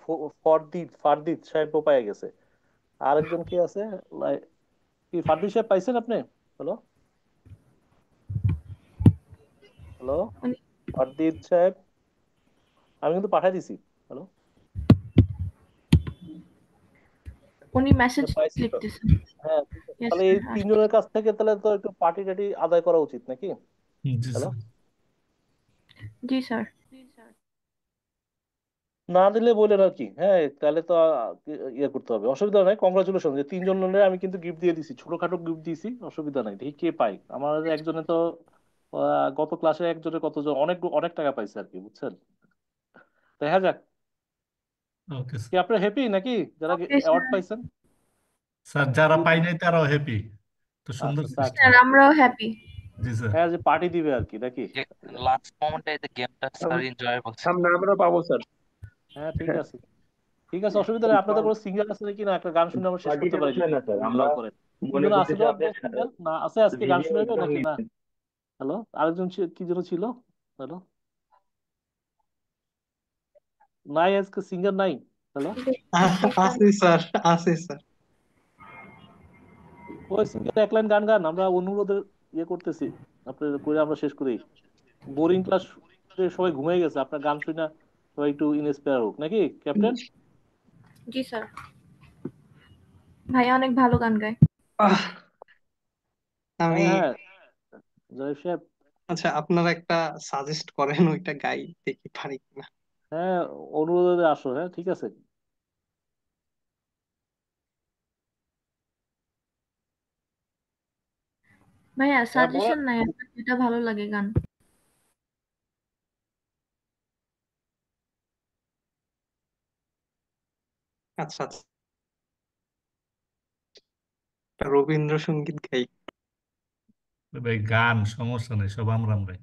ফারদিদ সাহেবও পাই গেছে, আরেকজন কি আছে, কি ফারদিদ সাহেব পাইছেন আপনি? হ্যালো। হ্যালো। উনি- ফারদিদ সাহেব, আমি কিন্তু পাঠাই দিছি। হ্যালো। উনি মেসেজ পাইছি তো। লিখতেছেন। হ্যাঁ, ঠিক আছে। ইয়েস তাহলে এই স্যার, তিনজনের কাছ থেকে তাহলে তো একটু পার্টি টাটি আদায় করা উচিত নাকি? জি হ্যালো। স্যার। জি স্যার। না দিলে বললেন আর কি। হ্যাঁ, তাহলে তো ইয়ে করতে হবে, অসুবিধা নাই। কংগ্রাচুলেশন যে 3 জনের আমি কিন্তু গিফট দিয়ে দিছি, ছোটখাটো গিফট দিয়েছি, অসুবিধা নাই। দেখি কে পাই। আমার একজনে তো গত ক্লাসে একজনের কতজন অনেক অনেক টাকা পাইছে আর কি, বুঝছেন? দেখা যাক। ওকে কি আপনারা হ্যাপি নাকি যারা ওকে অ্যাওয়ার্ড স্যার। পাইছেন? স্যার, যারা পাই নাই তারাও হ্যাপি। তো সুন্দর আচ্ছা থাক। সিস্টেম। স্যার আমরাও হ্যাপি। জি স্যার। হ্যাঁ, যে পার্টি দিবে আর কি নাকি? যে লাস্ট মোমেন্টে যে গেমটা স্যার এনজয়েবল ছিল। সামনে আমরা পাবো স্যার। হ্যাঁ ঠিক হ্যাঁ আছে। ঠিক আছে, অসুবিধা নেই। আপনাদের কোনো সিঙ্গার আছে নাকি? না একটা গান শুনে আমরা শেষ করতে পার্টিটা পারি আসলে যদি না স্যার, যদি আমরা অ্যালাউ করেন। মনে তিনজন আছে করতেছি না আপনার সিঙ্গার? না আছে, আজকে গান ভিডিও শুনাবে একজন নাকি না? হ্যালো, আরেকজন কি যেন ছিল? হ্যালো, নাই আজকে সিঙ্গার নাই? হ্যালো, আছে স্যার, আছে স্যার। ওই সিঙ্গার এক লাইন গান গান, আমরা অনুরোধের ইয়ে করতেছি আপনার করে আমরা শেষ করি। বোরিং ক্লাস সবাই ঘুমিয়ে গেছে, আপনার গান শুনে সবাই একটু ইন্সপায়ার হোক নাকি ক্যাপ্টেন? জি স্যার, ভাইয়া অনেক ভালো গান গায়। আহ, আমি হ্যাঁ হ্যাঁ, জয় সাহেব। আচ্ছা, আপনারা একটা সাজেস্ট করেন, ওইটা গাই দেখি পারি কিনা। হ্যাঁ, অনুরোধে আসো। হ্যাঁ ঠিক আছে। ভাইয়া হ্যাঁ বলেন। সাজেশন নাই, আপনার যেটা ভালো লাগে গান। আচ্ছা আচ্ছা, একটা রবীন্দ্রসঙ্গীত গাই। ভাই গান সমস্যা নেই, সব আমরা আমরাই।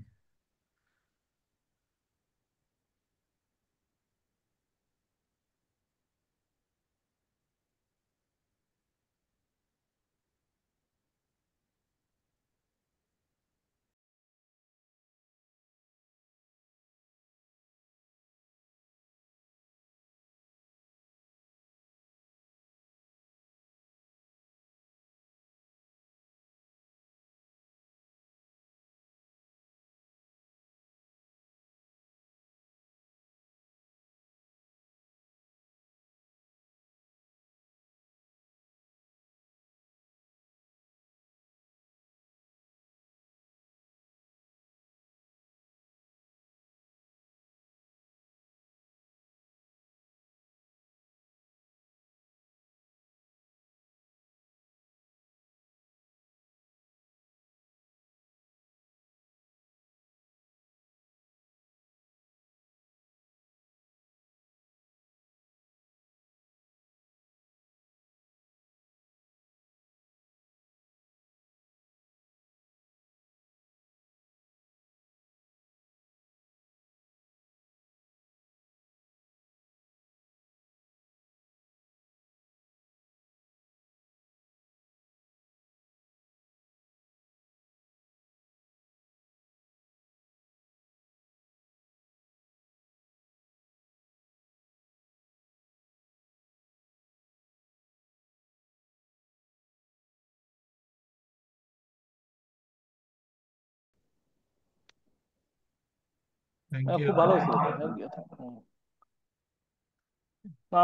Thank you. খুব ভালো হয়েছে এটা, থ্যাংক ইউ।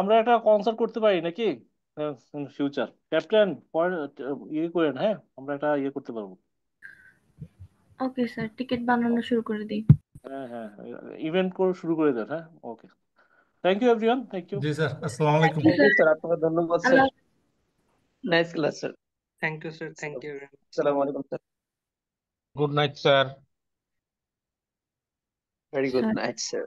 আমরা একটা কনসার্ট করতে পারি নাকি ফিউচার? ক্যাপ্টেন পরে ইয়ে করেন, হ্যাঁ আমরা একটা ইয়ে করতে পারবো। ওকে স্যার, টিকিট বানানো শুরু করে দিই। হ্যাঁ হ্যাঁ, ইভেন্ট করে শুরু করে দেন। হ্যাঁ okay, thank you everyone, thank you. জি স্যার, আসসালামু আলাইকুম। Thank you thank you sir, আপনাকে ধন্যবাদ স্যার। Allah. Nice class sir. Thank you sir, thank you. আসসালামু আলাইকুম sir. Good night, sir. Very good sir night sir.